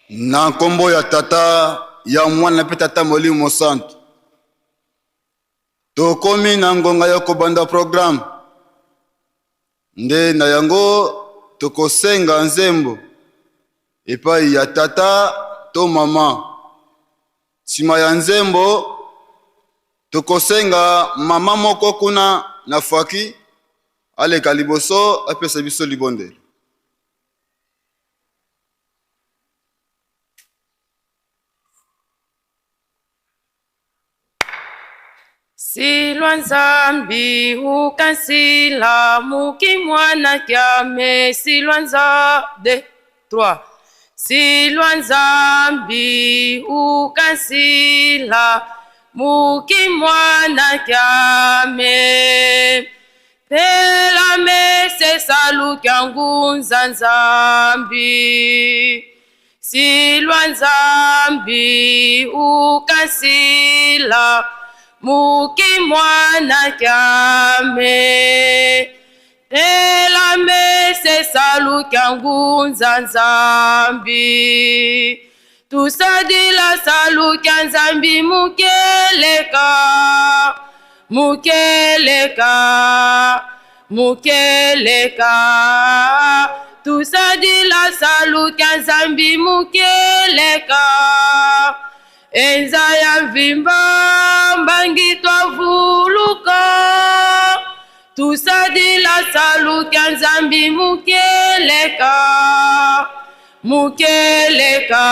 Na nkombo ya tata ya mwana pe tata Molimo Santu. Tokomi na ngonga ya kobanda programme. Nde na yango tokosenga nzembo epai ya tata to mama. Sima ya nzembo tokosenga mama moko kuna na faki aleka liboso apesa biso libondelo. Silwa nzambi ukansila muki mwana kyame silwa nzambi 3 silwa nzambi ukansila muki mwana kyame pela mese salu kyangunza nzambi silwa nzambi ukansila muki mwana kyame ela mese salu kyangunza nzambi tusadila salu kya nzambi mukeleka mukeleka mukeleka tusadila salu kya nzambi mukeleka enza ya mvimba mbangi twavuluka tusadila salu kya nzambi mukeleka mukeleka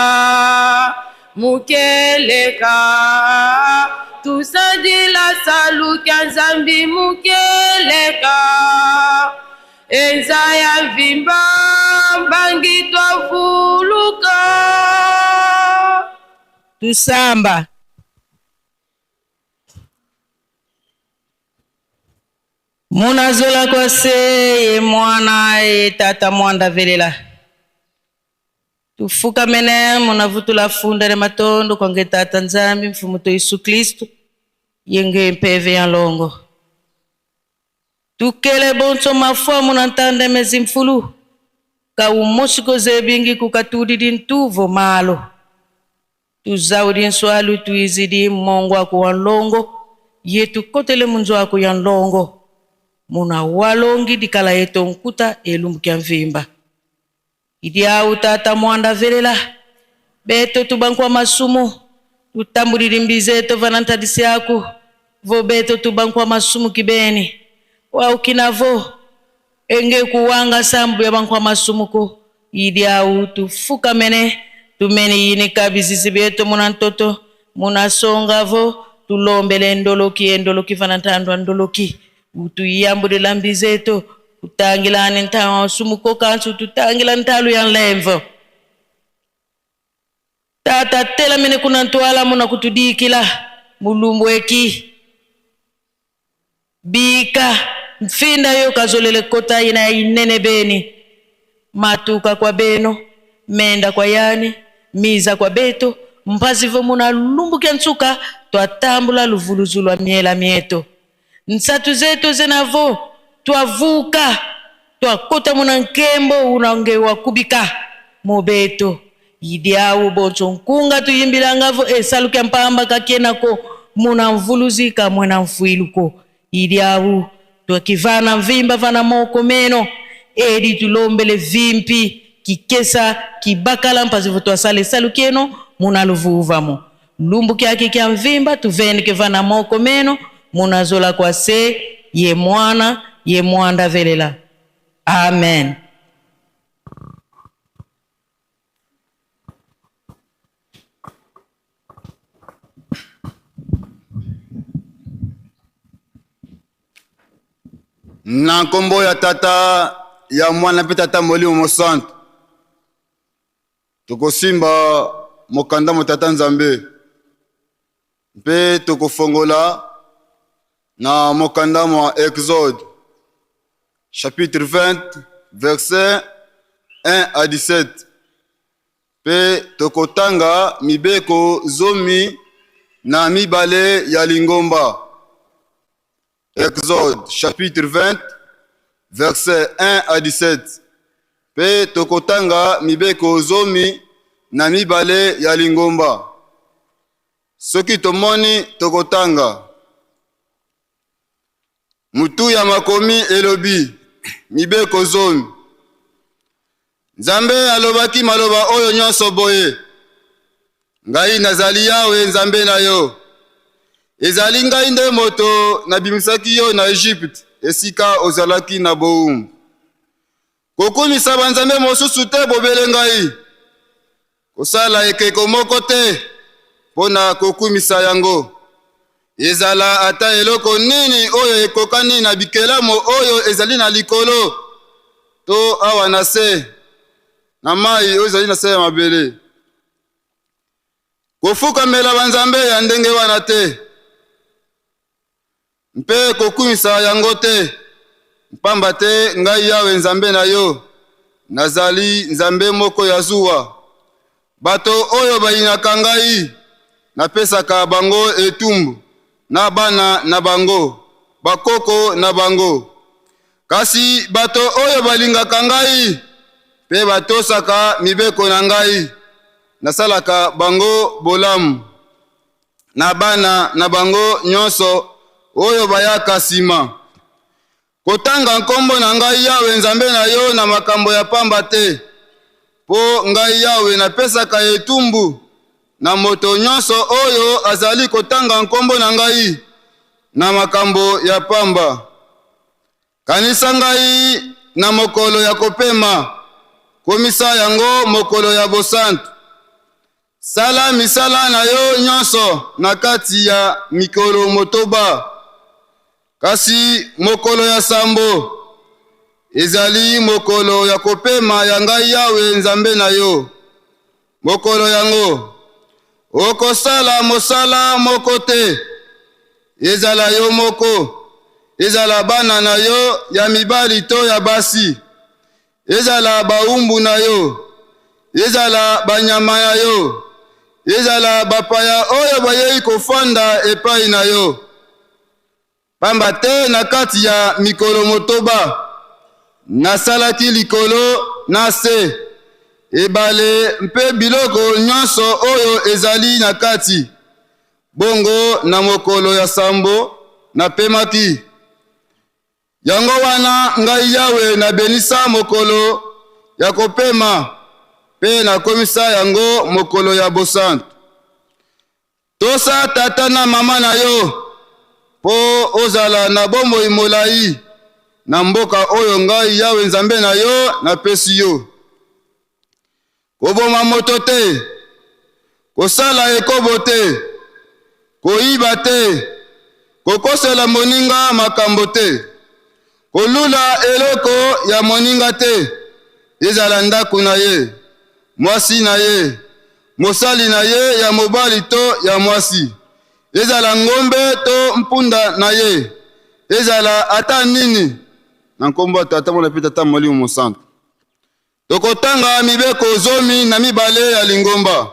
mukeleka tusadila salu kya nzambi mukeleka enza ya mvimba mbangi twavuluka. Tusamba. Munazola kwa se mwana tata mwanda velela. Tufuka mene munavutula funda re matondo kwange tata nzambi mfumuto Yesu Kristo yenge mpeve ya longo. Tukele bonso mafua munantande mezi mfulu ka umoshiko zebingi kukatudi dintuvo malo. Tuzaudi nswalu tuizidi mongo wako wanlongo yetu kotele munzo wako ya nlongo muna walongi dikala yeto nkuta elumbukia mvimba idi au tata mwanda velela beto tubankwa masumu tutambulili mbizeto vanantadisi yako vo beto tubankwa masumu kibeni wa ukinavo enge kuwanga sambu ya bankwa masumu ko idi au tufuka mene tumeni yini kabizizi beto muna ntoto muna songavo tulombele endoloki vanantandwa ndoloki utuyambude lambizeto utangilani ntawa sumuko kansu tutangila ntalu ya nlemvo tata tela mene kuna ntwala muna kutudikila mulumbweki bika mfinda yo kazolele kota ina inene beni matuka kwa beno menda kwa yani miza kwa beto mpazivo muna lumbukia nsuka twatambula luvuluzulwa miela mieto nsatu zetu zenavo twavuka twakota muna nkembo unange wakubika mobeto idiawu bonso nkunga tuyimbilangavo esalukia mpamba kakienako muna mvuluzika mwena mfuiluko idiawu twakivana mvimba vana moko meno edi tulombele vimpi kikesa kibakala mpazivo twasale salukieno muna luvuvamo lumbu kyake kya mvimba tuvenike vana moko meno munazola kwa se ye mwana ye mwanda velela. Amen. Na nkombo ya tata ya mwana pe tata Molimo Santu. Tokosimba mokanda motata nzambe. Mpe tokofongola na mokanda mwa Exode chapitre 20 verset 1 à 17. Pe tokotanga mibeko zomi na mibale ya lingomba. Exode chapitre 20 verset 1 à 17. Pe tokotanga mibeko zomi na mibale ya lingomba. Soki tomoni tokotanga. Mutu ya makomi elobi, mibeko zomi. Nzambe alobaki maloba oyo nyonso boye. Ngai nazali Yawe Nzambe na yo. Ezali ngai nde moto nabimisaki yo na Egypte, esika ozalaki na bowumbu. Kokumisa banzambe mosusu te bobele ngai. Kosala ekeko moko te pona kokumisa yango. Ezala ata eloko nini oyo ekokani na bikelamo oyo ezali na likolo to awa na se na mai oyo ezali na se ya mabele. Kofukamela banzambe ya ndenge wana te mpe kokumisa yango te, mpamba te ngai Yawe Nzambe na yo nazali Nzambe moko ya zuwa. Bato oyo bayinaka ngai napesaka bango etumbu na bana na bango, bakoko na bango. Kasi bato oyo balingaka ngai pe batosaka mibeko na ngai, nasalaka bango bolamu na bana na bango nyonso oyo bayaka sima. Kotanga nkombo na ngai Yawe Nzambe na yo na makambo ya pamba te, po ngai Yawe napesaka etumbu na moto nyonso oyo azali kotanga nkombo na ngai na makambo ya pamba. Kanisa ngai na mokolo ya kopema, komisa yango mokolo ya bosantu. Sala misala na yo nyonso na kati ya mikolo motoba. Kasi mokolo ya sambo ezali mokolo ya kopema ya ngai Yawe Nzambe na yo. Mokolo yango okosala mosala moko te, ezala yo moko, ezala bana na yo ya mibali to ya basi, ezala baumbu na yo, ezala banyama na yo, ezala bapaya oyo bayei kofanda epai na yo. Pamba te na kati ya mikolo motoba nasalaki likolo na se, ebale mpe biloko nyonso oyo ezali na kati. Bongo na mokolo ya sambo napemaki. Yango wana ngai Yawe nabenisa mokolo ya kopema pe nakomisa yango mokolo ya bosantu. Tosa tata na mama na yo po ozala na bomoi molai na mboka oyo ngai Yawe Nzambe na yo napesi yo. Koboma moto te, kosala ekobo te, koyiba te, kokosela moninga makambo te, kolula eloko ya moninga te, ezala ndaku na ye, mwasi na ye, mosali na ye ya mobali to ya mwasi, ezala ngombe to mpunda na ye, ezala ata nini. Na nkombo tata mwana pe tata Molimo Mosantu. Tokotanga mibeko zomi na mibale ya lingomba.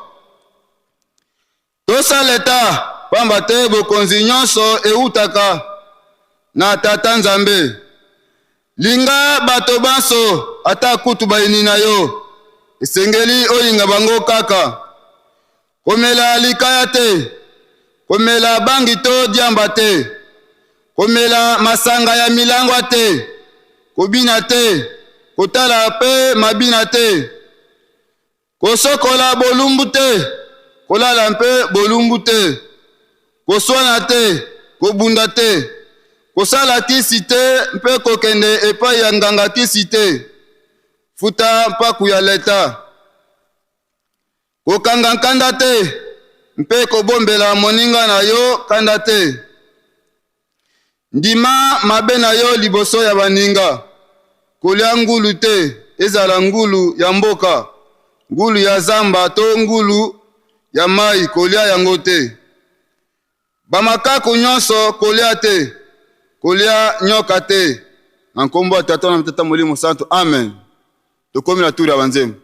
Tosaleta pamba te bokonzi nyonso eutaka na tata Nzambe. Linga bato banso ata kutu bayini na yo, esengeli olinga bango kaka. Komela likaya te, komela bangi to diamba te, komela masanga ya milangwa te, kobina te, kotala pe mabina te, kosokola bolumbu te, kolala mpe bolumbu te, koswana te, kobunda te, kosala kisi te mpe kokende epai ya nganga kisi te, futa mpaku ya leta, kokanga nkanda te mpe kobombela moninga na yo kanda te, ndima mabe na yo liboso ya baninga, kolia ngulu te, ezala ngulu ya mboka, ngulu ya zamba to ngulu ya mai, kolia yango te. Bamakaku nyonso kolia te, kolia nyoka te. Na nkombo ya tata na tata Molimo Mosantu, amen. Tokomi na turi ya banzembo.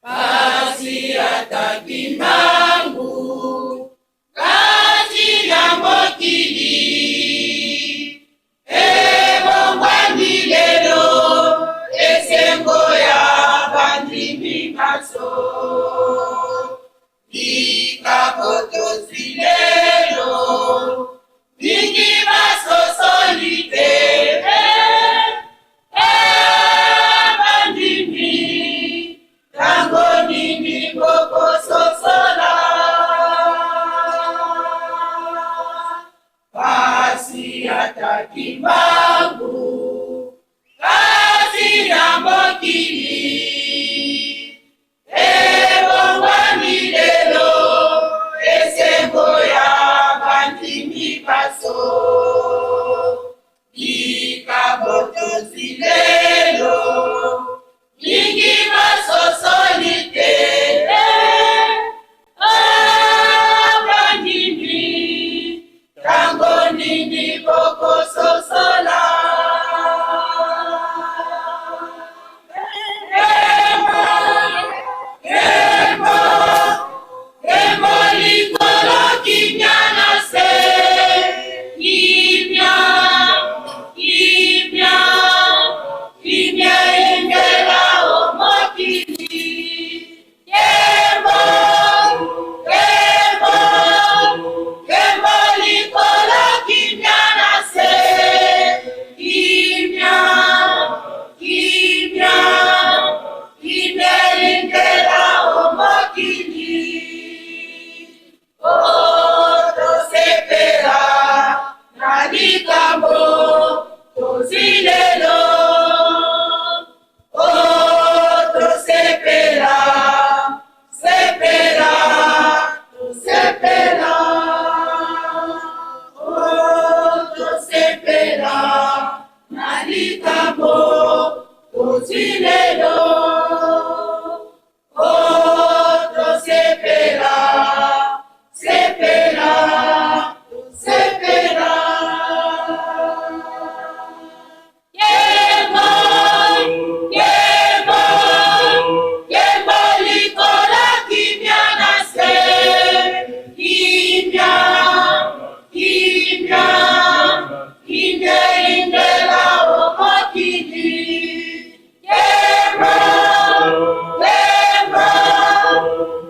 Pasi atakimbangu kati ya mokili ebongwani lelo esengo ya bandimi maso ikabotosi lelo bingi maso solite bandimi tango nini boko sosola pasi atakimbangu kazi ya mokili ebongwani lelo esengo ya bandimi paso ikabotosi lelo mingi masosolite bandimi tango nini boko sosola emo likolo kinyana se kimya kimya kimya ingela omokili kembo kembo kembo likolo kinyana se kimya kimya kimya ingela omokili tosepela na likambo tozilelo tosepela sepela tosepela tosepela na likambo tozilelo tosepela sepela sepela yemo yemo yemo likola kimya na se kimya kimya kimya ingela omokili yemo yemo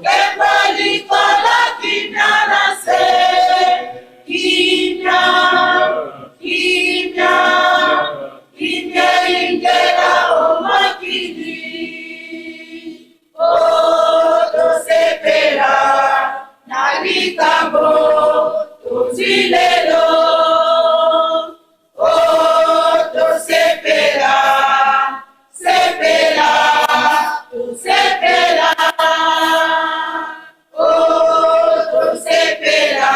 yemo likola kimya na se kimya kimya kimya ingela omokili tosepela na likambo tozilelo tosepela sepela tosepela tosepela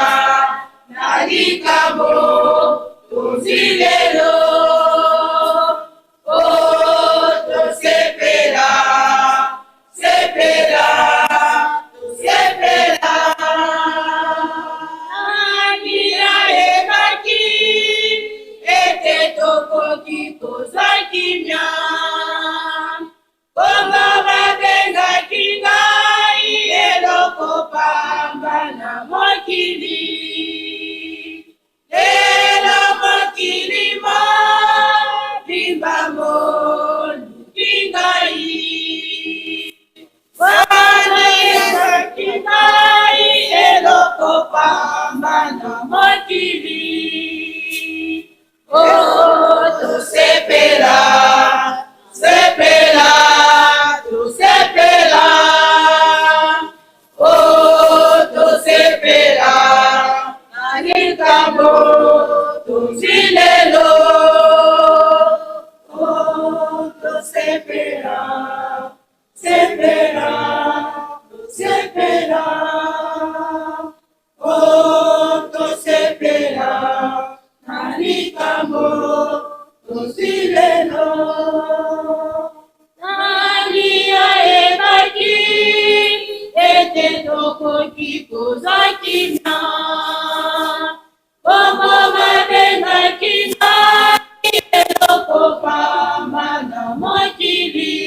na likambo tozilelo tosepela sepela tosepela ania ebaki ete tokoki kozwa kimya bongo babengaki ngai eloko pamba na mokili lelo mokili mobimba moluki ngai babengaki ngai eloko pamba na mokili tosepela sepela tosepela tosepela na likambo tozilelo tosepela sepela tosepela tosepela na likambo tozilelo nani aebaki ete tokoki kozwa kimya bongo babengaki ngai eloko pamba na mokili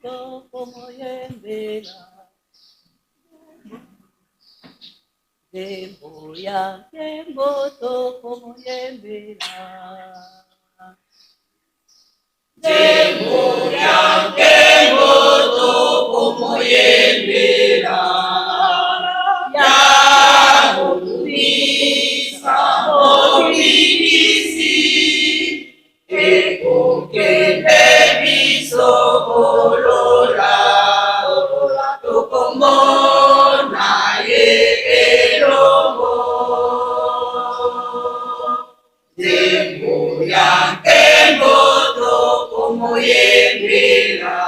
tokomoyembela. Tembo ya tembo tokomoyembela. Tembo ya tembo tokomoyembela. Ya kumisa mobikisi. Ekokende biso olola. Tokomona ye elongo. Tembo ya tembo tokomoyembela.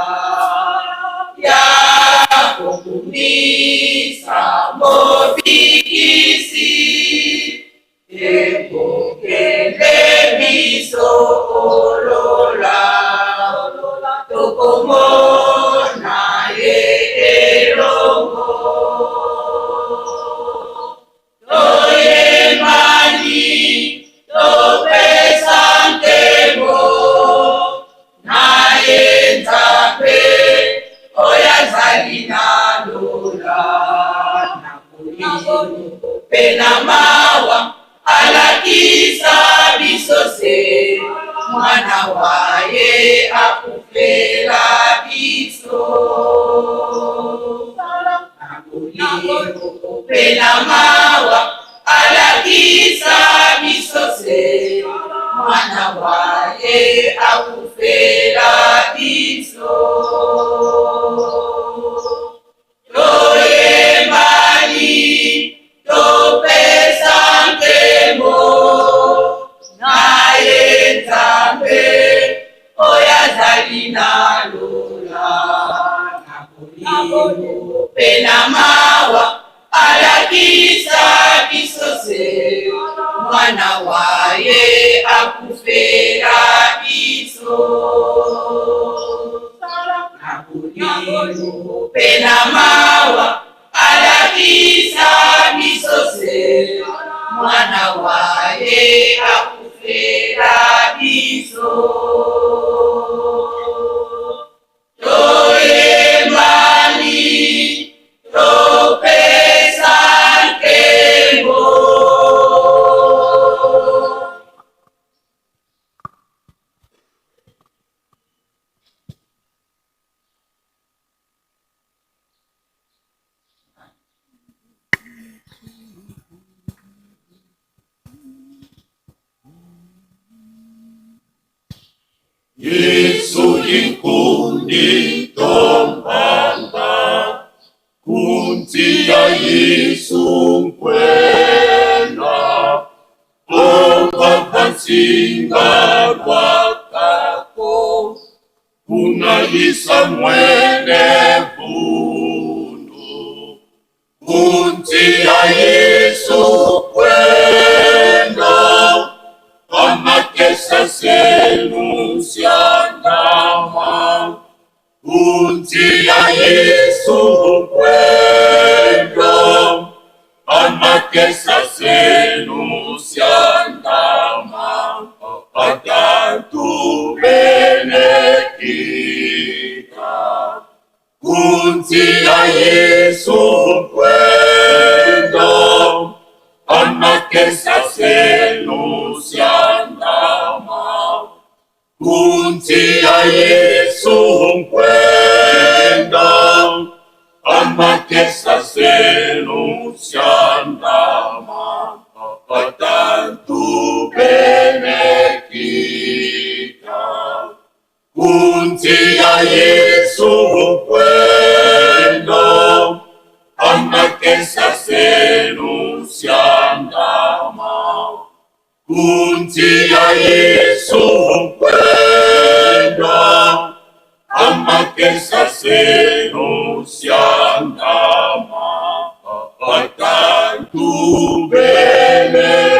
Ya kokumisa mobikisi. Ekokende biso olola. Tokomona ye elongo. Toyembani topesa nkebo. Naye Nzambe oyazali nalola. Nakoli pena mawa alakisa biso se. Mwana waye akufela biso. Nakoli pena mawa alakisa biso se. Mwana waye akufela biso. Toyembani topesa nkembo. Naye Nzambe oyazali nalola. Nakoli pena mawa alakisa biso se. Mwana waye akufela biso. Nakoli pena mawa alakisa biso se. Mwana waye akufela biso. Toyembani topesa nkembo. Yesu yinkundi tombanga, kunti ya Yesu nkwena, onga vansinga rwakako, unalisa mwene vundu, kunti ya Yesu kwena, amakesa senunciandama, kunti ya Yesu kwenda, amakesa senunciandama, atantu benekita, kunti ya Yesu kwenda, amakesa senunciandama, kunti ya Yesu nkwenda, amakesa senunciandama, atantu benekita, kunti ya Yesu nkwenda, amakesa senunciandama, kunti ya Yesu nkwenda, amakesa senunciandama, atantu benekita.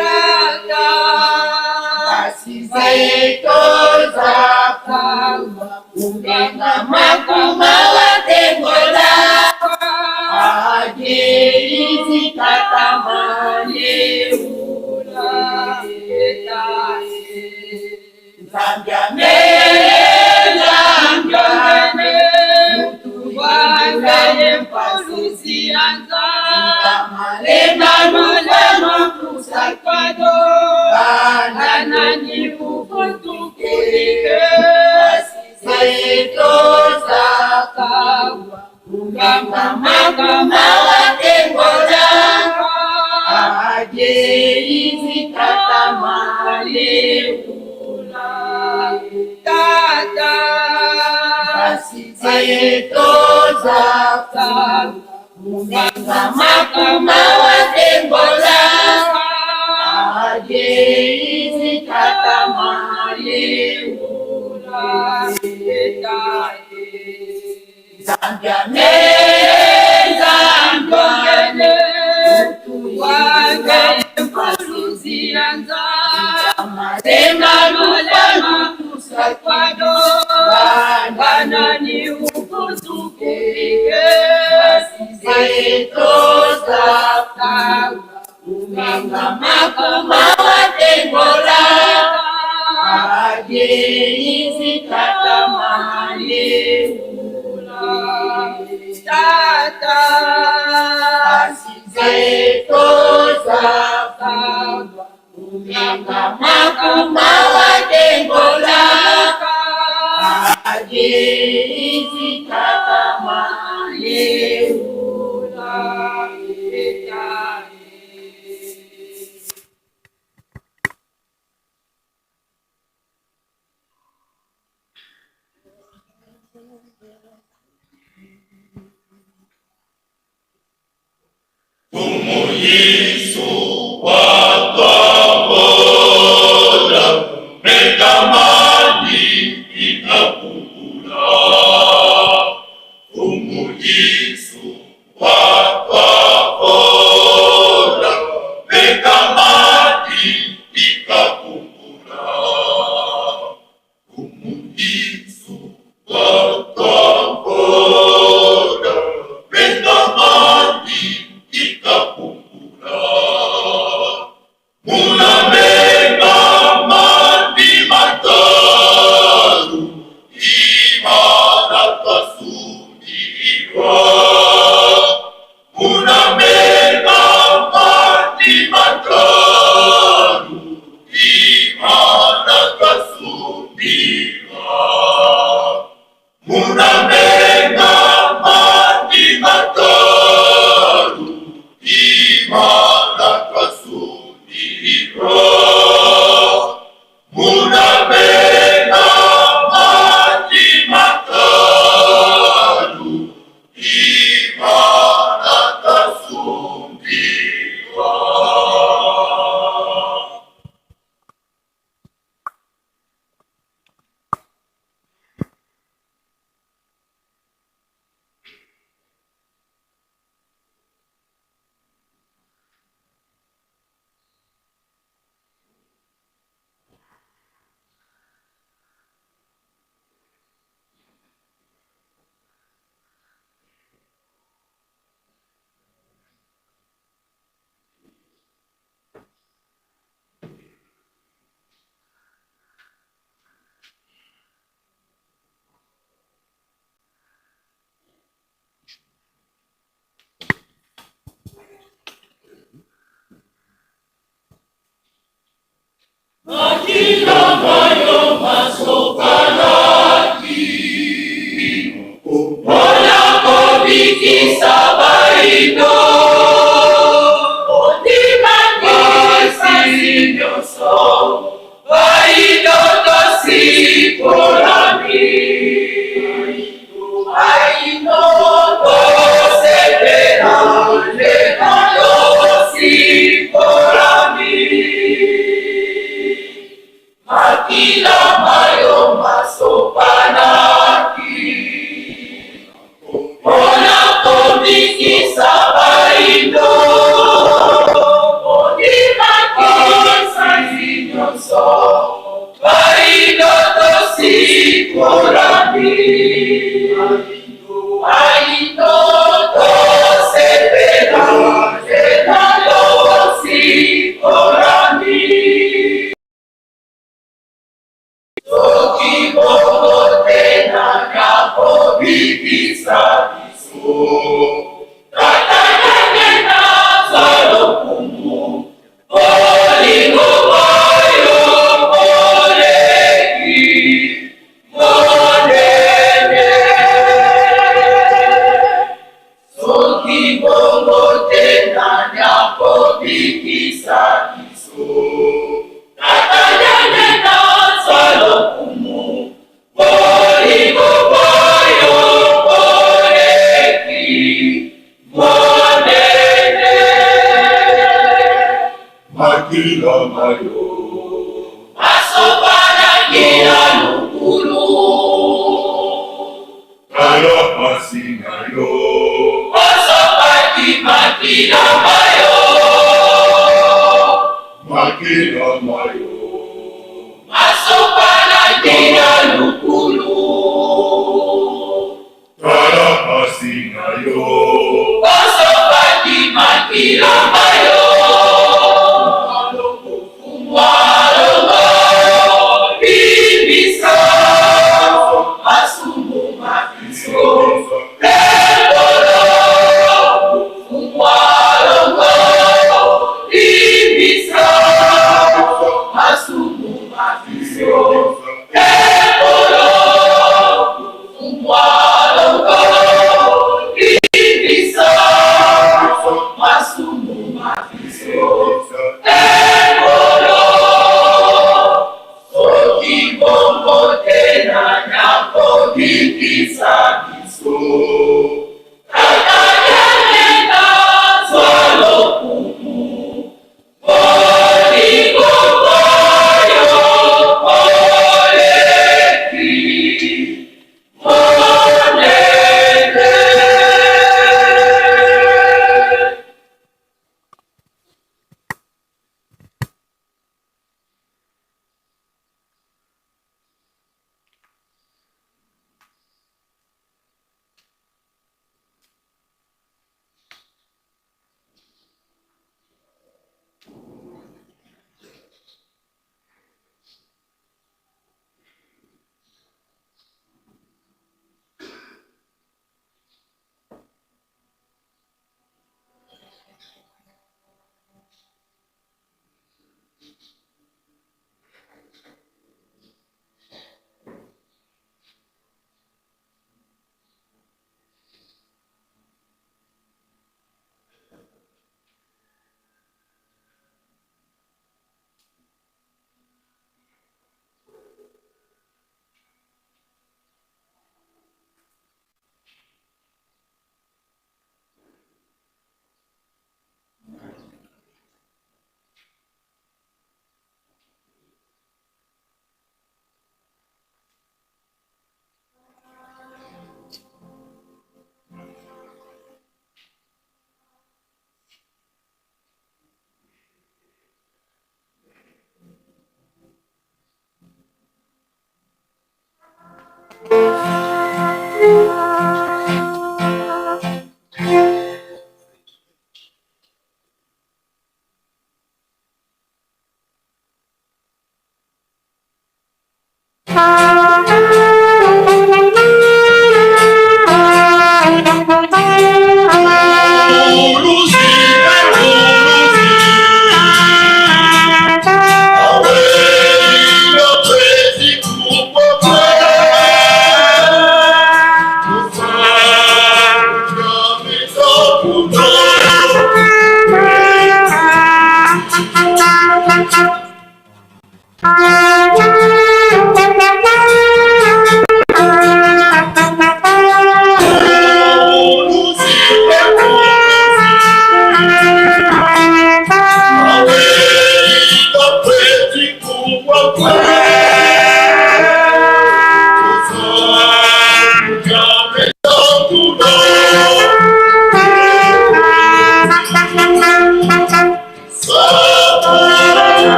Tata Masopana kila lukulu. Kalapasi nayo. Masopati makila mayo. Makila mayo. Masopana kila lukulu. Kalapasi nayo. Masopati makila mayo. Walongo bibisa. Masumbu mafiso. Walongo bibisa. Masumbu mafiso. Walongo bibisa. Masumbu mafiso. Kibongo tena nyako bibisa biso. Kakanyamena swalo kumu. Oligokoyo oleki. Monene.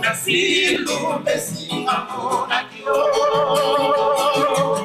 Nasilu besi amor a Dios.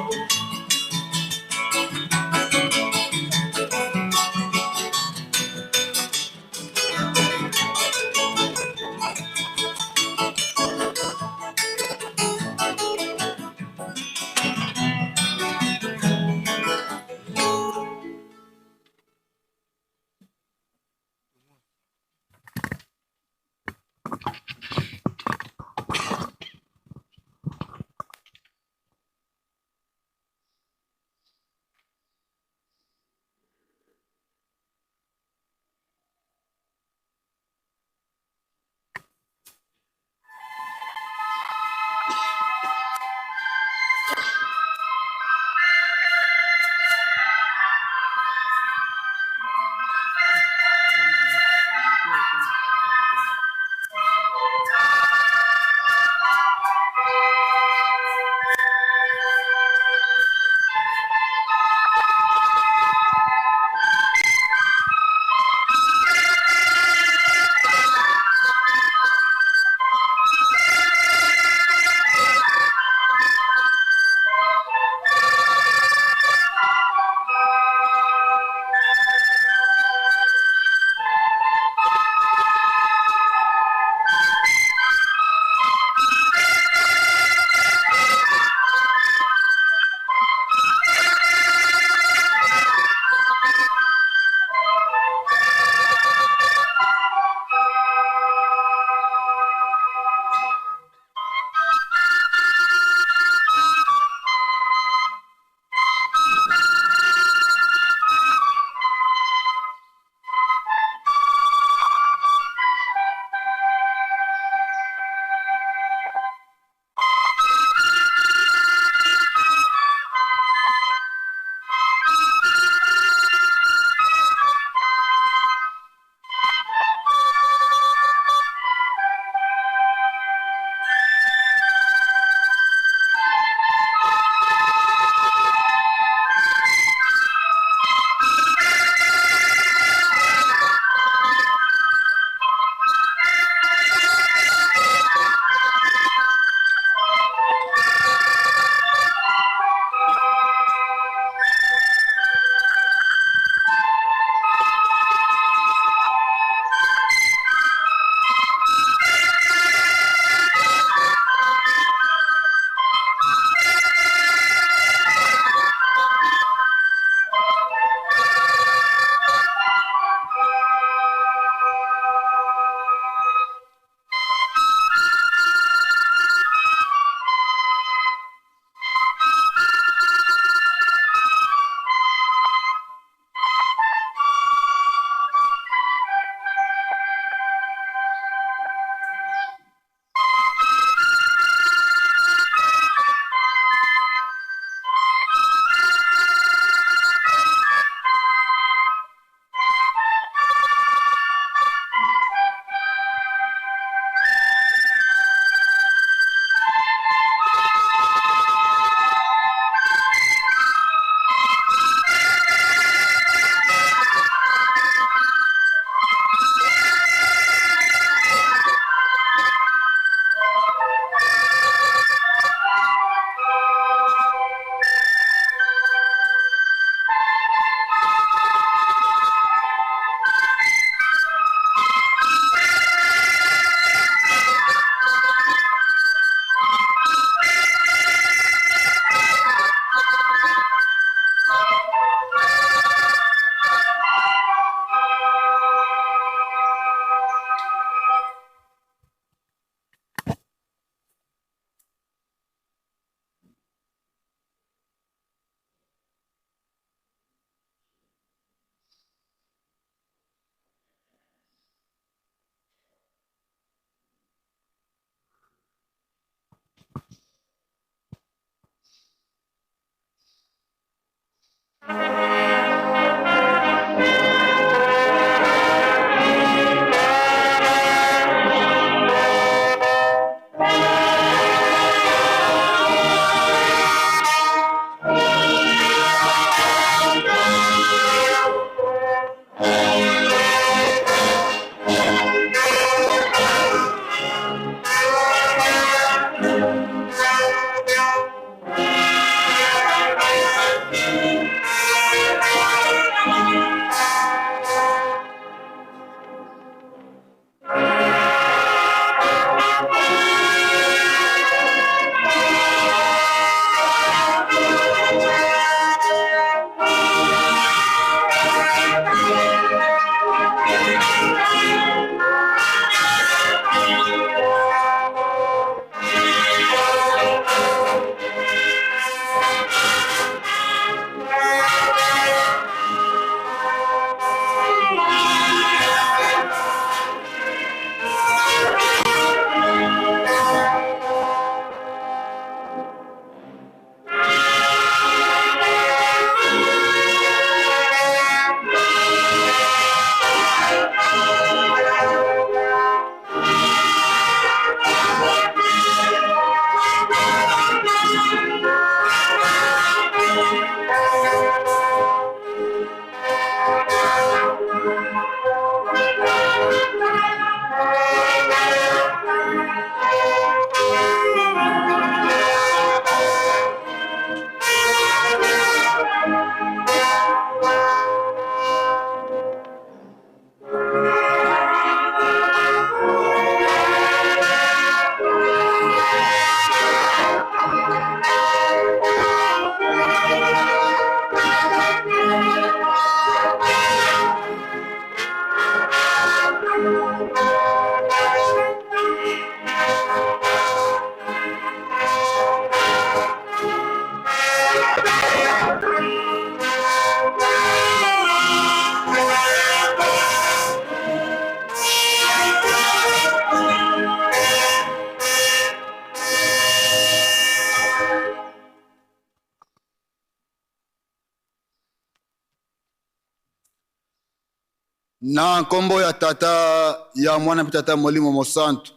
Na nkombo ya tata ya mwana mpe tata molimo mosantu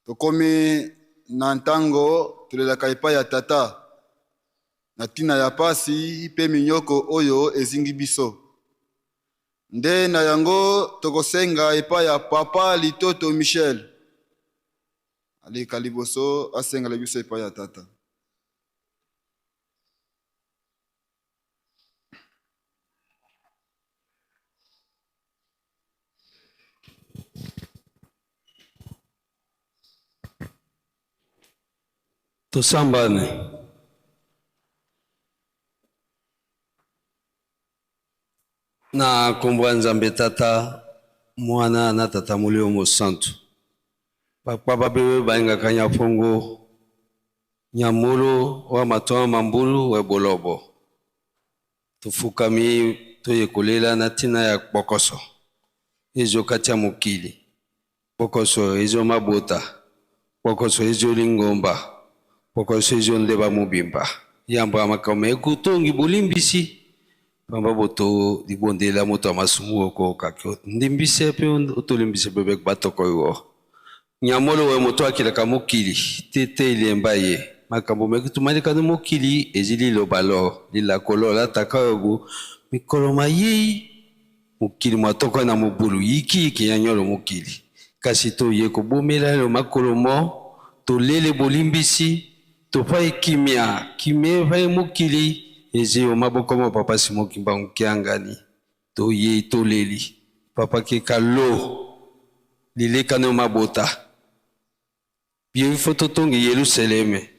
tokomi na ntango tolelaka epai ya tata na ntina ya pasi mpe minyoko oyo ezingi biso. Nde na yango tokosenga epai ya papa Litoto Michel aleka liboso asengala biso epai ya tata. Tusambane. Na kombo Nzambe tata mwana na tata molimo mosantu. Papa babewe baingaka nyafongo nyamulu wa matoa mambulu we bolobo. Tufukami toyekolela na tina ya bokoso. Ezo katia mukili. Bokoso ezo mabota. Bokoso ezo lingomba. Bokoso ezo ndeba mubimba. Yamba makame ekutongi bulimbisi. Pamba boto libondela moto amasumu oko kakyo. Ndimbise pe otolimbise bebek batoko yo. Nyamolo we moto akilaka mukili. Tete ilemba ye. Makambo mekutumalika no mukili ezili lobalo. Lila kolola takayogu. Mikolo mayi. Mukili mwatoko na mubulu. Iki yanyolo mukili. Kasi to yeko bomela lo makolo mo. To lele bolimbisi. To fai kimia. Kimia fai mukili. Eze o maboko mo papa simoki mbangu kiangani. To ye to leli. Papa keka lo. Lileka no mabota. Biyo foto tongi Yerusaleme.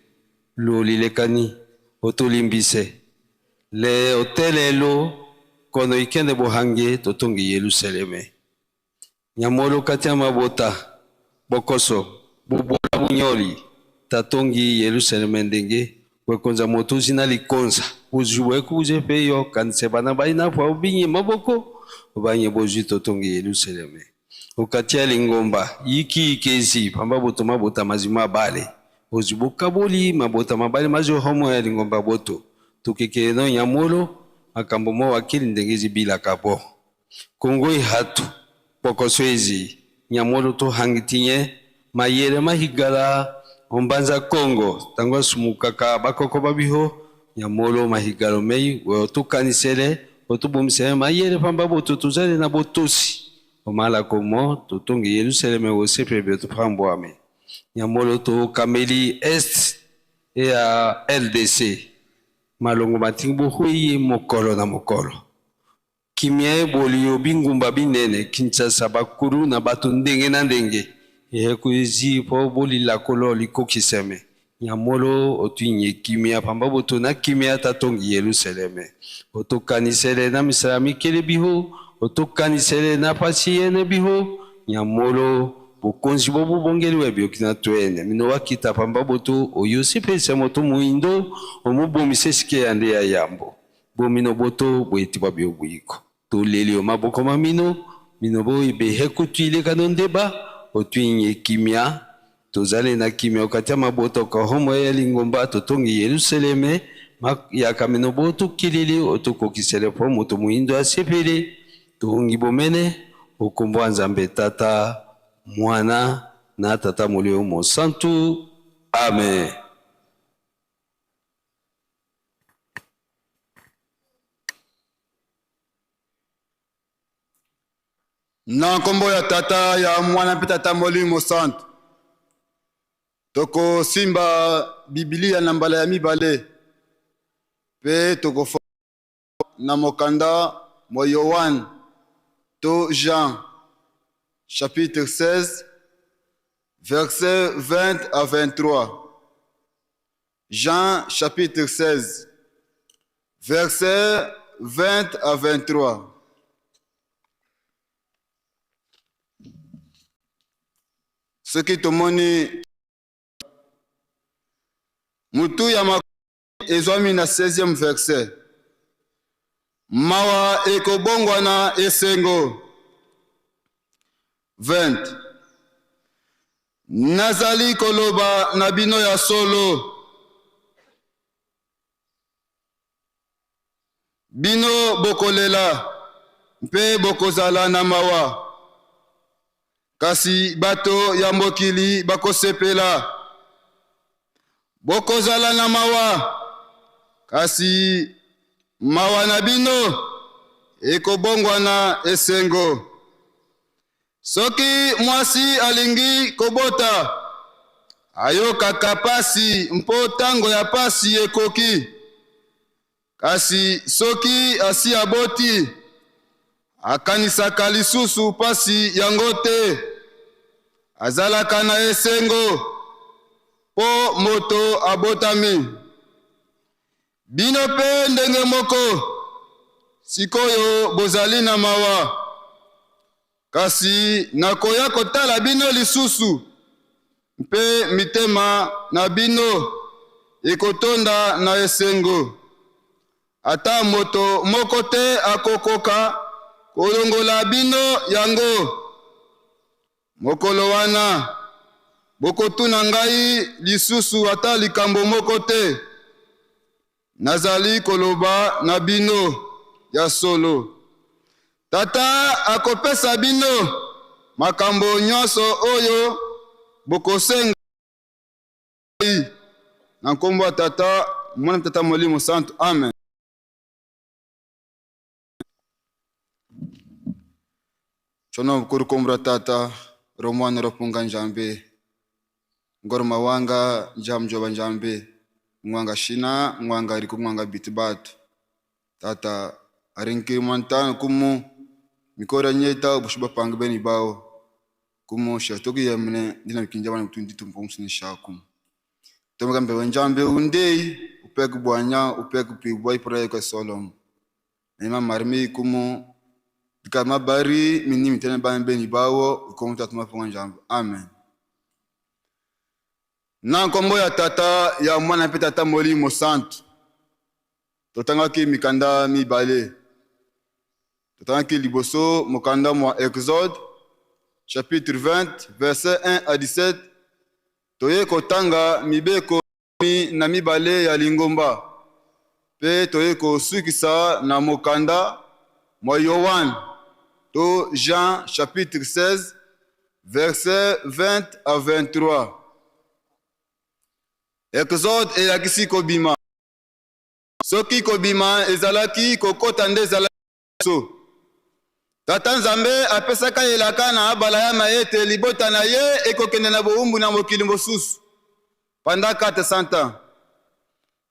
Lo lilekani. Oto limbise. Le hotele lo. Kono ikende bohange to tongi Yerusaleme. Nyamolo katia mabota. Bokoso. Bubola munyoli. Tatongi Yerusaleme ndenge. Wekonza motuzi na likonza. Ujuwe kuje peyo kansebana baina kwa ubinye maboko. Ubanye boju totongi Yerusaleme. Ukatia lingomba. Iki ikezi. Pamba boto mabota mazima bale. Ujubuka boli mabota mabale majo homo ya lingomba boto. Tukike no nyamolo. Makambo mo wakili ndengezi bila kapo. Kongoi hatu. Pokoswezi. Nyamolo to hangitinye. Mayere mahigala. Ombanza Kongo, tangwa sumukaka bakoko babiho, nyamolo mahigalo mei, weotukanisele, otubumisele mayere pamba boto tuzale na botosi. Omala komo, tutongi Yerusaleme wosepe beto pambwame. Nyamolo to Kameli Est ya LDC. Malongo matingbo huyi mokolo na mokolo. Kimie boli obingumba binene, Kinshasa bakuru na batu ndenge na ndenge. Kuizi po boli la kolo liko kiseme. Nyamolo otuinye kimia pamba boto na kimia tatongi Yerusaleme. Otokanisele na misalami kele biho. Otokanisele na pasiene biho. Nyamolo bokonzi bobu bongeli webi okina tuene. Mino wakita pamba boto oyosipe se moto muindo. Omubo sike yande ya yambo. Bomino boto boeti babi obuiko. Toleli omaboko mamino. Mino bo ibe hekutuile kanondeba. Otuinye kimia, tozale na kimia okatia maboto ka homo ya lingomba totongi Yerusaleme, ya kameno boto kilili otokokisele po moto muindo asepele, tohungi bomene, okombo Nzambe tata, mwana, na tata molimo mosantu. Amen. Na nkombo ya tata ya mwana mpe tata molimo mosantu toko simba Biblia na mbala ya mibale pe toko na mokanda mo Yohane to Jean chapitre 16 verset 20 à 23. Jean chapitre 16 verset 20 à 23. Ce qui te moni mutu ya makumi ezwami na 16e verset. Mawa ekobongwana esengo 20. Nazali koloba na bino ya solo. Bino bokolela, mpe bokozala na mawa. Kasi bato ya mokili bakosepela. Bokozala na mawa. Kasi mawa na bino ekobongwana esengo. Soki mwasi alingi kobota, ayokaka pasi mpo tango ya pasi ekoki. Kasi soki asi aboti, akanisaka lisusu pasi yango te, azalaka na esengo po moto abotami. Bino pe ndenge moko, sikoyo bozali na mawa. Kasi nakoya kotala bino lisusu, mpe mitema na bino ekotonda na esengo. Ata moto moko te akokoka kolongola bino yango. Mokolo wana bokotuna ngai lisusu ata likambo moko te. Nazali koloba na bino ya solo. Tata akopesa bino makambo nyonso oyo bokosenga. Na nkombo ya Tata, Mwana Tata Molimo Santo. Amen. Chono mkuru kumbra Tata, Romano Ropunga Njambe, Ngorma wanga Njamjoba Njambe, Mwanga Shina, Mwanga Riku Mwanga Bitibatu. Tata arinki mantana kumu mikora nyeta bushuba panga beni bao kumu shatoki yamne dina mikinjaba na kutundi tumpomsi ni shakum. Tomaga mbe Njambe undei upek bwanya upek pibwa ipora kwa solom. Nema marmi kumu kama bari mini mitene beni bao kumu tatuma ponga Njambe. Amen. Na nkombo ya Tata ya Mwana pe Tata Molimo Santo. Totanga ki mikanda mibale. Totanga ki liboso mokanda mwa Exode chapitre 20 verset 1 à 17. Toye kotanga mibeko na mibale ya lingomba. Pe toye kosukisa na mokanda mwa Yohan to Jean chapitre 16 verset 20 à 23. Exode elakisi kobima. Soki kobima ezalaki kokota nde ezalaki so. Tata Nzambe apesaka elaka na abala ya mayete libota na ye ekokende na boumbu na mokili mosusu pendant 400 ans.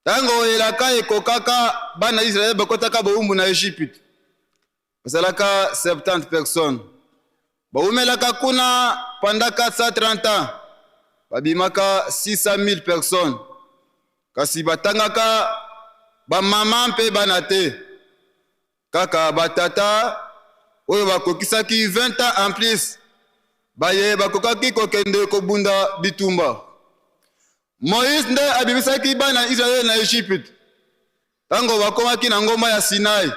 Tango elaka ekokaka bana Israel bakotaka boumbu na Egypte. Bazalaka 70 personnes. Baumelaka kuna pendant 430 ans. Babimaka 600 000 personnes. Kasi batangaka ba mama mpe bana te. Kaka batata oyo bakokisaki 20 ans en plus. Baye bakokaki kokende kobunda bitumba. Moïse nde abimisaki bana Israel na Egypte. Tango bakomaki na ngoma ya Sinai.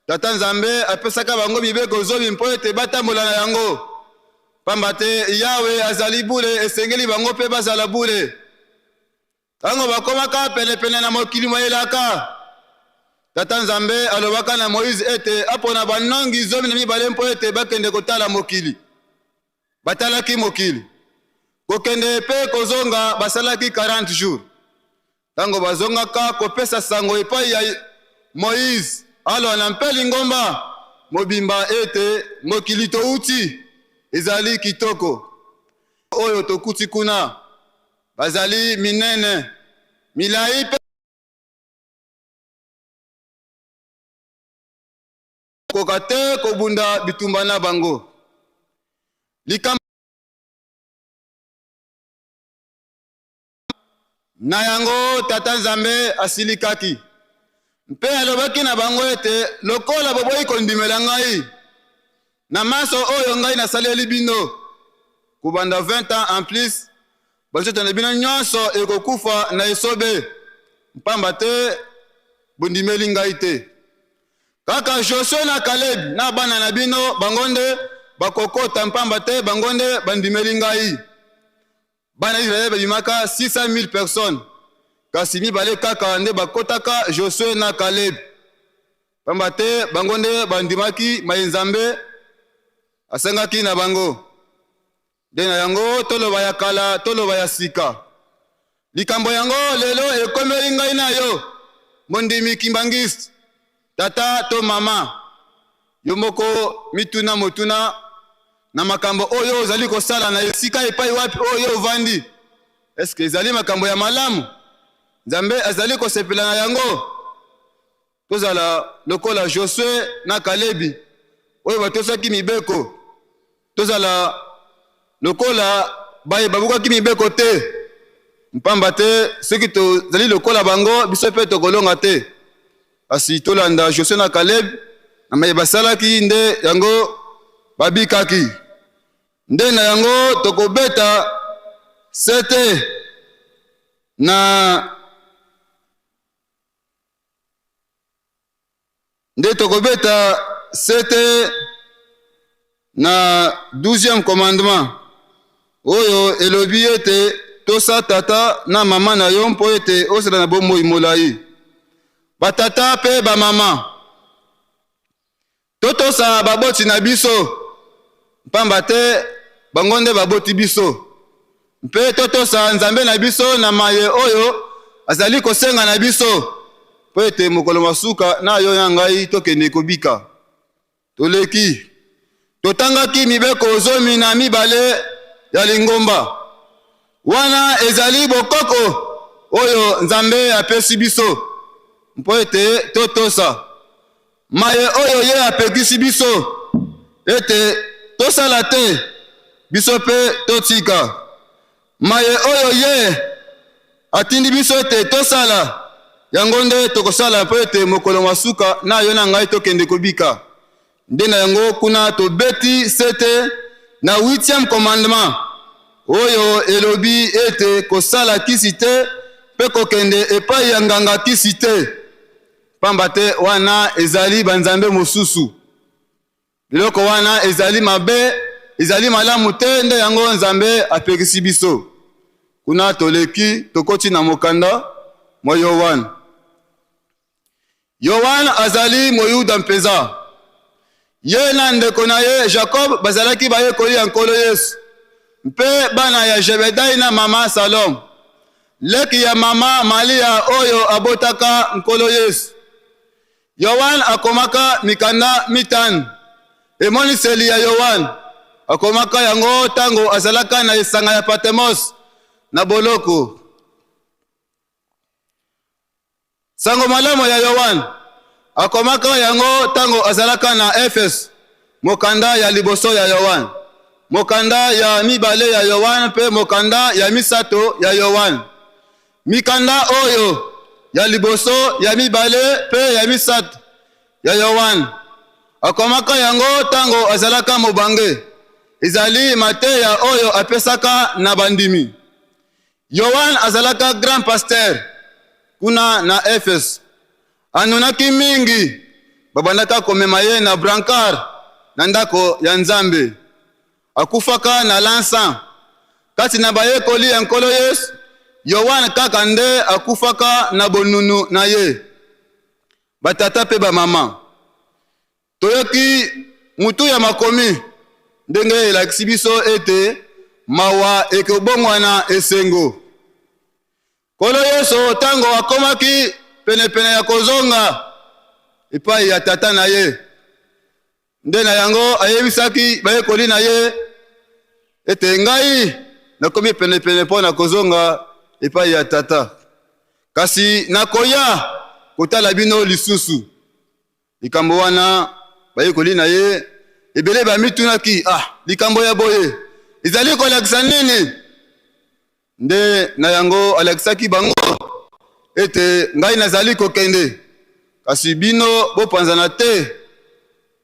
Tata Nzambe apesaka bango mibeko zobi mpo ete batambola na yango. Pamba te Yawe azali bule esengeli bango pe bazala bule. Tango bakomaka pene na mokili mwa elaka. Tata Nzambe alobaka na Moïse ete apona banongi zomi na mibale mpo ete bakende kotala mokili. Batalaki mokili. Kokende pe kozonga basalaki 40 jours. Tango bazongaka kopesa sango epai ya Moïse. Alo na mpeli ngomba mobimba ete mokili touti ezali kitoko. Oyo tokuti kuna bazali minene milai pe kokate kobunda bitumba na bango. Likamba na yango Tata Nzambe asilikaki. Mpe alobaki na bango ete lokola boboyi kondimela ngai na maso oyo ngai nasaleli bino kubanda 20 ans en plus bazoto na bino nyonso ekokufa na esobe mpamba te bondimeli ngai te. Kaka Joshua na Caleb na bana na bino bangonde bakokota mpamba te bangonde bandimeli ngai. Bana Israel babimaka 600 000 personnes. Kasi mibale kaka nde bakotaka Joshua na Caleb. pamba te bango nde bandimaki mai Nzambe asengaki na bango. Nde na yango toloba ya kala toloba ya sika. Likambo yango lelo ekomeli ngai na yo mondimi kimbangisi tata to mama yo moko mituna motuna na makambo oyo ozali kosala na esika epai wapi oyo ovandi. Eske ezali makambo ya malamu? Nzambe azali kosepela na yango? Tozala lokola Josue na Kalebi oyo batosaki mibeko. Tozala lokola baye babukaki mibeko te. Mpamba te soki tozali lokola bango biso mpe tokolonga te. Asi tolanda Josue na Kaleb na maye basalaki nde yango babikaki. Nde na yango tokobeta sete na nde tokobeta sete na 12e commandement oyo elobi ete tosa tata na mama na yo mpo ete osala na bomoi molai. Batata pe ba mama totosa baboti na biso mpamba te bango nde baboti biso. Mpe totosa Nzambe na biso na maye oyo azali kosenga na biso mpo ete mokolo masuka na yo na ngai tokende kobika. Toleki totangaki mibeko 12 ya lingomba. Wana ezali bokoko oyo Nzambe apesi biso mpo ete totosa maye oyo ye apekisi biso ete tosala te biso pe totika. Maye oyo ye atindi biso ete tosala yango nde tokosala mpo ete mokolo masuka na yo na ngai tokende kobika. Nde na yango kuna tobeti sete na 8e commandement oyo elobi ete kosala kisi te mpe kokende epai ya nganga kisi te. Pamba te wana ezali banzambe mosusu. Biloko wana ezali mabe, ezali malamu te, nde yango Nzambe apekisi biso. Kuna toleki tokoti na mokanda mwa Yohane. Yohane azali moyuda mpeza. Ye na ndeko na ye Jacob bazalaki bayekoli ya nkolo Yesu. Mpe bana ya Jebedai na mama Salom. Leki ya mama Malia oyo abotaka nkolo Yesu. Yohane akomaka mikanda mitano. Emoniseli ya Yohane akomaka yango tango azalaka na esanga ya Patmos na boloko. Sango malamu ya Yohane akomaka yango tango azalaka na Efes, mokanda ya liboso ya Yohane, mokanda ya mibale ya Yohane pe mokanda ya misato ya Yohane. Mikanda oyo ya liboso ya mibale pe ya misato ya Yohane akomaka yango tango azalaka mobange. Ezali mateya oyo apesaka na bandimi. Yohane azalaka grand pasteur kuna na Efes. Anunaki mingi babandaka komema ye na brancard na ndako ya Nzambe. Akufaka na lansa. Kati na bayekoli ya nkolo Yesu, Yohane kaka nde akufaka na bonunu na ye. Batata pe ba mama. Toyoki mutu ya makomi ndenge elakisi biso ete mawa ekobongwana esengo. Nkolo Yesu tango akomaki penepene ya kozonga epai ya tata na ye, nde na yango ayebisaki bayekoli na ye ete ngai nakomi penepene mpo na kozonga epai ya tata, kasi nakoya kotala bino lisusu. Likambo wana bayekoli na ye ebele bamitunaki, likambo ya boye ezali kolakisa nini? Nde na yango alakisaki bango ete ngai nazali kokende, kasi bino bopanzana te,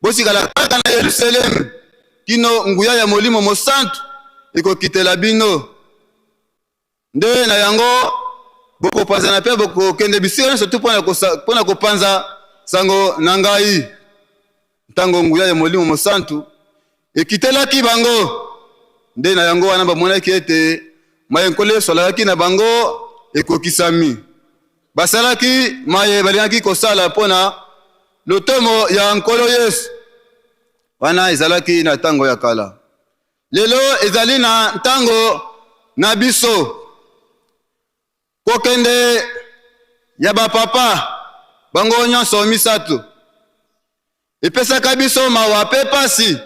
bosikala kaka na Yerusalem kino nguya ya Molimo Mosantu ekokitela bino. Nde na yango bokopanzana pe bokokende bisika nyonso tu mpona kopanza sango na ngai. Ntango nguya ya Molimo Mosantu ekitelaki bango, nde na yango wana bamonaki ete maye nkolo Yesu alakaki na bango ekokisami. Basalaki maye balingaki kosala mpona lotomo ya nkolo Yesu wana ezalaki na ntango ya kala. Lelo ezali na ntango na biso kokende ya bapapa bango nyonso misato epesaka biso mawa mpe pasi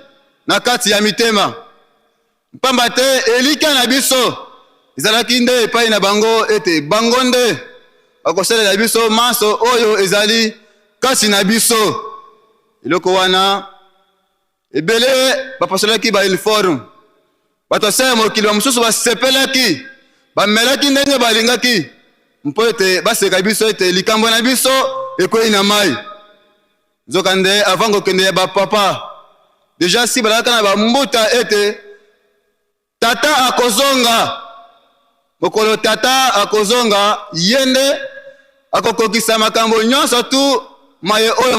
na kati ya mitema, pamba te elika na biso ezalaki nde epai na bango ete bango nde bakosalela biso maso oyo ezali kasi na biso. Eloko wana ebele bapasolaki ba uniforme, bato se mokili ba mosusu basepelaki bamelaki ndenge balingaki mpo ete baseka biso ete likambo na biso ekwei na mai. Nzoka nde avant kokende ya bapapa deja si balaka na bambuta ete tata akozonga, mokolo tata akozonga yende akokokisa makambo nyonso tu maye oyo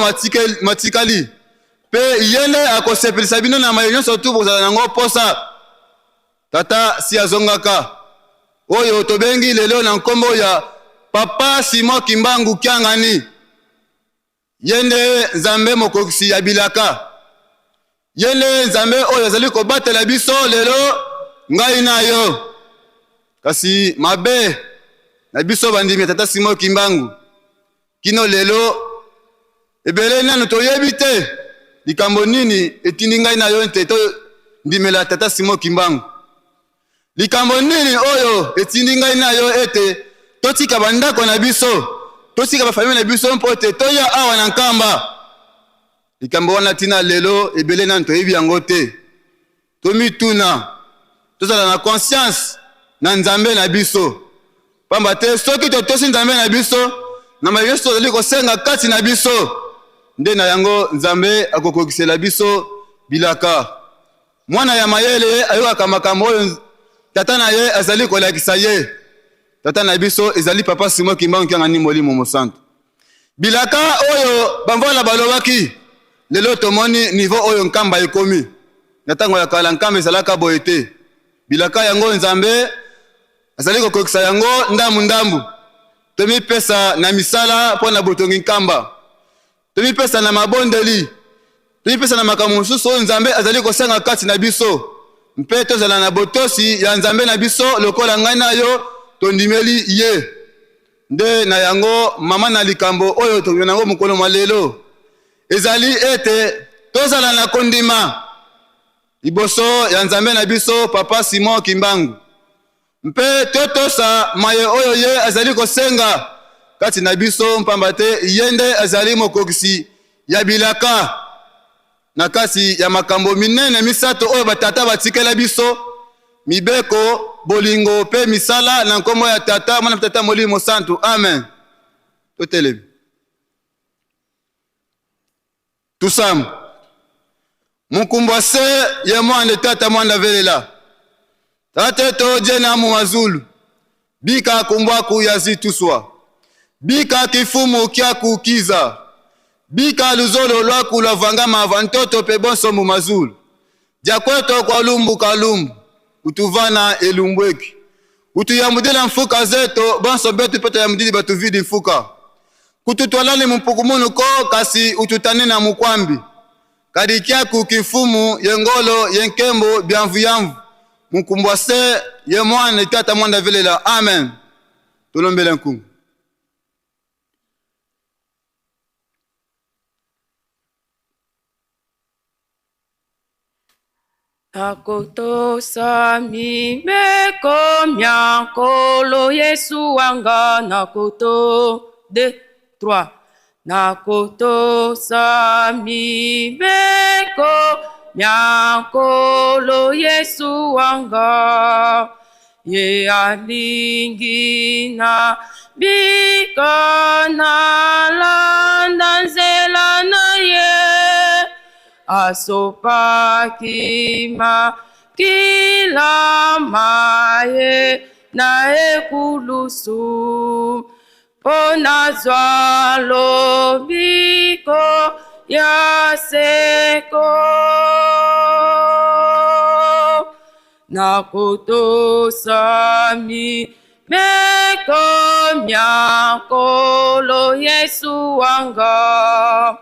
matikali pe yende akosepelisa bino na maye nyonso tu bozala nango posa. Tata si azongaka oyo tobengi lelo na nkombo ya Papa Simon Kimbangu Kiangani, yende nzambe mokokisi ya bilaka, yende nzambe oyo azali kobatela biso lelo ngai na yo. Kasi mabe na biso bandimi ya Tata Simon Kimbangu kino lelo ebele nanu toyebi te likambo nini etindi ngai na yo nte to ndimela Tata Simon Kimbangu. Likambo nini oyo etindi ngai na yo ete totika bandako na biso, totika bafamile na biso mpo ete toya awa na nkamba. Likambo wana tina lelo ebele nanu toyebi yango te. Tomituna tozala na conscience na nzambe na biso, pamba te soki totosi nzambe na biso na mayeso tozali kosenga kati na biso nde na yango nzambe akokokisela biso bilaka. Mwana ya mayele ayokaka makambo oyo tata na ye azali kolakisa ye. Tata na biso ezali Papa Simon Kimbangu Kiangani Molimo Mosantu. Bilaka oyo bamvola balobaki lelo tomoni niveau oyo nkamba ekomi. Na ntango ya kala nkamba ezalaka boye te. Bilaka yango nzambe azali kokokisa yango ndambu. Tomipesa na misala mpo na botongi nkamba, tomipesa na mabondeli, tomipesa na makambo mosusu oyo nzambe azali kosenga kati na biso mpe tozala na botosi ya nzambe na biso lokola ngai na yo tondimeli ye. Nde na yango mama na likambo oyo tokende nango mokolo mwa lelo ezali ete tozala na kondima liboso ya nzambe na biso Papa Simon Kimbangu mpe totosa maye oyo ye azali kosenga kati na biso, mpamba te yende azali mokokisi ya bilaka na kasi ya makambo minene misato oyo batata batikela biso, mibeko, bolingo pe misala na nkombo ya Tata Mwana Tata Molimo Mosantu. Amen. Totelemi tusamu mukumbwa se ye mwande Tata Mwanda velela tate to jena mu mazulu bika kumbwaku yazi tuswa bika kifumu kya kukiza bika luzolo lwaku lwavanga mavantoto pe bonso mu mazulu jakweto kwa lumbu kalumbu utuvana elumbweki utuyamudila mfuka zeto bonso betu peto yamudili batuvidi mfuka kututwalani mpukumunu ko kasi ututane na mukwambi kadikia kukifumu yengolo yenkembo biamvu yamvu mukumbwa se ye mwana Tata Mwanda velela. Amen. Tolombele nkungu. Nakotosa mibeko myakolo Yesu wanga nakoto 2 3 nakotosa mibeko myakolo Yesu wanga ye alingi na bika na landa nzela na ye asopaki kila maye na ekulusu pona zwalo biko ya seko nakotosa mibeko myakolo Yesu wanga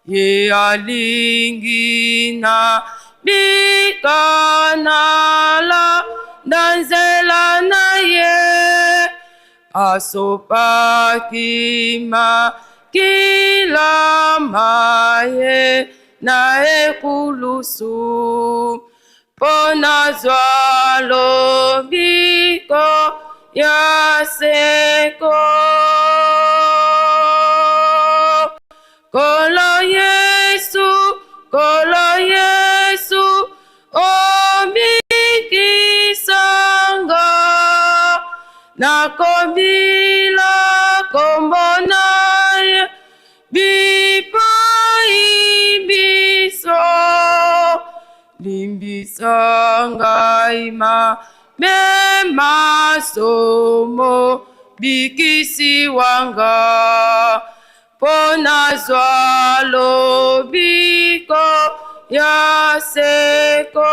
ye alingina bikanala danzela na ye asopakima kila maye na ekulusu pona zwalo biko ya seko kolo Yesu omikisanga na kombila kombonaye biso limbisanga ima mema somo bikisi wanga pona zwalo biko ya seko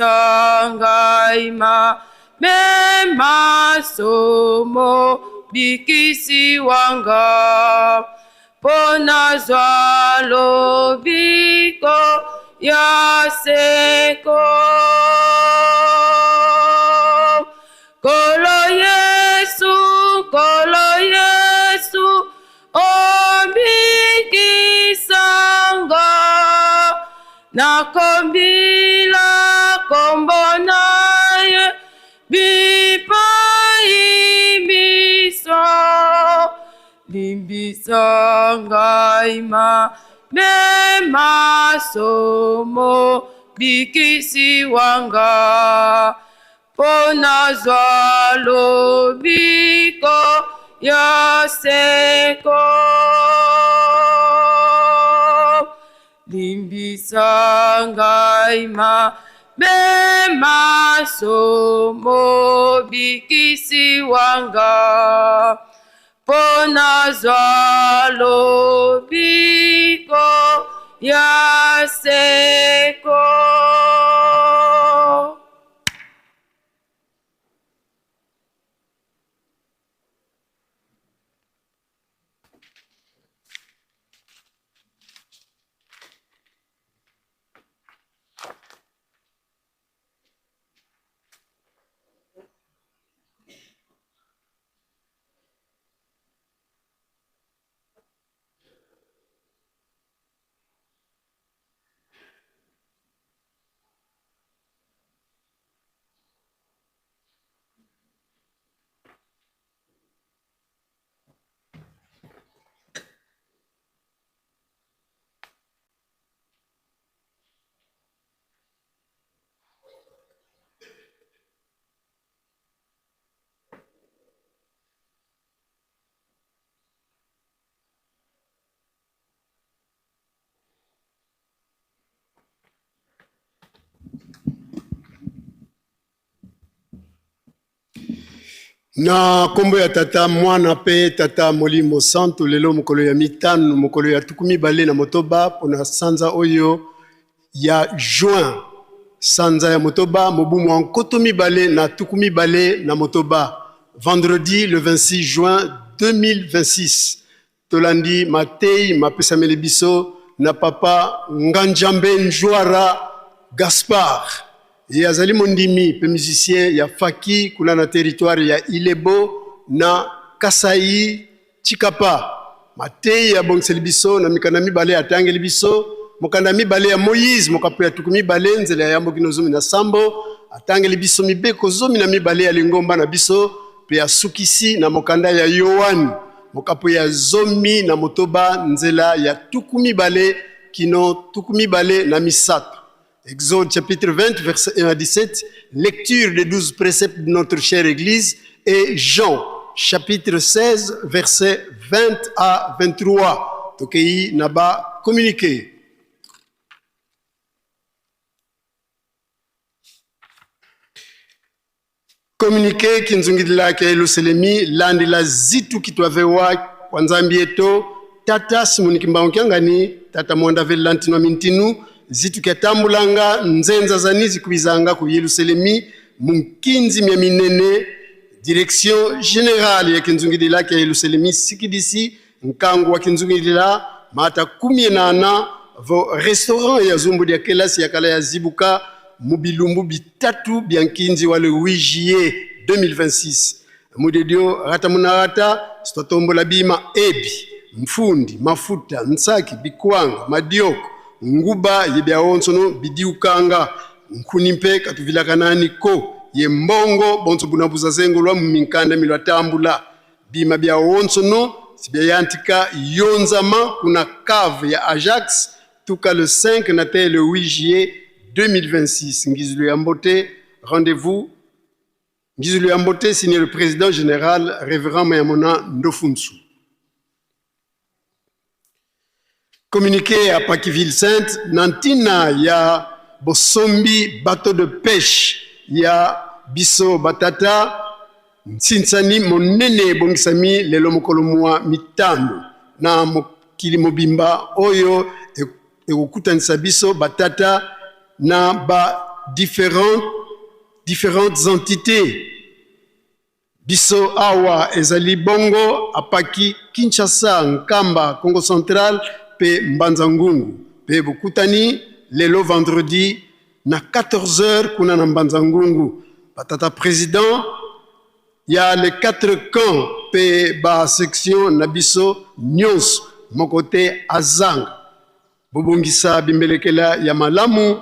limbisanga ima mema somo bikisi wanga pona zwalo biko ya seko kolo Yesu ombikisanga na kombila kombonaye biso limbisanga ima mema somo bikisi wanga pona zwalo biko ya seko limbisanga ima mema somo bikisi wanga pona zwalo biko ya seko. Na kombo ya tata mwana pe tata molimo santo lelo mokolo ya mitano mokolo ya tukumi bale na motoba pona sanza oyo ya juin sanza ya motoba mobumu ankotomi bale na tukumi bale na motoba vendredi le 26 juin 2026 tolandi matei mapesameli biso na papa Nganjambe Njwara Gaspard et azali mondimi pe musicien ya Faki kuna na territoire ya Ilebo na Kasai Chikapa matei ya bongseli biso na mikanda mibale atangeli biso mokanda mibale ya Moïse mokapo ya tukumi bale nzela ya mokino zomi na sambo atangeli biso mibeko zomi na mibale ya lingomba na biso pe ya sukisi na mokanda ya Yohan mokapo ya zomi na motoba nzela ya tukumi bale kino tukumi bale na misato. Exode chapitre 20 verset 1 à 17, lecture des 12 préceptes de notre chère Église et Jean chapitre 16 verset 20 à 23. Tokei naba communiqué. Communiqué kinzungidila ke Yerusalemi landi la zitu kitwavewa kwa nzambi yeto tata simuniki mbaonkangani tata mwanda velantino mintinu zitu ketambulanga nzenza zanizi kubizanga ku Yerusalemi munkinzi mya minene Direction générale ya kinzungilila kia Yerusalemi sikidisi nkangu wa kinzungilila mata 18 vo restaurant ya zumbu dia kelasi ya kala ya zibuka mubilumbu bitatu biankinzi wa le 8 juillet 2026 mudedio rata munarata stotombola bima ebi mfundi mafuta nsaki bikwanga madioko nguba yebya onsono bidiukanga nkunimpe katuvila kanani ko ye mbongo bonso bunabuza zengolwa muminkanda milwa tambula bima bya onsono sibya yantika yonzama kuna cave ya Ajax tuka le 5 na le 8 juillet 2026 ngizulu ya mbote rendez-vous ngizulu ya mbote signé le président général révérend Mayamona Ndofunsu. Communiqué à Pakiville Sainte nantina ya bosombi bateau de pêche ya biso batata ntsinsani monene bongisami lelo mokolo mwa mitano na mokili mobimba oyo ekokutanisa biso batata na ba différentes entités biso awa ezali bongo apaki Kinshasa Nkamba Congo Central pe Mbanza Ngungu pe bokutani lelo vendredi na 14h kuna na Mbanza Ngungu batata président ya les 4 camps pe ba section na biso nyonso mokote azanga bobongisa bimbelekela ya malamu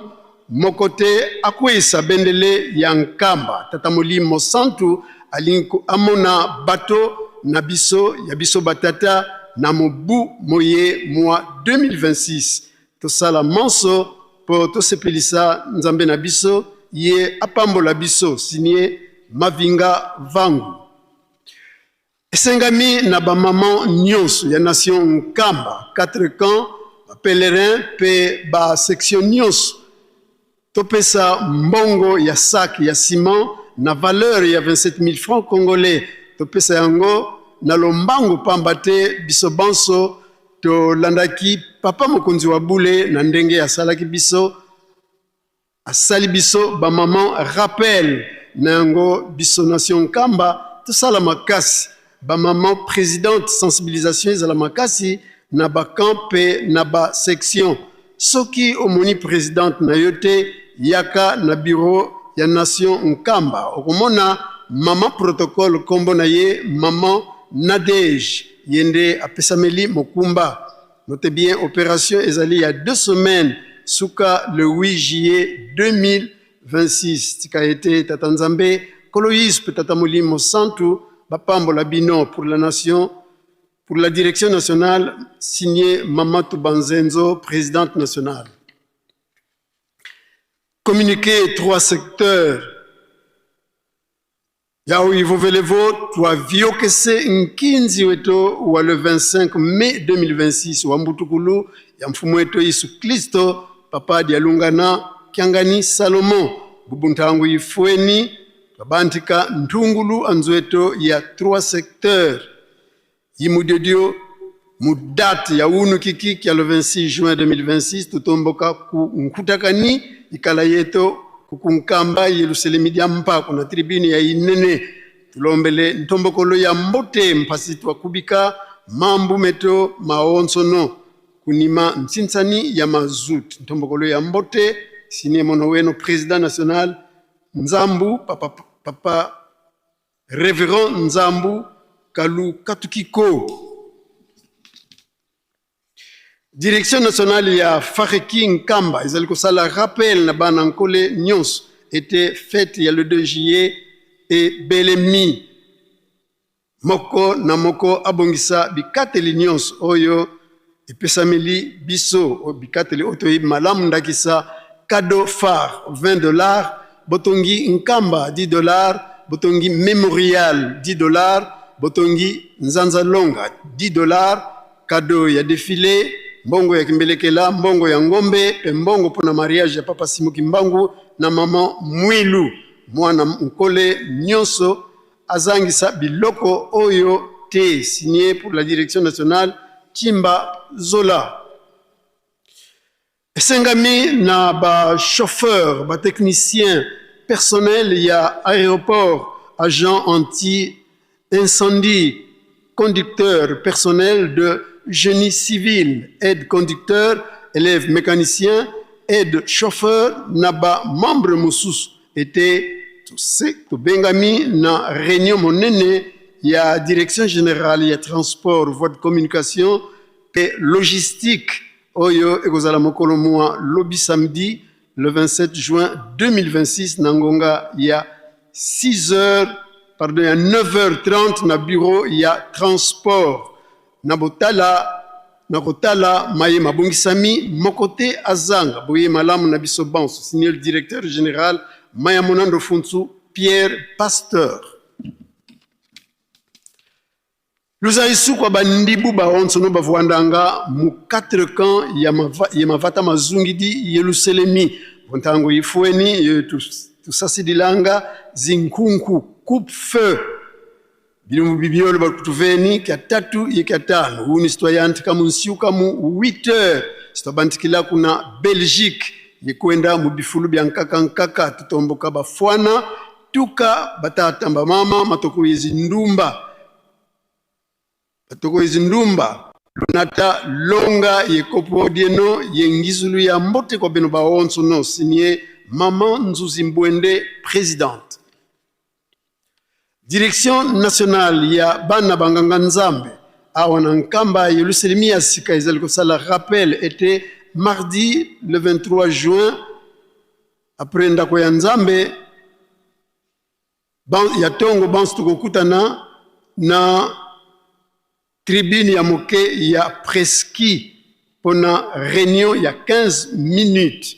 mokote akwesa bendele ya Nkamba tata Molimo Santu alinko amona bato na biso ya biso batata na mobu moye mwa 2026 tosala manso po tosepelisa nzambe na biso ye apambola biso signé Mavinga Vangu esengami na ba maman nyonso ya nation Nkamba 4 camps ba pèlerin pe ba section nyonso topesa mbongo ya sac ya ciment na valeur ya 27 000 francs congolais topesa yango na lombango pambate biso banso to landaki papa mokonzi wa bule na ndenge asalaki biso asali biso ba maman rappel na yango biso nation Nkamba tosala makasi ba maman présidente sensibilisation ezala makasi na ba campe na ba section soki omoni présidente na yote yaka na bureau ya nation Nkamba okomona mama protocole kombo na ye maman Nadej yende apesameli mokumba. Notez bien opération ezali il y a 2 semaines suka le 8 juillet 2026 tika été tatanzambe Koloïs Tata Molimo Santu bapambo la bino pour la nation pour la direction nationale signé Mamatou Banzenzo présidente nationale. Communiqué 3 secteurs Yao Ivovelevo, toi viokese nkinzi weto wa le 25 mai 2026 wa Mbutukulu ya mfumu wetu Yesu Kristo papa dialungana kiangani Salomon bubuntangu ifueni babantika ntungulu anzweto ya 3 secteurs yimudedio mudati ya unu kiki ya le 26 juin 2026 tutomboka ku nkutakani ikala yeto kukunkamba Yerusalemi dia mpa kuna tribune ya inene tulombele ntombokolo ya mbote mpasi twa kubika mambu meto maonsono kunima ntsinsani ya mazut ntombokolo ya mbote sinie mono weno président national Nzambu papa révérend Nzambu Kalu Katukiko. Direction nationale ya Fareki Nkamba ezaliko sala rappel na bana nkole nyons était faite il y a le 2 juillet et Belemi moko na moko abongisa bikateli nyons oyo epesameli biso bikateli otoyi malamu ndakisa cadeau phare $20 botongi Nkamba $10 botongi mémorial $10 botongi Nzanza Longa $10 cadeau ya défilé mbongo ya kimbelekela mbongo ya ngombe pe mbongo pona mariage ya papa Simuki Mbangu na mama Mwilu mwana nkole nyonso azangisa biloko oyo te signé pour la direction nationale Chimba Zola. Esengami na ba chauffeur ba technicien personnel ya aéroport agent anti-incendie, conducteur personnel de génie civil, aide conducteur, élève mécanicien, aide chauffeur, naba membre mosusu était tout bengami na réunion monene ya direction générale ya transport, voie de communication et logistique oyo ekozala mokolo mwa lobi samedi le 27 juin 2026 na ngonga ya 9h30 na bureau ya transport na kotala maye mabongisami mokote azanga boye malamu na biso banso signé le directeur général Maya Monando Funsu Pierre Pasteur. Luzaisu kwa bandibu baonso no bavwandanga mu 4 camps ya mavata mazungidi Yerusalemi vontango ifueni tusasidilanga zinkunku coupe feu bilimu bibiolo bakutuveni kya 3 ye kya 5 huni citoyanti kamunsiu kamu 8h sitobantikila kuna Belgique yekwenda mu bifulu bya nkaka tutomboka bafwana tuka batatamba mama matoko izi ndumba lunata longa yekopo dieno yengizulu ya mbote kwa beno baonso no signé Maman Nzuzi Mbwende présidente. Direction nationale ya bana banganga nzambe awana nkamba Yerusalemi ya sika ezali kosala rappel était mardi le 23 juin après ndako ya nzambe ya tongo bansu tukokutana na tribune ya moke ya preski pona réunion ya 15 minutes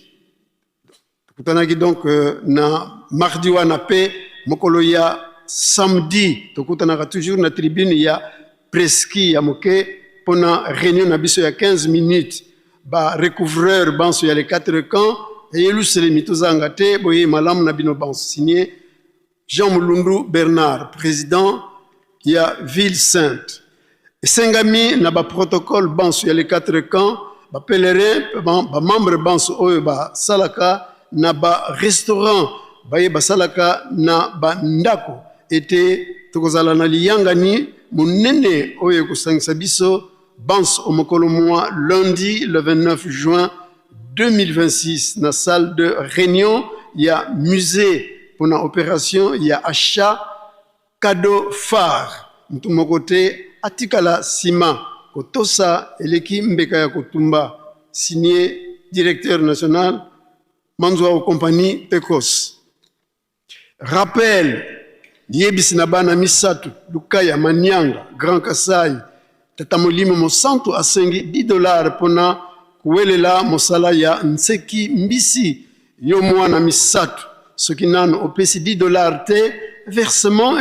tukutanaki donc na mardi wana pe mokolo ya samedi tokutanaka toujours na tribune ya preski ya moke pona réunion na biso ya 15 minutes ba recouvreur banso ya les 4 camps et Yerusalemi tozanga te boye malamu na bino banso signé Jean Mulundu Bernard président ya Ville Sainte esengami na ba protocole banso ya les 4 camps ba pèlerin ba membre banso oyo ba salaka na ba restaurant baye ba salaka na ba ndako ete tokozala na liyangani monene oyo kusangisa biso banso omokolo mwa lundi le 29 juin 2026 na salle de réunion ya musée pour na opération ya achat cadeau phare mtu mokote atikala sima kotosa eleki mbeka ya kotumba signé directeur national Manzwa au compagnie Pecos. Rappel yebisi na bana misatu Lukaya Manyanga Grand Kasai Tata Molimo Mosanto asengi $10 pona kuwelela mosala ya Nseki Mbisi yo mwana misatu soki nanu opesi $10 te versement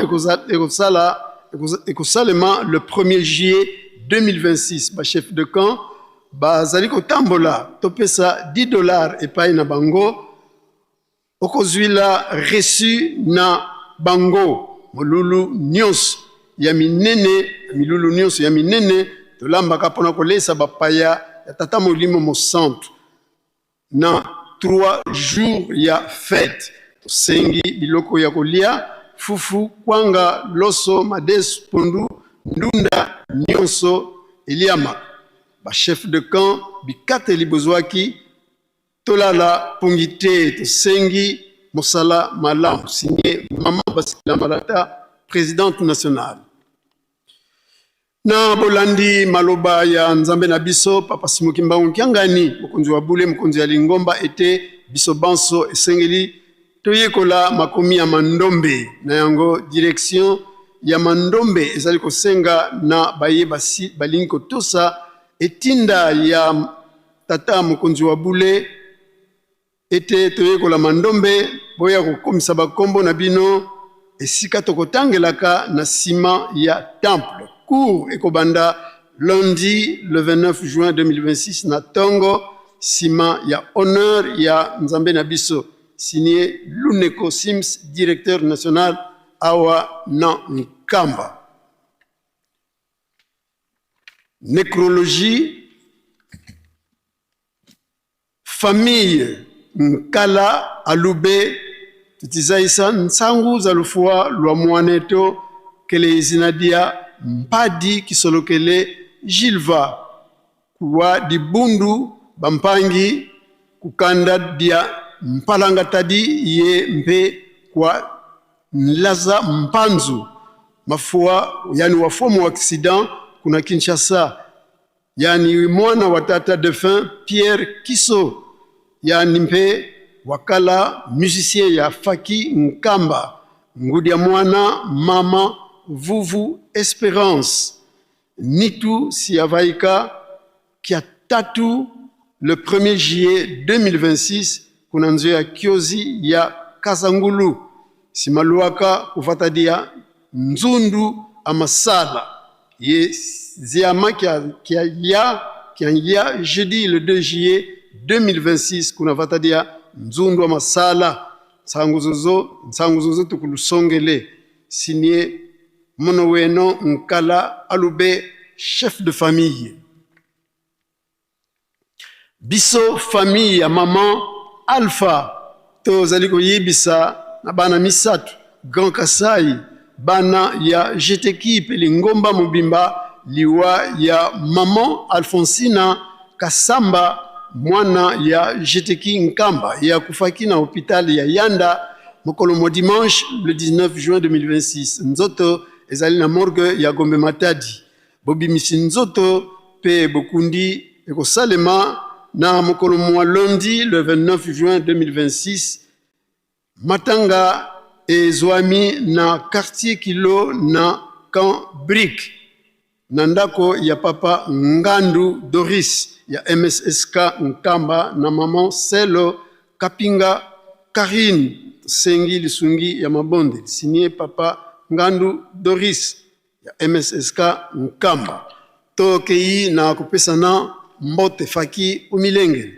ekosalema le 1er juillet 2026 ba chef de camp bazali kotambola topesa $10 epai na bango okozwila reçu na bango molulu nyonso ya minene milulu nyonso ya minene tolambaka mpona kolesa bapaya ya Tata Molimo Mosanto na 3 jours ya fête tosengi biloko ya kolia fufu kwanga loso madesu pondu ndunda nyonso eliama ba chef de camp bikate libozwaki tolala pongite tosengi mosala malamu signé Maman Basila Malata présidente nationale na bolandi maloba ya nzambe na biso Papa Simoki Mbangu Kiangani mokonzi wa bule mokonzi ya Lingomba ete biso banso esengeli toyekola makomi ya mandombe na yango direction ya mandombe ezali kosenga na bayebasi balingi kotosa etinda ya tata mokonzi wa bule ete toyekola mandombe boya kokomisa bakombo na bino esika tokotangelaka na sima ya temple cours ekobanda lundi le 29 juin 2026 na tongo sima ya honneur ya nzambe na biso signé Luneko Sims directeur national awa na Nkamba. Nécrologie famille Nkala Aloube tutizaisa nsangu za lufua lwa mwaneto kele izinadia mpadi kisolokele Gilva kuwa dibundu bampangi kukanda dia mpalanga tadi ye mpe kwa nlaza mpanzu mafua yani wafomu wa accident kuna Kinshasa yani mwana watata défunt Pierre Kiso yani mpe wakala musicien ya Faki Nkamba ngudia mwana mama Vuvu Espérance Nitu Siavaika kia tatu le 1er juillet 2026 kuna nzo ya kiozi ya Kasangulu simaluaka kufatadia nzundu amasala ye ziama kia ya jeudi le 2 juillet 2026 kuna fatadia nzundu amasala nsanguzozo tukulusongele signé Monoweno Nkala Alube chef de famille biso famille ya maman Alpha tozali koyebisa na bana misatu Grand Kasai bana ya jeteki pele ngomba mobimba liwa ya maman Alfonsina Kasamba mwana ya jeteki Nkamba ya kufaki na hôpital ya Yanda mokolo mo dimanche le 19 juin 2026 nzoto ezali na morgue ya Gombe Matadi bobimisi nzoto pe bokundi ekosalema na mokolo mo lundi le 29 juin 2026 matanga ezwami na quartier kilo na Camp Brick na ndako ya papa Ngandu Doris ya MSSK Nkamba na maman Selo Kapinga Karine Sengi Lisungi ya Mabonde signé papa Ngandu Doris ya MSSK Nkamba tokei na kupesana mbote faki umilenge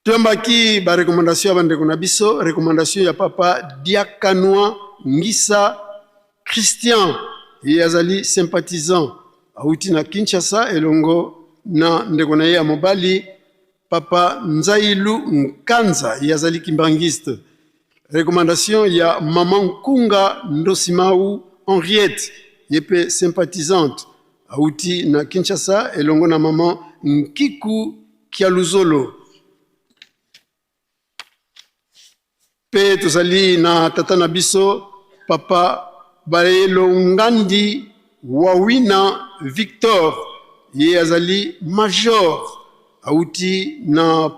tuambaki ba recommandation ya bandeko na biso recommandation ya papa Diakanwa Ngisa Christian yazali sympathisant auti na Kinshasa elongo na ndeko na ya mobali papa Nzailu Nkanza yazali kimbangiste recommandation ya maman Nkunga Ndosimau Henriette yepe sympathisante auti na Kinshasa elongo na maman Nkiku Kialuzolo pe tozali na tata na biso papa Baelo Ngandi Wawina Victor ye azali major auti na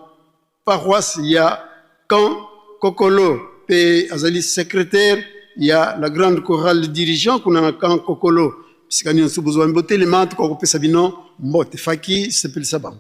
paroisse ya Camp Kokolo pe azali secrétaire ya la grande chorale dirigeant kuna na Camp Kokolo pisikani nsubuzo mbote le mat ko kopesa bino mbote faki sepel sabam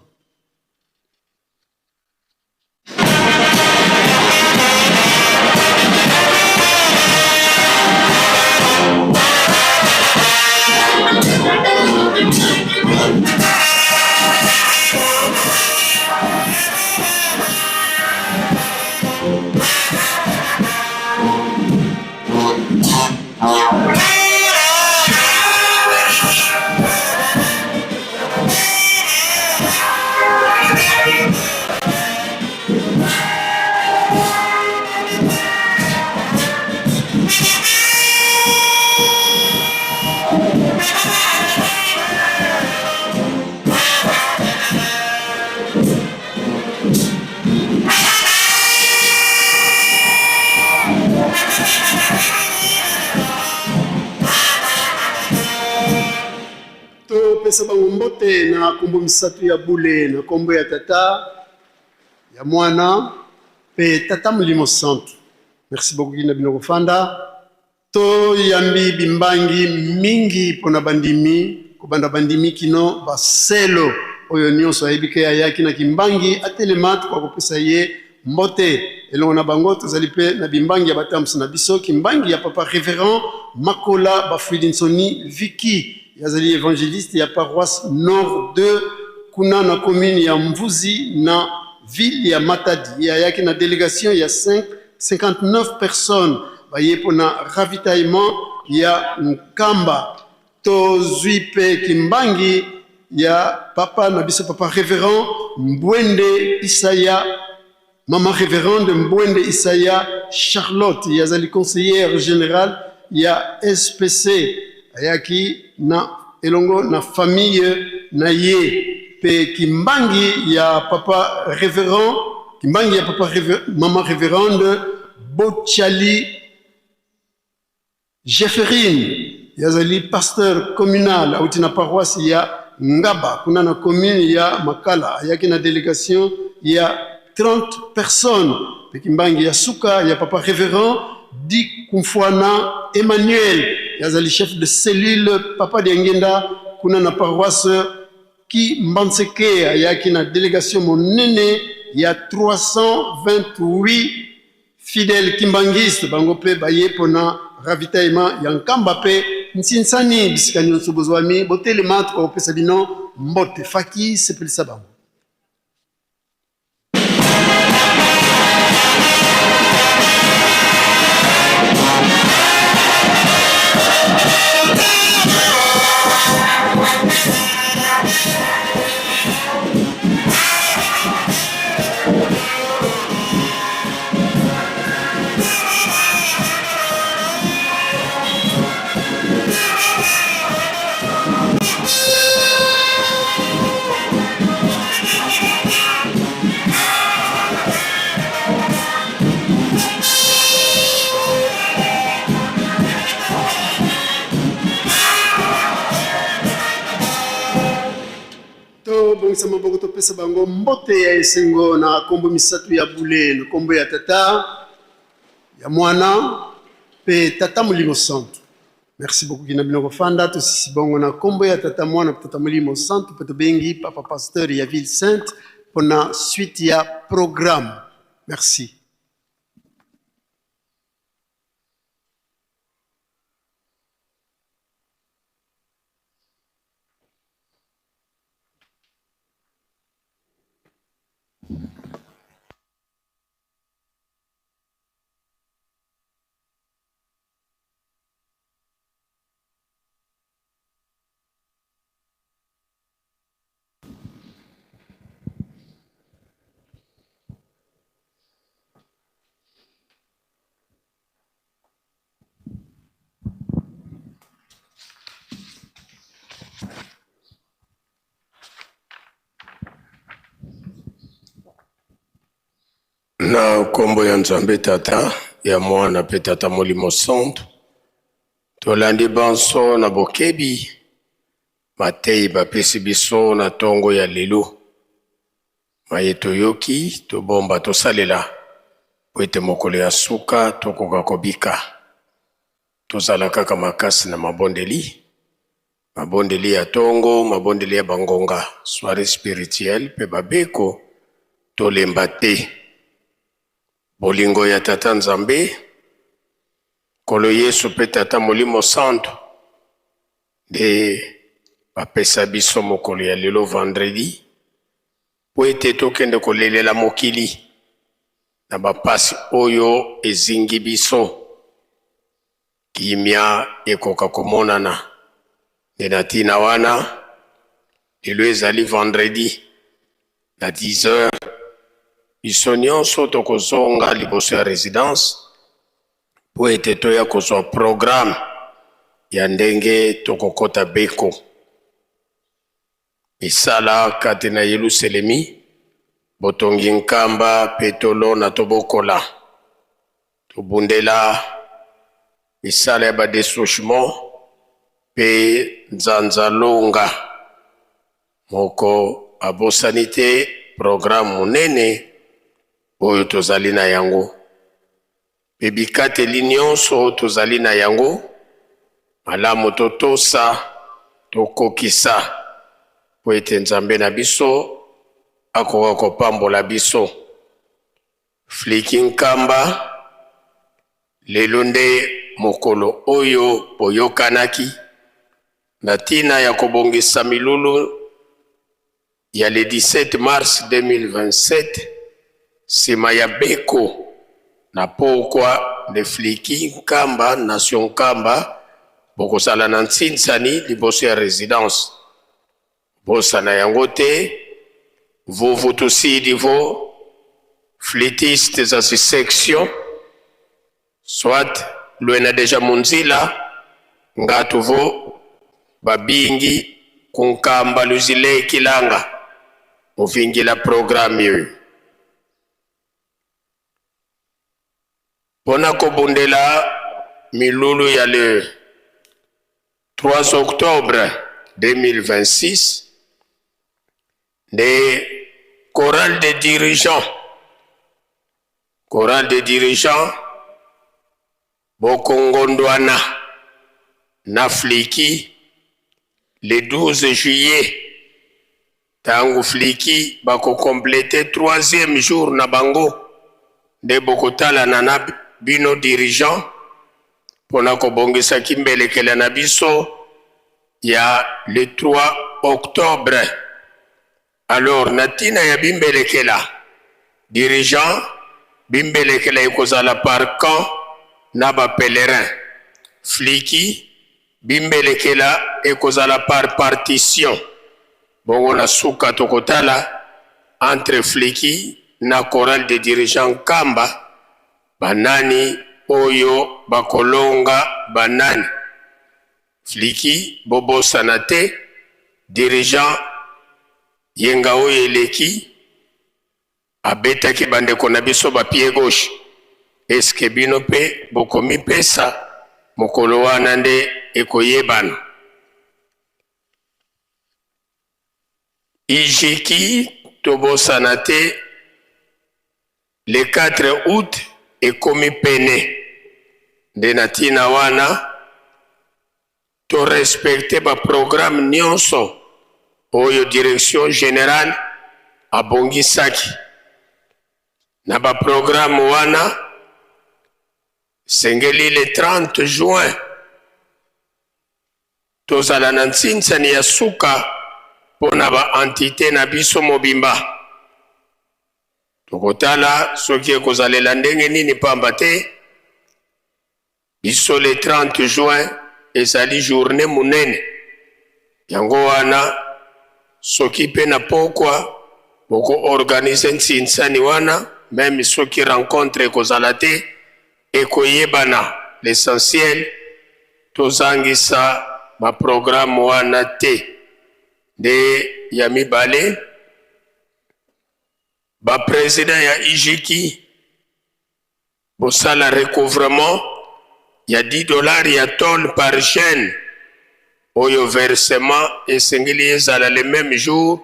pesa bango mbote na kombo misatu ya bule na kombo ya tata ya mwana pe tata Molimo Santo. Merci beaucoup kina bino kofanda to yambi bimbangi mingi pona bandimi kubanda bandimi kino baselo oyo nyonso ayebike ya yaki na kimbangi atelematu kwa kopesa ye mbote elongo na bango tozali pe na bimbangi ya batamsi na biso kimbangi ya papa révérend Makola Bafuidinsoni Viki yazali évangéliste ya paroisse Nord 2 kuna na commune ya Mvuzi na ville ya Matadi ya yaki na délégation ya 59 personnes baye pona ravitaillement ya Nkamba tozwi pe kimbangi ya papa na biso papa révérend Mbwende Isaya Maman révérende Mbwende Isaya Charlotte, yazali conseillère générale ya SPC, ayaki na elongo na famille na ye, pe kimbangi ya papa révérend, kimbangi ya papa maman révérende Bochali Jefferine, yazali pasteur communal, auti na paroisse ya Ngaba, kuna na commune ya Makala, ayaki na délégation ya 30 personnes. Pekimbangi ya Suka, ya papa révérend Di Kumfwana Emmanuel, yazali chef de cellule papa de Ngenda, kuna na paroisse ki Mbanseke, ayaki na délégation monene ya 328 fidèles kimbangistes, bango pe baye pona ravitaillement ya Nkamba pe nsinsani bisika nyonso bozwami botelema kwa opesa bino mbote faki sepelisa bango. Bongisa maboko topesa bango mbote ya esengo na kombo misatu ya bule, na kombo ya tata, ya mwana, pe tata Molimo Santo. Merci beaucoup kina bino kofanda to sisi bongo na kombo ya tata mwana tata Molimo Santo pe to bengi papa pasteur ya Ville Sainte pona suite ya programme. Merci. Na kombo ya Nzambe tata ya mwana pe tata Molimo Santo tolandi banso na bokebi matei bapesi biso na tongo ya lelo maye toyoki tobomba tosalela po ete mokolo ya suka tokoka kobika tozala kaka makasi na mabondeli ya tongo, mabondeli ya bangonga, soirée spirituelle pe babeko tolemba te bolingo ya tata Nzambe kolo Yesu pe tata Molimo Santo de bapesa biso mokolo ya lelo vendredi po ete tokende kolelela mokili na bapasi oyo ezingi biso kimia ekoka komonana nde na ntina wana lelo ezali vendredi na 10h biso nyonso tokozonga liboso ya résidence po ete toya kozwa programme ya ndenge tokokota beko misala kati na Yerusalemi botongi Nkamba pe tolona tobokola tobundela misala ya badesouchement pe nzanzalonga moko abosani te programme monene oyo tozali na yango pe bikateli nyonso tozali na yango malamu totosa tokokisa po ete Nzambe na biso akoka kopambola biso fliki Nkamba lelo nde mokolo oyo boyokanaki na ntina ya kobongisa milulu ya le 17 mars 2027 sima ya beko na pokwa de fliki Nkamba nation Nkamba bokosala na ntsinsani liboso ya résidence bosana yango te vovo tosidi vo flûtistes za section soit luena deja munzila ngatuvo babingi kunkamba luzile kilanga uvingila programme yoyo pona kobundela milulu ya le 3 octobre 2026 des chorales de dirigeants Bokongondwana Nafliki le 12 juillet tangu Fliki bako compléter 3e jour na bango de bokotala na bino dirigeant pona kobongisa kimbelekela na biso ya le 3 octobre. Alors natina ya bimbelekela dirigeant bimbelekela ikozala par camp na ba pèlerin Fliki bimbelekela ekozala par partition bongo na suka tokotala entre Fliki na chorale de dirigeants kamba banani oyo bakolonga banani Fliki bobo sanate dirigeant yenga oyo eleki abetaki bandeko na biso ba pied gauche eske bino pe bokomi pesa mokolo wana nde ekoyebana ijiki tobosana te le 4 août ekomi pene nde na ntina wana to respecte ba programme nyonso oyo direction générale abongisaki na ba programme wana sengeli le 30 juin tozala na ntsinsani ya suka pona ba entité na biso mobimba tokotala soki ekozalela ndenge nini pamba te biso le 30 juin ezali journée munene yango wana soki pe na pokwa boko organize ntsinsani wana même soki rencontre ekozala te ekoyebana l'essentiel tozangisa ma programme wana te de ya mibale ba président ya ijiki bosala recouvrement ya $10 ya tonne par jeune oyo versement esengeli ezala le même jour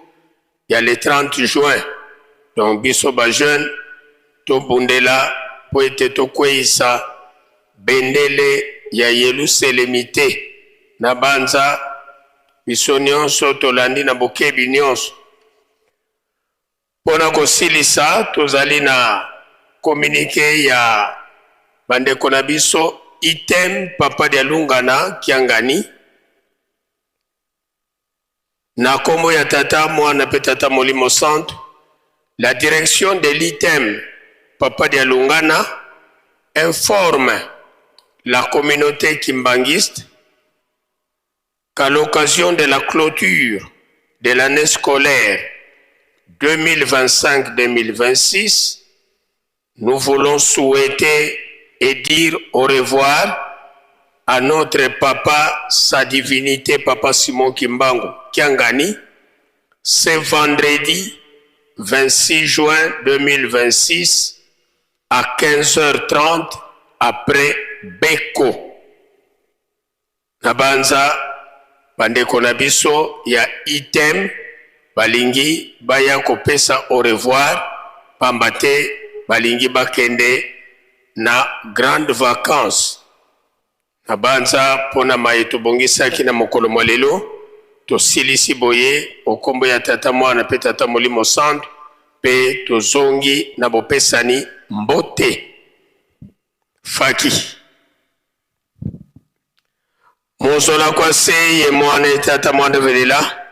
ya le 30 juin donc biso ba jeune to bundela po ete tokweisa bendele ya Yelusalemite na banza biso nyonso tolandi na bokebi nyonso pona kosilisa tozali na communiqué ya bandeko na biso item papa de Lungana Kiangani na kombo ya tata mwana pe tata Molimo Centre. La direction de l'item papa de Lungana informe la communauté kimbangiste qu'à l'occasion de la clôture de l'année scolaire 2025-2026, nous voulons souhaiter et dire au revoir à notre papa, sa divinité, papa Simon Kimbangu Kiangani, ce vendredi 26 juin 2026 à 15h30 après Beko. Nabanza bandeko na biso ya item balingi baya kopesa au revoir pambate balingi bakende na grande vacances. Nabanza pona maeto bongisaki na mokolo molelo to silisi boye okombo ya tata mwana pe tata Molimo Centre pe tozongi na bopesani mbote faki mozola kwa se ye mwana tata mwana velela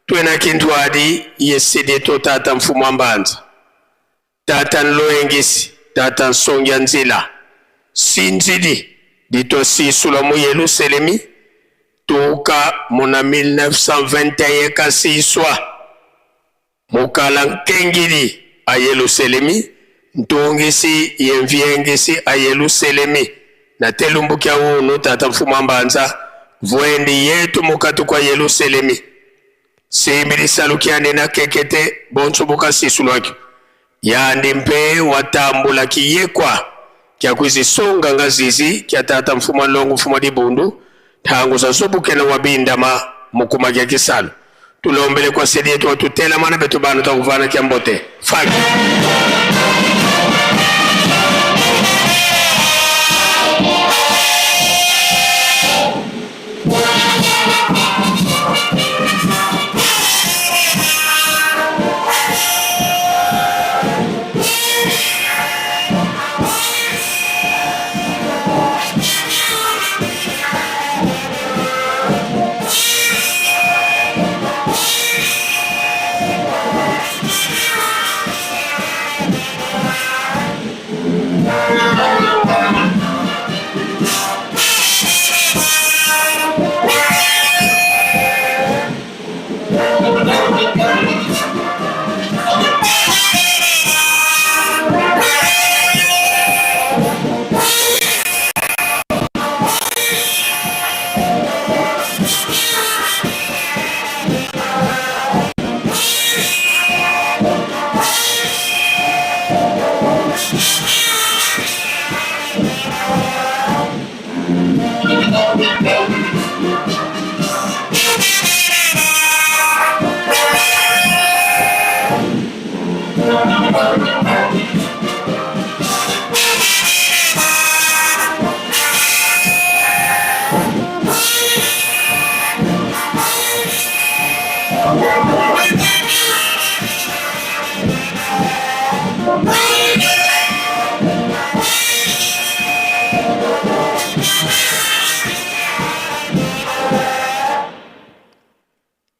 twena kintu adi ye sede to tata mfumu mbanza tata nloengisi tata nsongya nzila sinzidi dito si sulamu Yelusalemi tuka muna 1921 kasi iswa mukala nkengili a Yelusalemi ntongisi yemviengisi a Yerusalemi na telumbu kya unu tata mfuma mbanza vuendi yetu mukatu kwa Yerusalemi simili salukiane na kekete bonso buka sisulwaki yandi mpe watambula kiyekwa kya kwizisonga ngazizi kya tata mfuma longu mfuma dibundu tangu za sobuke na wabindama mukuma kya kisalu tulombele kwa sedi yetu watutela mana betu banu takuvana kya mbote fagi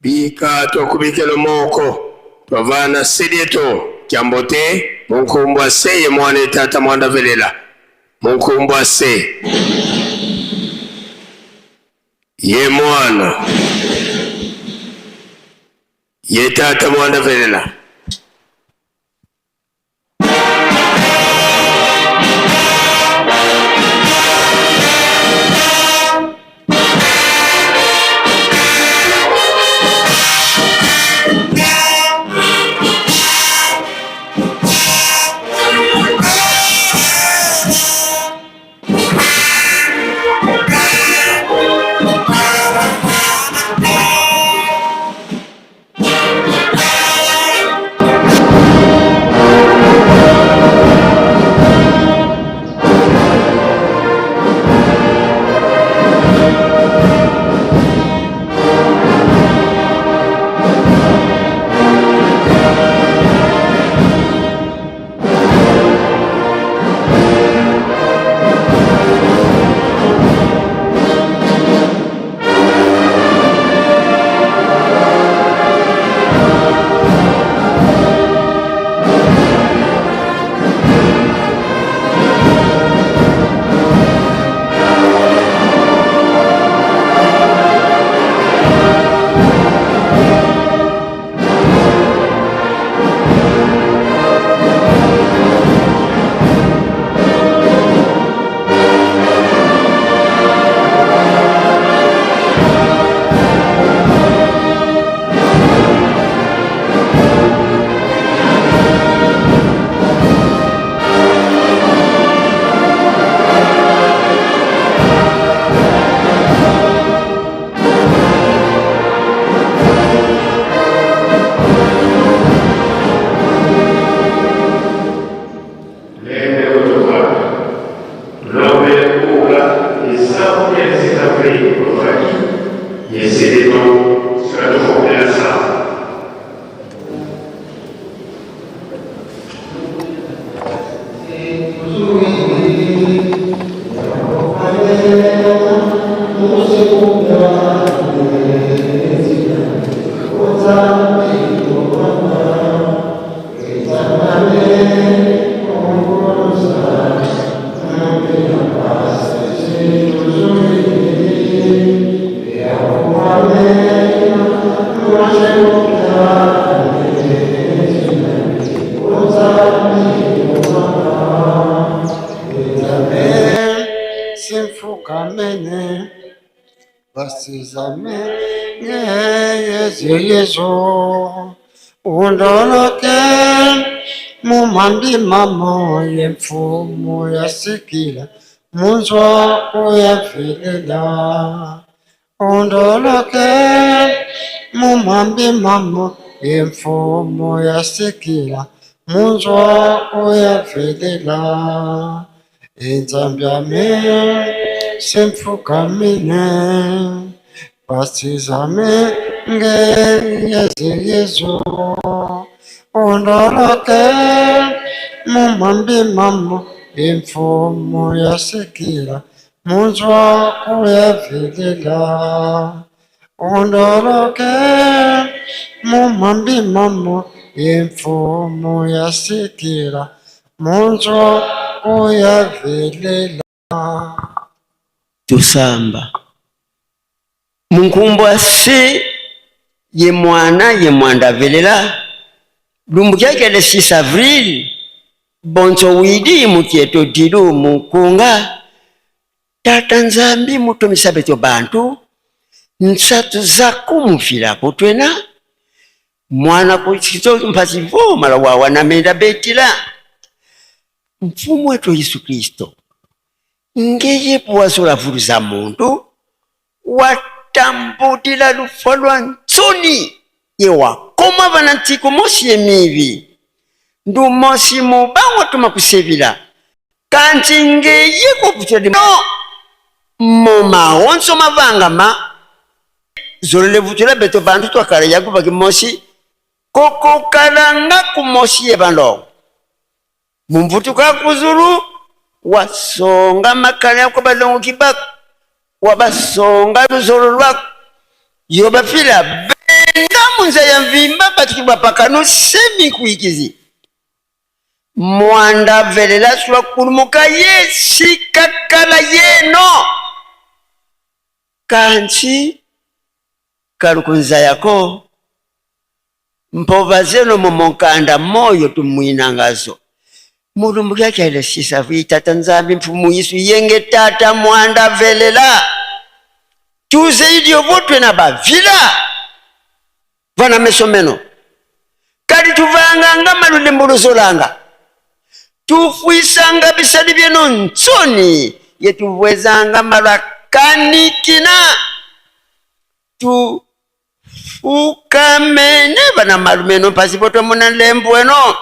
bika tokubikelo moko twavana sedieto kyambote munkumbwa se ye mwana tata mwanda velela munkumbwa se ye mwana ye tata mwanda velela simfukamene basizamene yezu undoloke mumandi mamo yemfumu yasikila munzwa kuyafilela undoloke mumandi mamo yemfumu yasikila munzwa kuyafilela inzambyame simfukamine basizame yezu undoloke mumambi mamo imfumo yasikila munzwa kuyavilela undoloke mumambi mamo imfumo yasikila munzwa kuyavilela. Tusamba munkumbo ase ye mwana ye mwanda velela lumbu kyake le 6 avril bonzo widi mukieto dilu mukunga tata nzambi mutomisa beto bantu nsatu zaku mufila potwena mwana kuchito mpasivo mala wawa na menda betila mfumu wetu Yesu Kristo ngeye puwasula furu za muntu watambutila lufalwa ntsoni ye wakoma vanantiko mosi emivi ndu mosi mubango tumakusevila kanti ngeye kuputila no moma onso mavangama zolele vutila beto bantu twakala yakuba kimosi koko kalanga kumosi ye bando mumvutuka kuzuru wasonga makala yako balongo kibako wabasonga luzolo lwako yobafila benda munza ya mvimba batikibwa pakano semi kuikizi mwanda velela swa kurumuka ye sikakala yeno kanchi kalukunza yako mpova zeno momonkanda moyo tumwinangazo mulumbu kyake ile 6 avril tata nzambi mfumu Yesu yenge tata mwanda velela tuze idio votwe na bavila vana mesomeno kadi tuvanga nga malulembulo zolanga tufuisanga bisadi byeno ntsoni yetuvwezanga malakanikina tufukamene vana malumeno pasipoto muna lembweno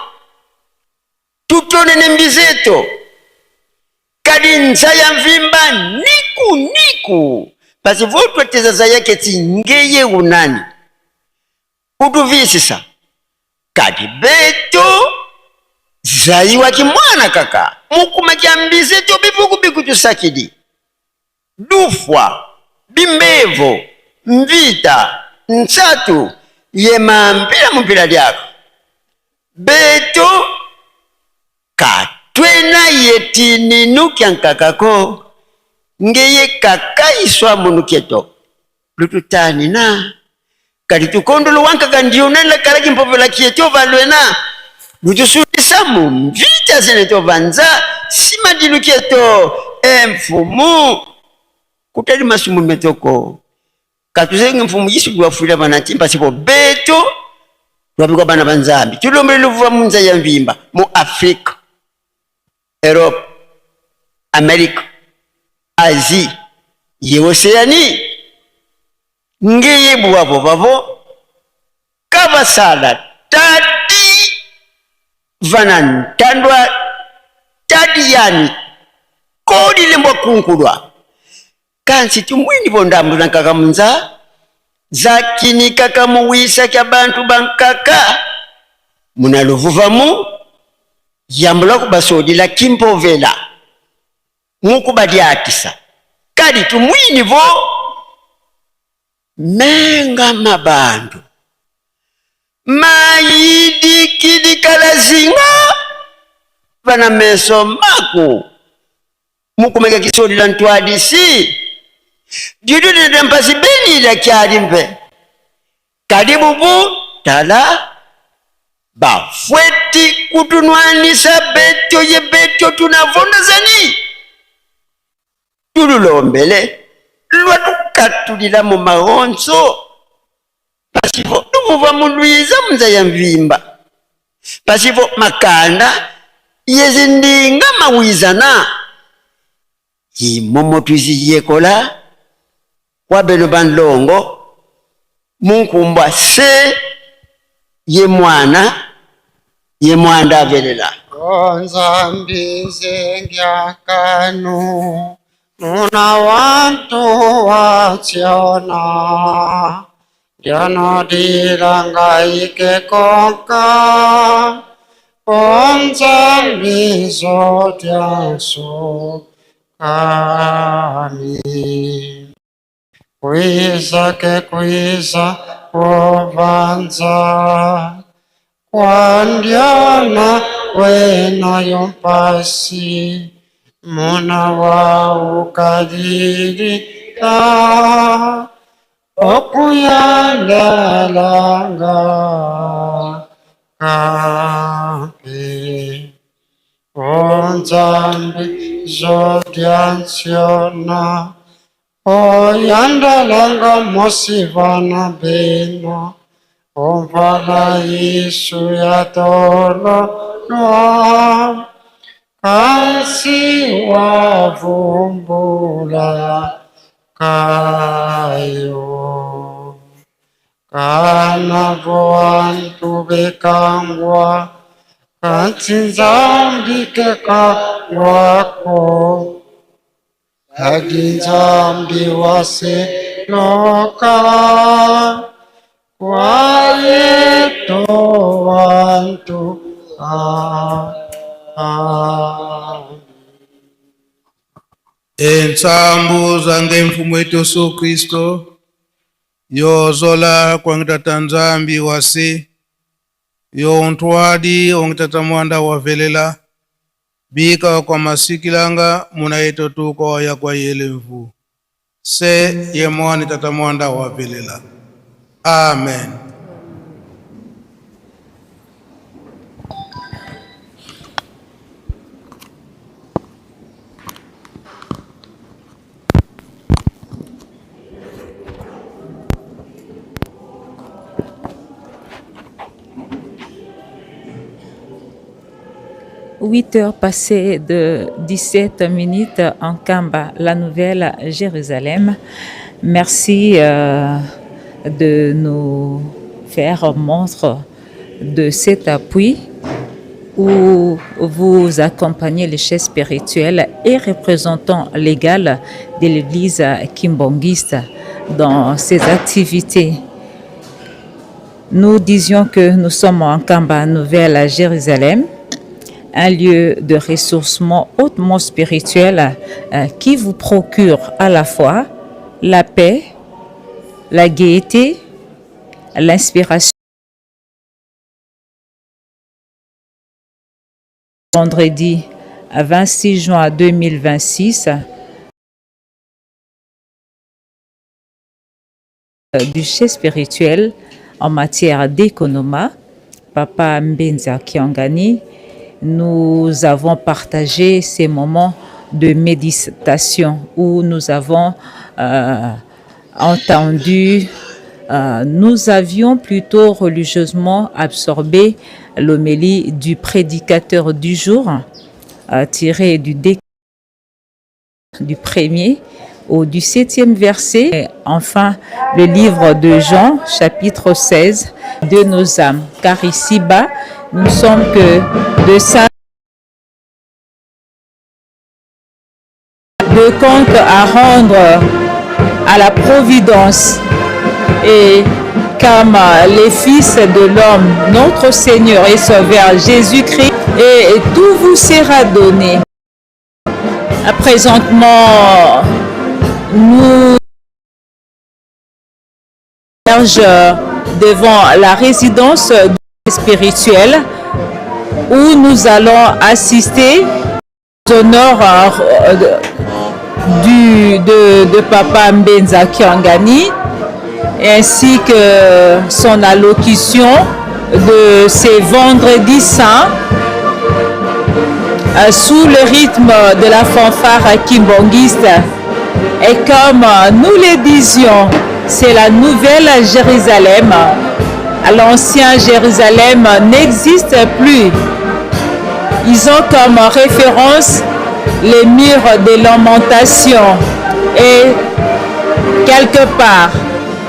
tutone nembizeto kadi nzaya mvimba niku pasi votu teza zayake tingeye unani utuvisisa kadi beto zaiwa kimwana kaka mukuma kia mbizeto bivuku tusakidi dufwa bimbevo mvita nsatu yema mpila lyako beto katwena yetini nukyankakako ngeye kaka iswa munuketo lututani na kali tukondolo wankaka ndiyo nela kalaki mpovela kieto valwena lutusudisa mumvita zeneto vanza sima diluketo mfumu kutali masumu metoko katuzenge mfumu Yesu duwafurila vanatimpa sipo beto duwapikwa bana banzambi tulombele luvuwa munza ya mvimba mu Afrika Europe Amerika Asie ye Oceani ngeye buwavo vavo kavasala tati vanantandwa tati yani kodi lembwa kunkulwa kansi tumwini vondamu nankaka munza zakini kaka muwisa kya bantu bankaka munaluvuvamu yambula kubasodila kimpovela mukubadyakisa kadi tumwini vo menga mabandu mayidikidikala zinga vana meso maku mukumeka kisodila ntwadisi jududede mpasi benila kyali mpe kadi bubu tala bafweti kutunwanisa beto ye beto tunavonda zani mbele lwa tukatulila mu magonzo pasipo tumuva mulwiza munza ya mvimba pasipo makanda yezindinga mawizana imomo tuziyekola kwa beno banlongo munkumbwa se ye mwana avelela Nzambi zengyakanu nuna wantu wationa Dyanodilanga ikekonka Nzambi zotyansu kami Kwiza ke kwiza ovanza Kwandiana wena yompasi Muna wa ukadirika Okuyandalanga Kampi Onzambi zodyansiona Oyandalanga mosivana beno Omvala Yesu ya tolo Kasi wavumbula kayo Kana voantu bekangwa Kansi Nzambi kekangwako Hadi Nzambi waseloka Kwayeto wantu Entsambu zange mfumu wetu Yesu Kristo yozola kwa ngitata Nzambi wasi yo ntwadi ongitata mwanda wavelela bika kwa masikilanga muna yeto tuko ya kwa yelemvu se ye mwani tata mwanda wavelela. Amen. Huit heures passées de 17 minutes en Kamba, la Nouvelle Jérusalem. Merci de nous faire montre de cet appui où vous accompagnez les chefs spirituels et représentants légaux de l'Église kimbongiste dans ses activités. Nous disions que nous sommes en Kamba, Nouvelle Jérusalem, un lieu de ressourcement hautement spirituel qui vous procure à la fois la paix, la gaieté, l'inspiration. Vendredi 26 juin 2026, du chef spirituel en matière d'économie, Papa Mbenza Kiangani, nous avons partagé ces moments de méditation où nous avons entendu, nous avions plutôt religieusement absorbé l'homélie du prédicateur du jour, tiré du décret du 1er au du 7e verset. Et enfin, le livre de Jean, chapitre 16, de nos âmes. Car ici-bas, nous ne sommes que de ça, de compte à rendre à la providence. Et comme les fils de l'homme, notre Seigneur et Sauveur Jésus-Christ, et tout vous sera donné. Présentement, nous devant la résidence spirituelle où nous allons assister aux honneurs de Papa Mbenza Kiangani ainsi que son allocution de ces vendredis saints sous le rythme de la fanfare kimbongiste Et comme nous le disions, c'est la nouvelle Jérusalem. L'ancien Jérusalem n'existe plus. Ils ont comme référence les murs de lamentation. Et quelque part,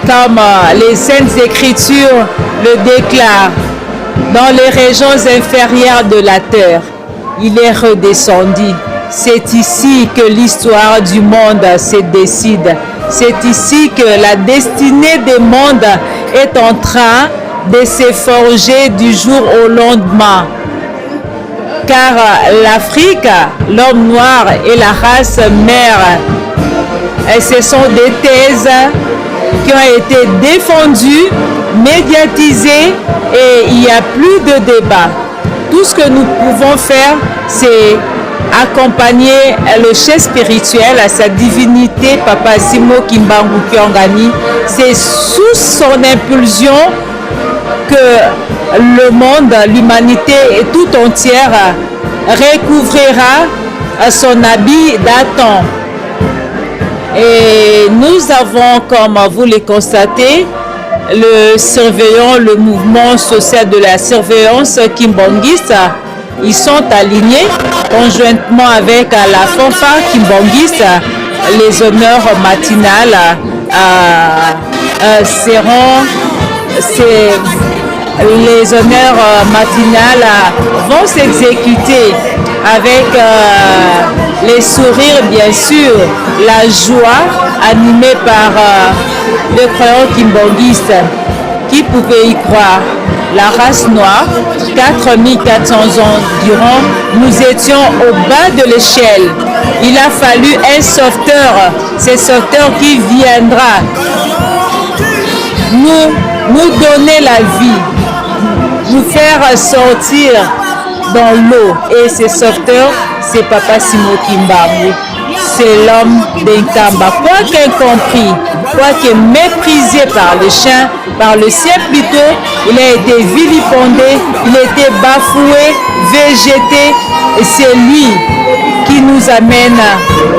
comme les Saintes Écritures le déclarent, dans les régions inférieures de la terre, il est redescendu. C'est ici que l'histoire du monde se décide. C'est ici que la destinée des mondes est en train de se forger du jour au lendemain. Car l'Afrique, l'homme noir et la race mère, et ce sont des thèses qui ont été défendues, médiatisées, et il n'y a plus de débat. Tout ce que nous pouvons faire, c'est accompagner le chef spirituel à sa divinité, Papa Simo Kimbangu Kyongani. C'est sous son impulsion que le monde, l'humanité tout entière recouvrira son habit d'Adam. Et nous avons, comme vous le constatez, le surveillant, le mouvement social de la surveillance kimbangiste. Ils sont alignés conjointement avec la fanfare kimbangiste. Les honneurs matinales les honneurs matinales vont s'exécuter avec les sourires, bien sûr, la joie animée par le croyant kimbanguiste. Qui pouvait y croire? La race noire, 4400 ans durant, nous étions au bas de l'échelle. Il a fallu un sauveteur, ce sauveteur qui viendra nous donner la vie, nous faire sortir dans l'eau. Et ce sauveteur, c'est Papa Simo Kimbangu. C'est l'homme d'Inkamba. Quoique incompris, quoique méprisé par le chien, par le ciel plutôt, il a été vilipendé, il a été bafoué, végété. Et c'est lui qui nous amène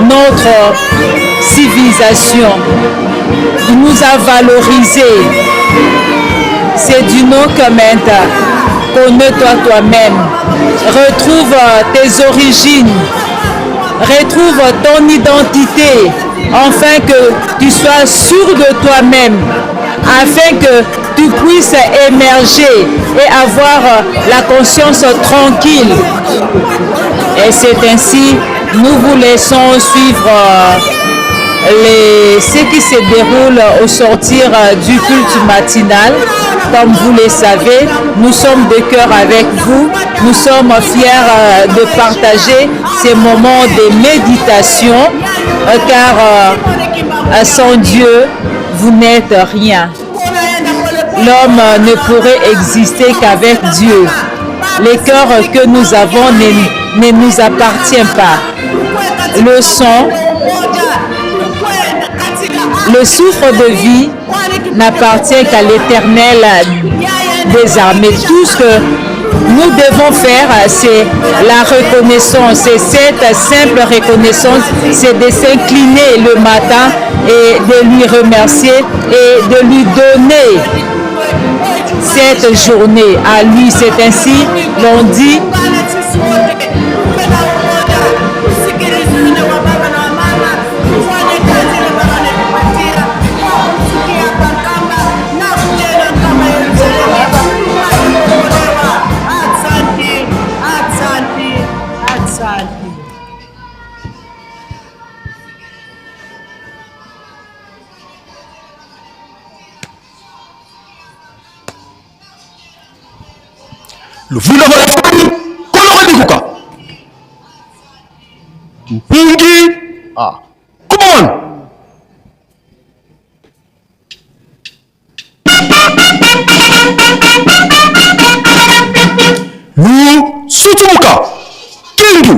notre civilisation. Il nous a valorisés. C'est du nom commun. Connais-toi toi-même. Retrouve tes origines. Retrouve ton identité, afin que tu sois sûr de toi-même, afin que tu puisses émerger et avoir la conscience tranquille. Et c'est ainsi, nous vous laissons suivre ce qui se déroule au sortir du culte matinal. Comme vous le savez, nous sommes de cœur avec vous. Nous sommes fiers de partager ces moments de méditation, car sans Dieu, vous n'êtes rien. L'homme ne pourrait exister qu'avec Dieu. Les cœurs que nous avons ne nous appartiennent pas. Le sang, le souffle de vie n'appartient qu'à l'Éternel des armées. Tout ce que nous devons faire, c'est la reconnaissance. Et cette simple reconnaissance, c'est de s'incliner le matin et de lui remercier et de lui donner cette journée à lui. C'est ainsi l'on dit. Luvula barafani kono dikuka mpingi come on lu sutumuka kindu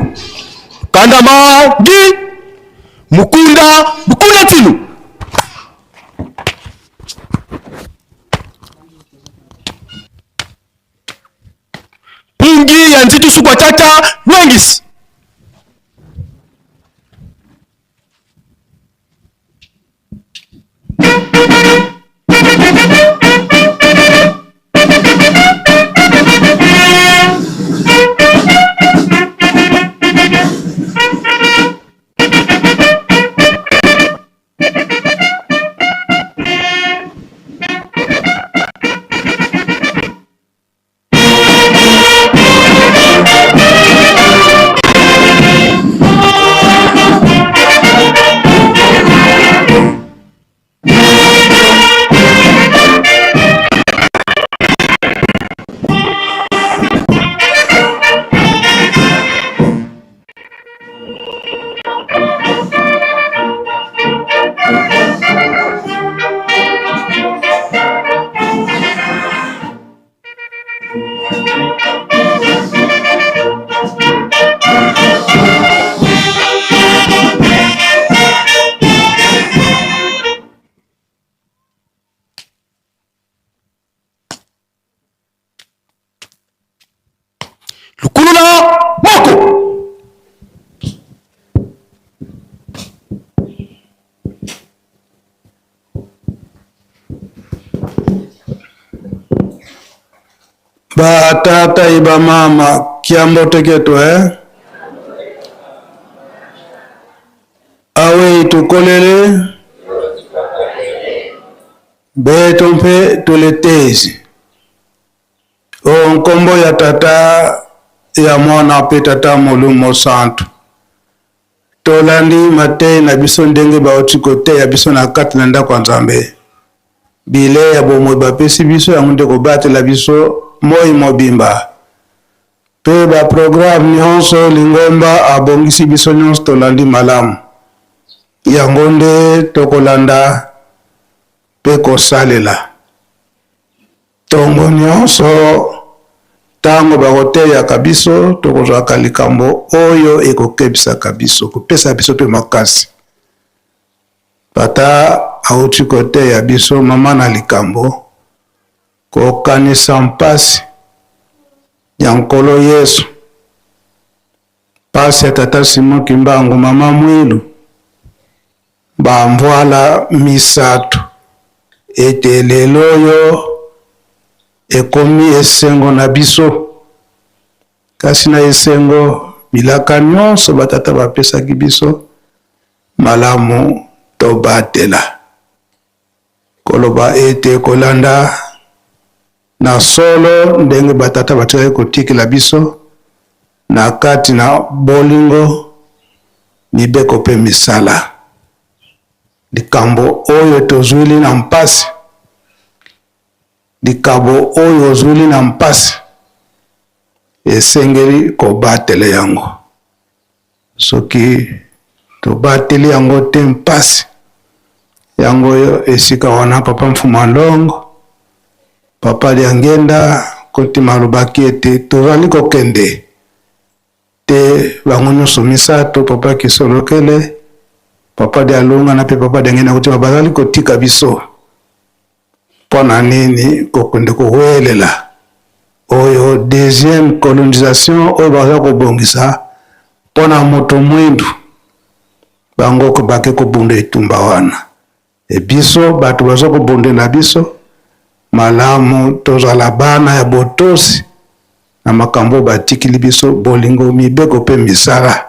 kandama gi mukunda tinu pingi ya nzitu sukwa tata wengis ba tata iba mama kiambo teketo awe tukolele beto mpe tuletezi o nkombo ya tata ya mwana pe tata Molumo Santu tolandi matei na biso ndenge bauti kote ya biso na kati na ndako ya Nzambe bile ya bomoi bapesi biso yango nde kobatela biso moi mobimba pe baprograme nyonso Lingomba abongisi biso nyonso tolandi malamu yango nde tokolanda pe kosalela tongo nyonso tango bakoteyaka biso tokozwaka likambo oyo ekokebisaka biso kopesa biso pe makasi tata auti koteya biso mama na likambo kokanisa mpasi ya nkolo Yesu pasi ya tata Simon Kimbangu mama Mwilu bamvwala misato ete lelo oyo ekomi esengo na biso kasi na esengo bilaka nyonso batata bapesaki biso malamu tobatela koloba ete kolanda na solo ndenge batata batikaki kotikela biso na kati na bolingo mibeko pe misala likambo oyo tozwili na mpasi likambo oyo ozwili na mpasi esengeli kobatela yango soki tobateli yango te mpasi yango oyo esika wana papa Mfuma Ndongo papa Liangenda kotima alobaki ete tozali kokende te bango nyonso misato papa Kisolokele papa de Alunga na pe papa Liangenda kotima bazali kotika biso mpona nini kokende kowelela oyo deuxième colonisation oyo baza kobongisa mpona moto mwindu bango kobake kobunda etumba wana biso bato baza kobondela biso malamu tozala bana ya botosi na makambo batikili biso bolingo mibeko pe misala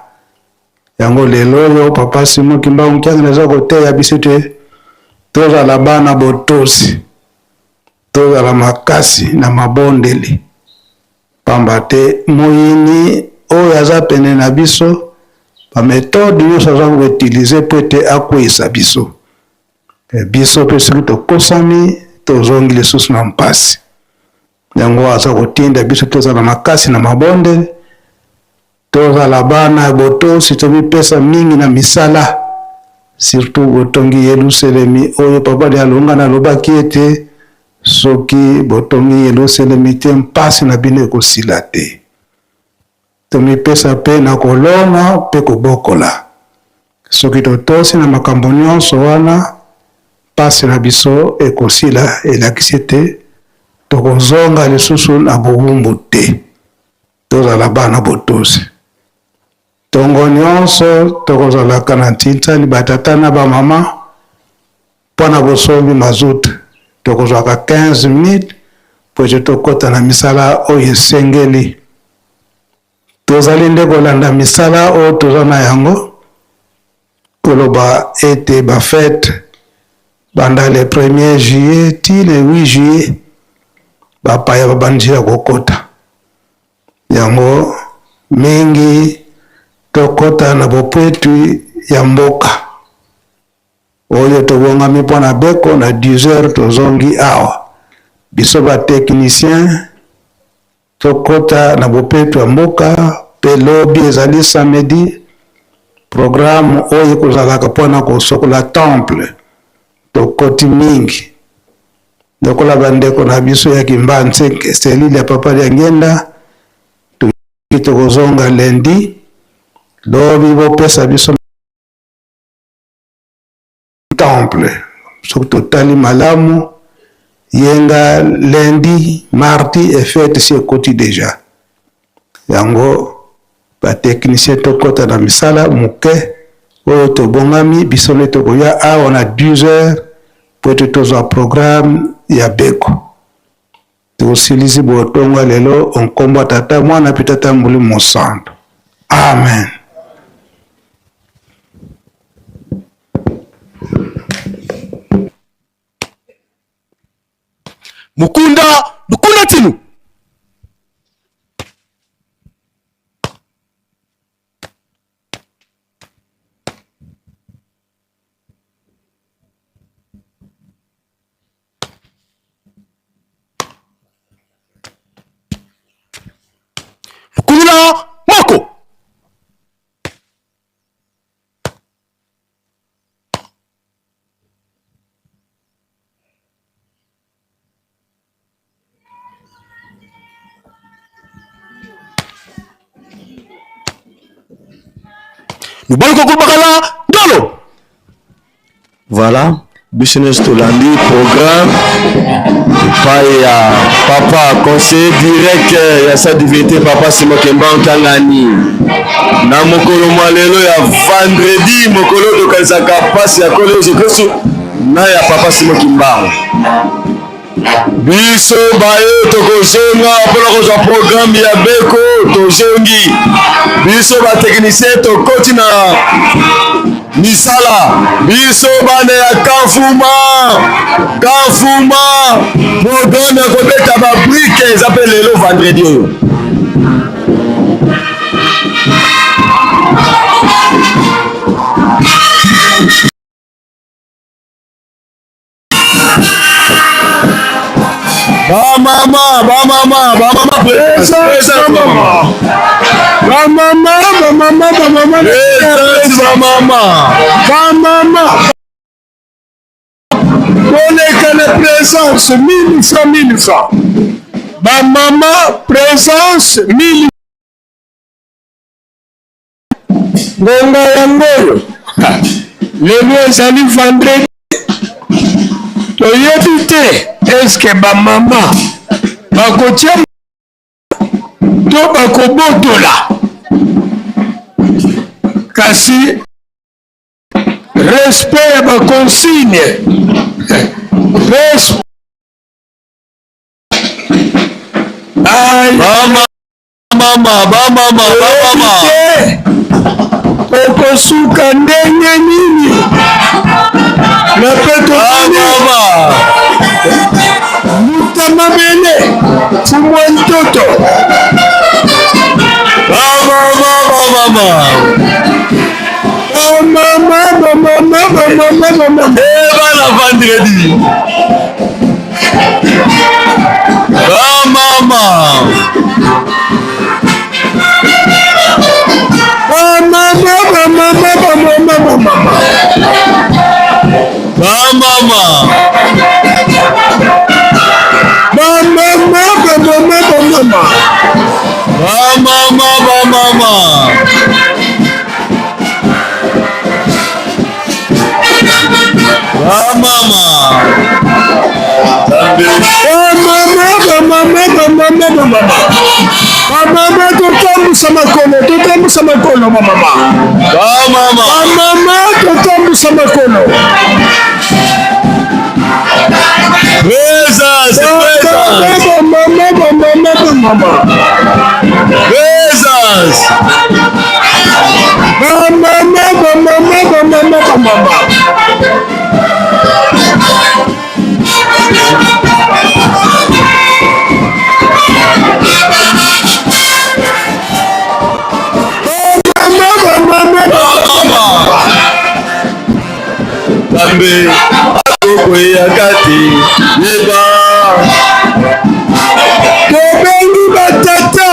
yango lelo oyo papa Simon Kimbangu kianga eza koteya biso te tozala bana botosi tozala makasi na mabondeli pamba te moyini oyo aza pene na biso bametode nyonso aza koutilize po ete akweyisa biso biso mpe soki tokosami tozongi lisusu na mpasi yango aza kotinda biso tozala makasi na mabondeli tozala bana ya botosi tomipesa mingi na misala surtout botongi Yelusalemi oyo papa de Alunga nalobaki ete soki botongi Yelusalemi te mpasi na bino ekosila te tomipesa pe na kolonga pe kobokola soki totosi na makambo nyonso wana mpasi na biso ekosila elakisi ete tokozonga lisusu na bowumbu te tozala bana botosi tongo nyonso tokozalaka na ntintani batata na bamama mpona bosombi mazuta tokozwaka 15,000 po ete tokɔta na misala oyo esengeli tozali nde kolanda misala oyo toza na yango koloba ete bafete banda le 1er juillet ti le 8 juillet bapaya babandisila kokɔta yango mingi tokɔta na bopwetu ya mboka oyo tobongami mpona beko na 10h tozongi awa biso bateknicien tokɔta na bopwetu ya mboka pe lobi ezali samedi programme oyo ekozalaka mpona kosokola temple tokɔti mingi lokola bandeko na biso ya Kimbanzeke selile ya papa Liangenda tokozonga lendi lobi bopesa biso temple soki totali malamu yenga lundi mardi efete si ekoti deja yango bateknicien tokɔta na misala moke oyo tobongami biso nde tokoya awa na 10h po ete tozwa programme ya beko tosilizi botonga lelo onkombo tata mwana pe tata Molimo Santo. Amen. Mukunda tinu. Mukunda moko. Voilà, business to landi programme pas ya papa conseiller direct ya sa divinité papa Simon Kemba Nkangani na mokolo malelo ya vendredi mokolo tokanisaka pasi ya kolo Yesu Kristu na ya papa Simon Kimba biso baye tokozonga mpona kozwa programme ya beko tozongi biso batechnicien tokoti na misala biso bana ya Kafuma programme ya kobeta babrike eza mpe lelo vendredi oyo Présence 1000 francs. Maman, présence 1000. Ngonga yangoyo. Lelo ezali vendredi. Toyebi te eske bamama bakotia to bakobotola kasi respect ya baconsigne okosuka ndenge nini na peto mutamabele fumwa ntoto bana vendredi totambusa makolo totambusa makolo Tambe akoko ya kati yeba tobengi batata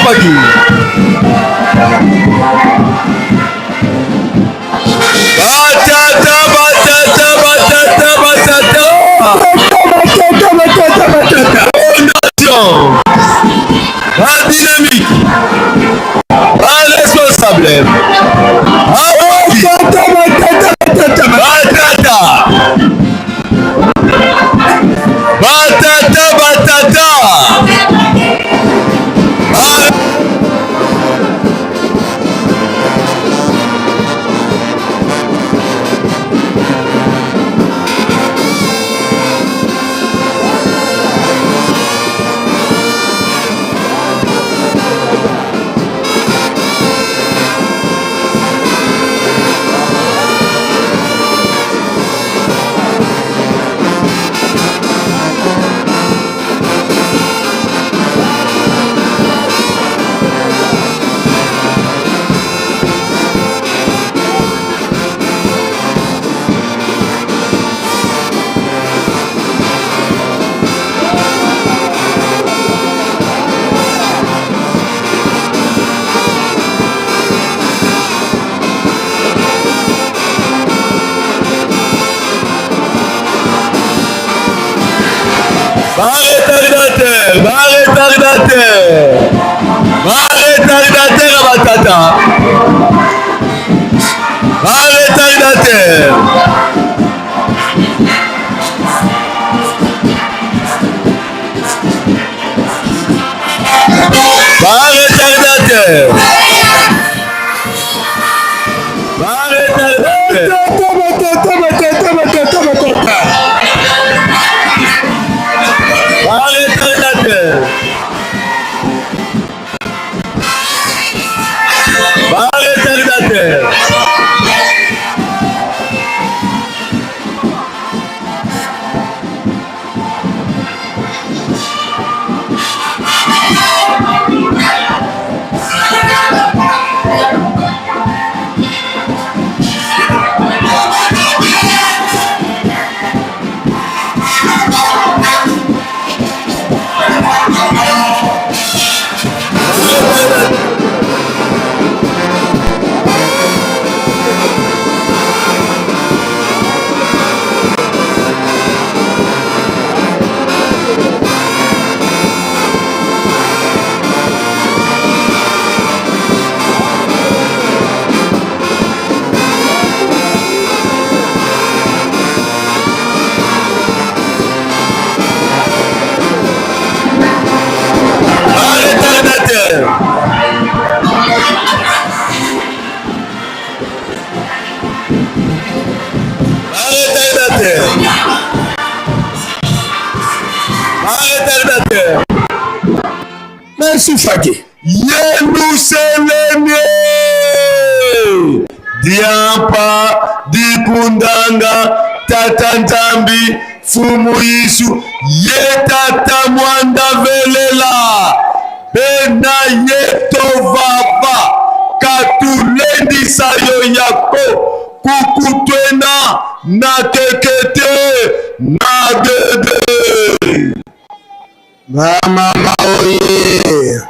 apaki un dynamique, un responsable, batata. Retardateur à batata. Retardateur. Merci Faki. Yerusalemu Diampa Dikundanga Tata Nzambi Fumu Yisu Yetata Mwanda Velela Pena Yetovava Katulendi Sayo Yako Kukutwena Na Kekete Na Dede Mama oye.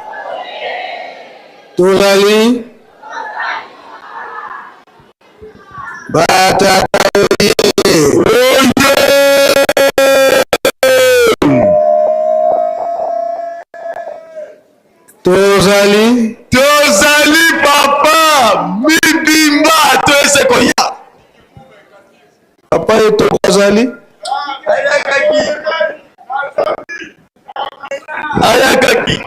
Tozali. Batata oye. Tozali. Tozali papa. Mibimba. Toese koya. Papa eto tozali. Ayakaki.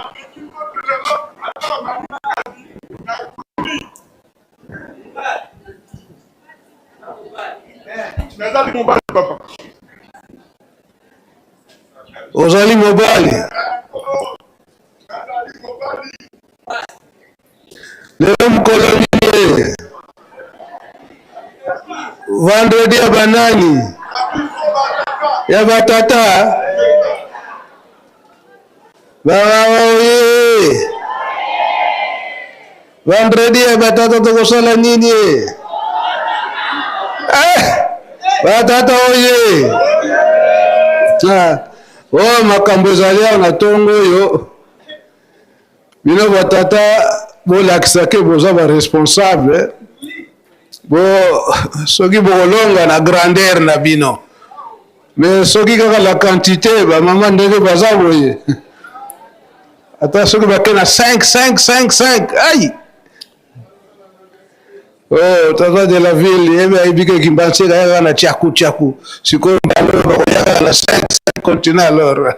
Ozali mobali. Leo mkoloni. Vendredi ya banani. Ya batata. Baba oye. Vendredi ya batata tokosala nini? Batata oye. Oh makambo ezali awa na tongo oyo. Bino batata bolakisake boza ba responsable. Bo soki bokolonga na grandeur na bino. Mais soki kaka la quantité ba mama ndenge baza boye. Ata soki bakena 5 aïe. Oh tata de la ville yebe aibike kimbanse kaya na chaku siko ndalo ya la 5 continue alors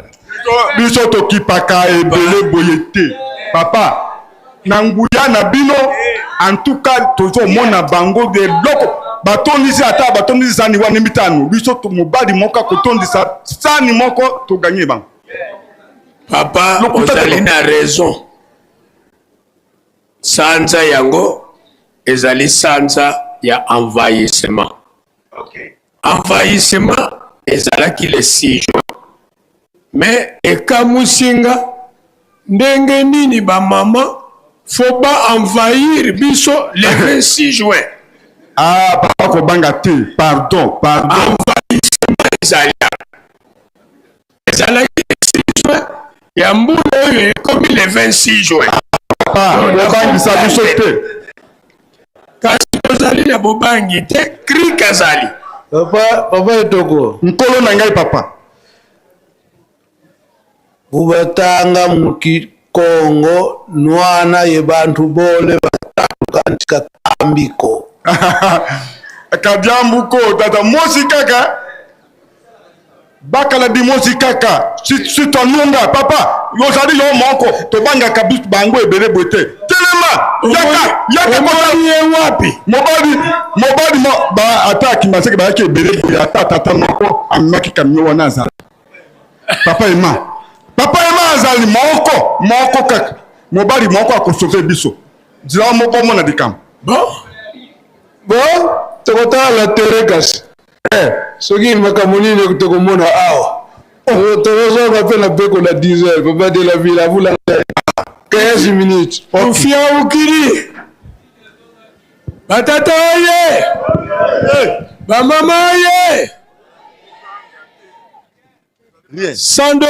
biso tokipaka ebele boyete papa na nguya na bino en tout cas tozomona bango de loko batondisi ata batondisi sani wana mitano biso mobali moko kotondisa sani moko toganye bango papa ozali na raison sanza yango ezali sanza ya envahissement. Envahissement ezalaki le 6 juin. Mais ekamusinga ndenge nini ba mama faut pas envahir biso le 26 juin. Ah papa kobanga te pardon. Envahissement ezalaki le 6 juin ya mbula oyo ekomi le 26 juin. Papa kobangisa biso te. Kasi tozali na bobangi te kri kazali. Papa etoko nkolo na ngai papa Ubatanga mukikongo nwana ye bantu bole batatu kandi katambiko. Kadiambuko tata mosi kaka. Bakala di mosi kaka. Si ton nunga papa. Yosadi yo moko. To banga kabus bango ebele bote. Telema. Yaka mobali wapi? Mobali ba attaque maseke ba yake ebele bote. Tata moko amaki kamyo wanaza. Papa ema azali moko kaka. Mobali moko akosove biso. Dira moko mona dikam. Bon, tokota la terekas. Soki makamoni ne tokomona awa. Tokozo va la beko la 10 heures, papa de la ville, vous la 15 minutes. Confia au kiri. Batata ye. Ba mama ye. Sando.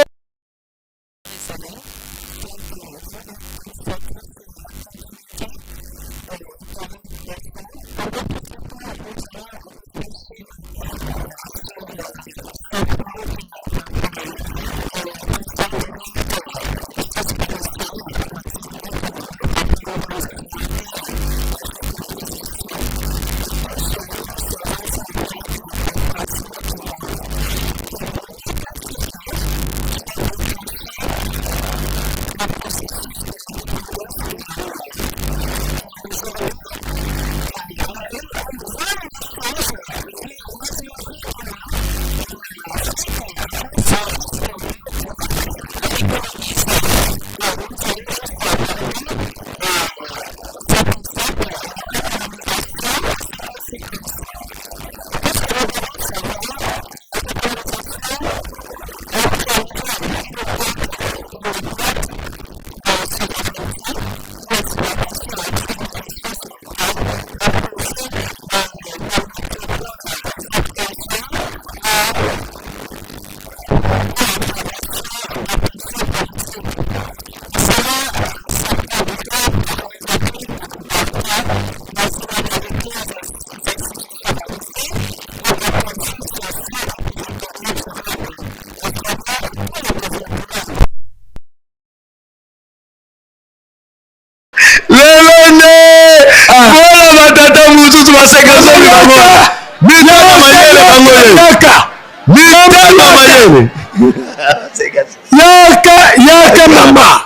Yaka mama.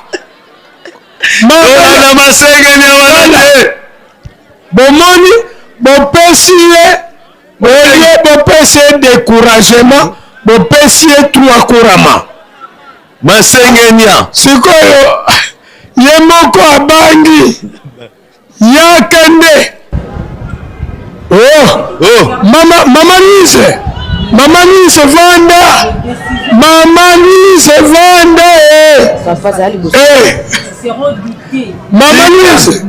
Mama masenge ni awanane. Bomoni, bopesiye, bopesiye découragement, bopesiye trois courama. Masenge nia. Sikoyo, yemoko abangi. Yakande. Mama Nise. Mama Nise vanda. Mama Nise vanda. Mama Nise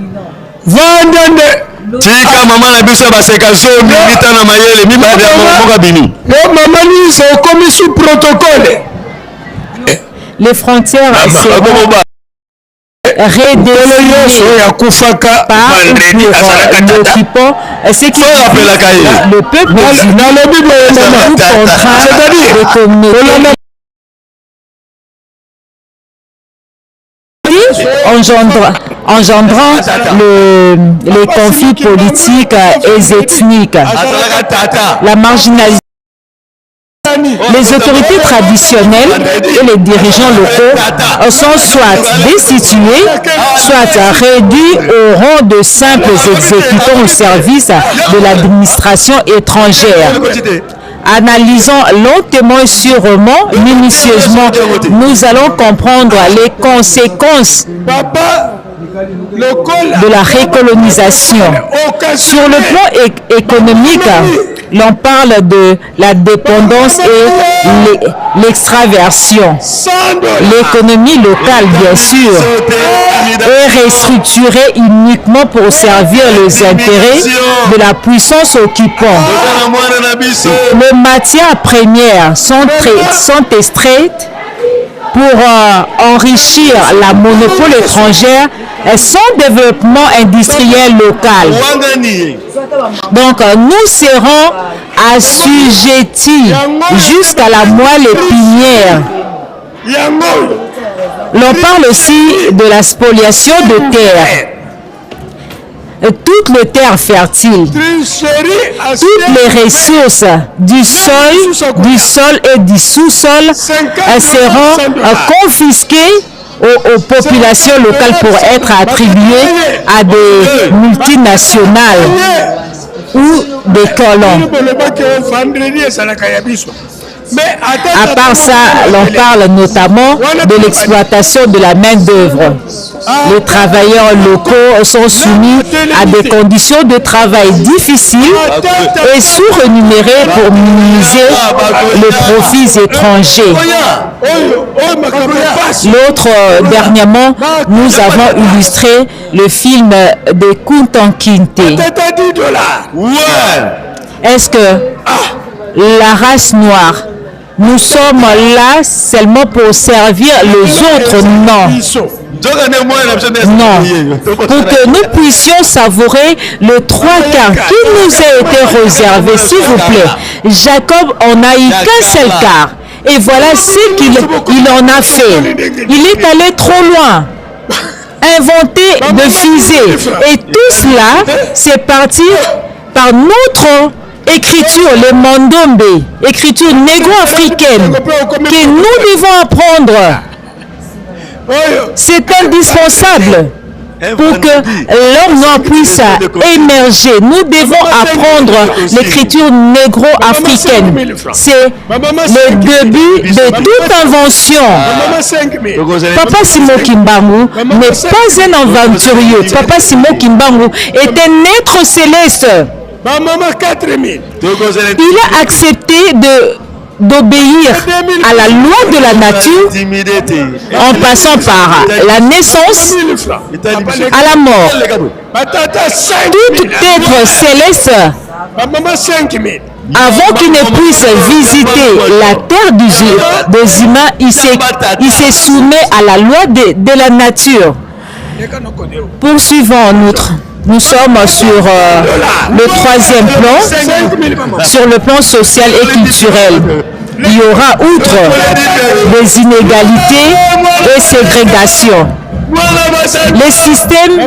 vanda nde. Tika mama na biso baseka zo milita na mayele mi ba moka bini. Mama Nise okomi sous protocole. Les frontières seront redéfinies par l'occupant, ce qui le peuple contraint de communauté engendrant les conflits politiques et ethniques, la marginalisation. Les autorités traditionnelles et les dirigeants locaux sont soit destitués, soit réduits au rang de simples exécutants au service de l'administration étrangère. Analysant lentement et sûrement, minutieusement, nous allons comprendre les conséquences de la recolonisation. Sur le plan économique, l'on parle de la dépendance et l'extraversion. L'économie locale, bien sûr, est restructurée uniquement pour servir les intérêts de la puissance occupante. Les matières premières sont extraites pour enrichir la monopole étrangère et son développement industriel local. Donc, nous serons assujettis jusqu'à la moelle épinière L'on parle aussi de la spoliation de terre. Toute les terres fertiles, toutes les ressources du sol et du sous-sol seront confisquées aux populations locales pour être attribuées à des multinationales ou des colons. À part ça, l'on parle notamment de l'exploitation de la main-d'œuvre. Les travailleurs locaux sont soumis à des conditions de travail difficiles et sous-rémunérés pour minimiser les profits étrangers. Dernièrement, nous avons illustré le film de Kunta Kinte. Est-ce que la race noire, nous sommes là seulement pour servir les autres? Non. Non. Pour que nous puissions savourer le 3 quarts qui nous a été réservé, s'il vous plaît. Jacob en a eu qu'un seul quart. Et voilà ce qu'il en a fait. Il est allé trop loin. Inventer de fusées. Et tout cela, c'est parti par notre écriture, le Mandombe, écriture négro-africaine, que nous devons apprendre. C'est indispensable pour que l'homme noir puisse émerger. Nous devons apprendre l'écriture négro-africaine. C'est le début de toute invention. Papa Simon Kimbangu n'est pas un aventurier. Papa Simon Kimbangu est un être céleste. Il a accepté d'obéir à la loi de la nature en passant par la naissance à la mort. Tout être céleste, avant qu'il ne puisse visiter la terre des humains, il se soumet à la loi de la nature. Poursuivons en outre. Nous sommes sur le 3e plan, sur le plan social et culturel. Il y aura, outre des inégalités et ségrégations, les systèmes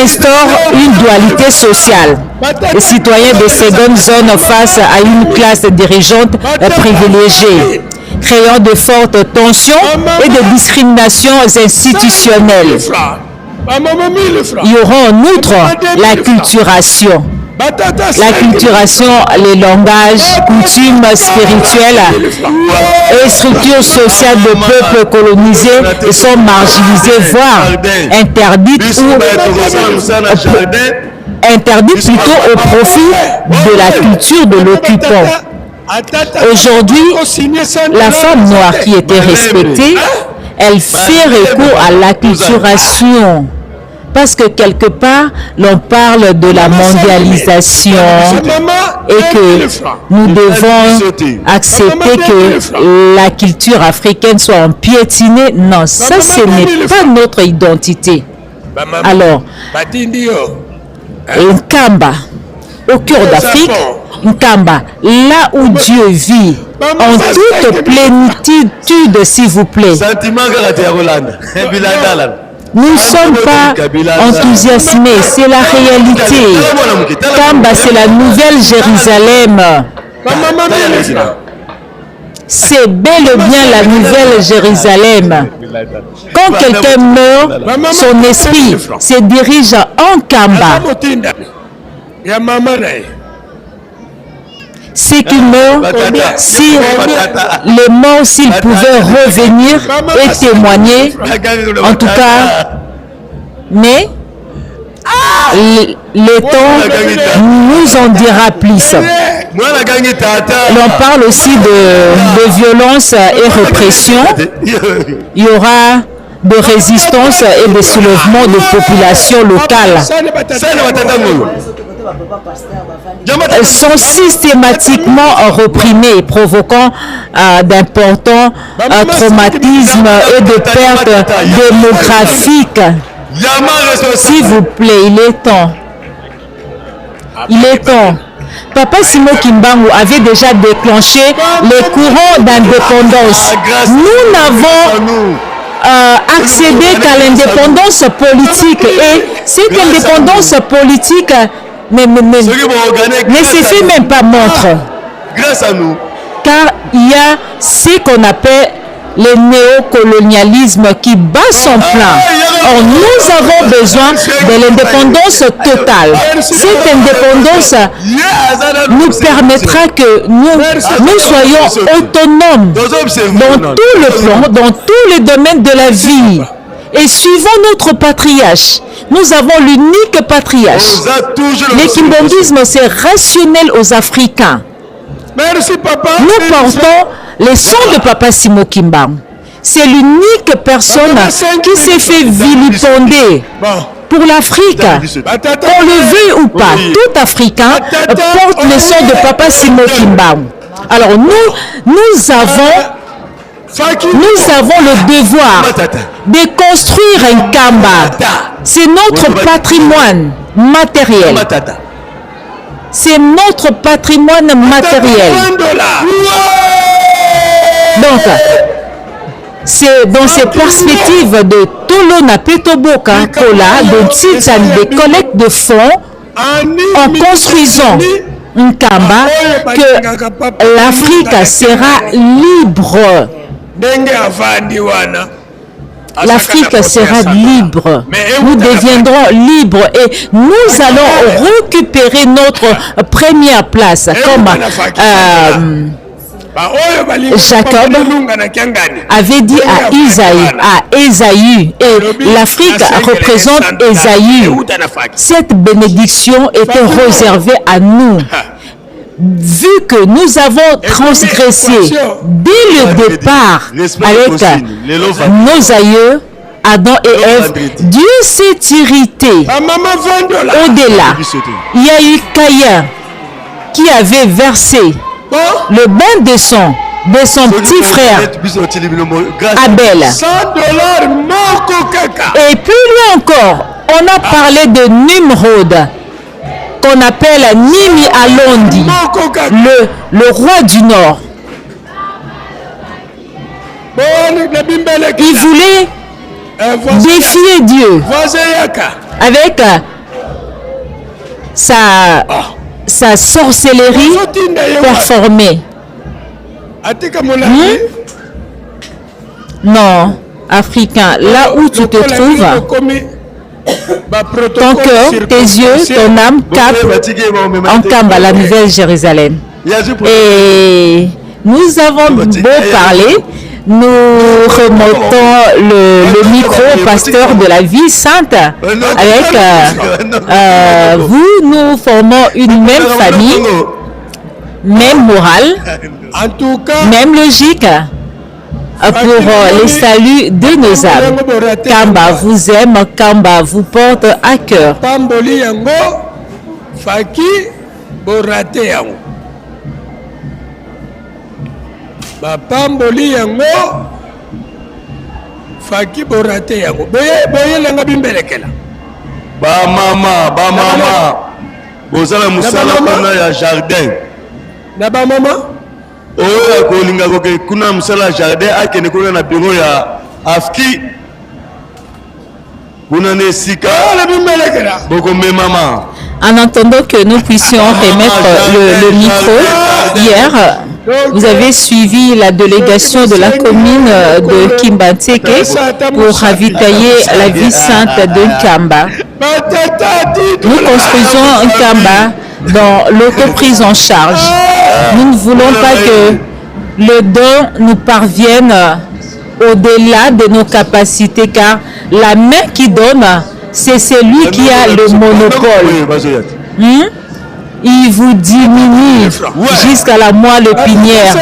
instaurent une dualité sociale. Les citoyens de seconde zone face à une classe dirigeante privilégiée, créant de fortes tensions et de discriminations institutionnelles. Il y aura en outre la culturation. La culturation, les langages, coutumes spirituelles et structures sociales de peuples colonisés sont marginalisées, voire interdites plutôt au profit de la culture de l'occupant. Aujourd'hui, la femme noire qui était respectée, elle fait recours à l'acculturation. Parce que quelque part, l'on parle de la mondialisation et que nous devons accepter que la culture africaine soit empiétinée. Non, ça, ce n'est pas notre identité. Alors, Nkamba, au cœur d'Afrique, Nkamba, là où Dieu vit, en toute plénitude, s'il vous plaît. Nous ne sommes pas enthousiasmés, c'est la réalité. Kamba, c'est la nouvelle Jérusalem. C'est bel et bien la nouvelle Jérusalem. Quand quelqu'un meurt, son esprit se dirige en Kamba. Ceux qui meurent, si les morts, s'ils pouvaient revenir et témoigner, en tout cas, mais le temps nous en dira plus. L'on parle aussi de violence et répression. Il y aura de résistance et de soulèvement de populations locales. Sont systématiquement reprimés, provoquant d'importants traumatismes et de pertes démographiques. S'il vous plaît, il est temps. Il est temps. Papa Simon Kimbangu avait déjà déclenché les courants d'indépendance. Nous n'avons accéder qu'à l'indépendance politique. Et cette indépendance politique ne se fait même pas montre. Grâce à nous. Car il y a ce qu'on appelle le néocolonialisme qui bat son plein. Or, nous avons besoin de l'indépendance totale. Cette indépendance nous permettra que nous soyons autonomes dans tout le plan, dans tous les domaines de la vie. Et suivant notre patriarche, nous avons l'unique patriarche. Le kimbongisme, c'est rationnel aux Africains. Merci, papa. Nous portons les sons de Papa Simo Kimbangu. C'est l'unique personne qui s'est fait vilipender pour l'Afrique. Qu'on le veuille ou pas, tout Africain porte les sons de Papa Simo Kimbangu. Alors nous avons le devoir de construire un Kamba. C'est notre patrimoine matériel. C'est notre patrimoine matériel. Donc, c'est dans ces perspectives de Tolona Petoboka Kola, de Titsan, des collectes de fonds, en construisant un Kamba, que l'Afrique sera libre. L'Afrique sera libre. Nous deviendrons libres et nous allons récupérer notre première place comme Jacob avait dit à Ésaü, et l'Afrique représente Ésaü. Cette bénédiction était réservée à nous. Vu que nous avons transgressé dès le départ avec nos aïeux, Adam et Ève, Dieu s'est irrité. Au-delà, il y a eu Caïn qui avait versé le bain de son petit frère Abel. Et puis lui encore, on a parlé de Nimrod, qu'on appelle Nimi Alondi, le roi du Nord. Il voulait défier Dieu avec sa sorcellerie performée. Non, Africain, là où tu te trouves, ton cœur, tes yeux, ton âme capent en Kamba, la Nouvelle-Jérusalem. Et nous avons beau parler, nous remontons le micro au pasteur de la vie sainte. Avec vous, nous formons une même famille, même morale, même logique pour les saluts de nos âmes. Kamba vous aime, Kamba vous porte à cœur. Bapamboli yango faki borate yango boye lenga bimbelekela ba mama bozala musala pana ya jardin na ba mama oyo kolinga koke kuna musala jardin akene kuna na bureau ya afki kuna ne sika la bimbelekela boko me mama. En attendant que nous puissions remettre le micro, hier, vous avez suivi la délégation de la commune de Kimbanteke pour ravitailler la vie sainte de Kamba. Nous construisons un Kamba dans l'autoprise en charge. Nous ne voulons pas que le don nous parvienne au-delà de nos capacités, car la main qui donne, c'est celui qui a le monopole. Il vous diminue jusqu'à la moelle épinière.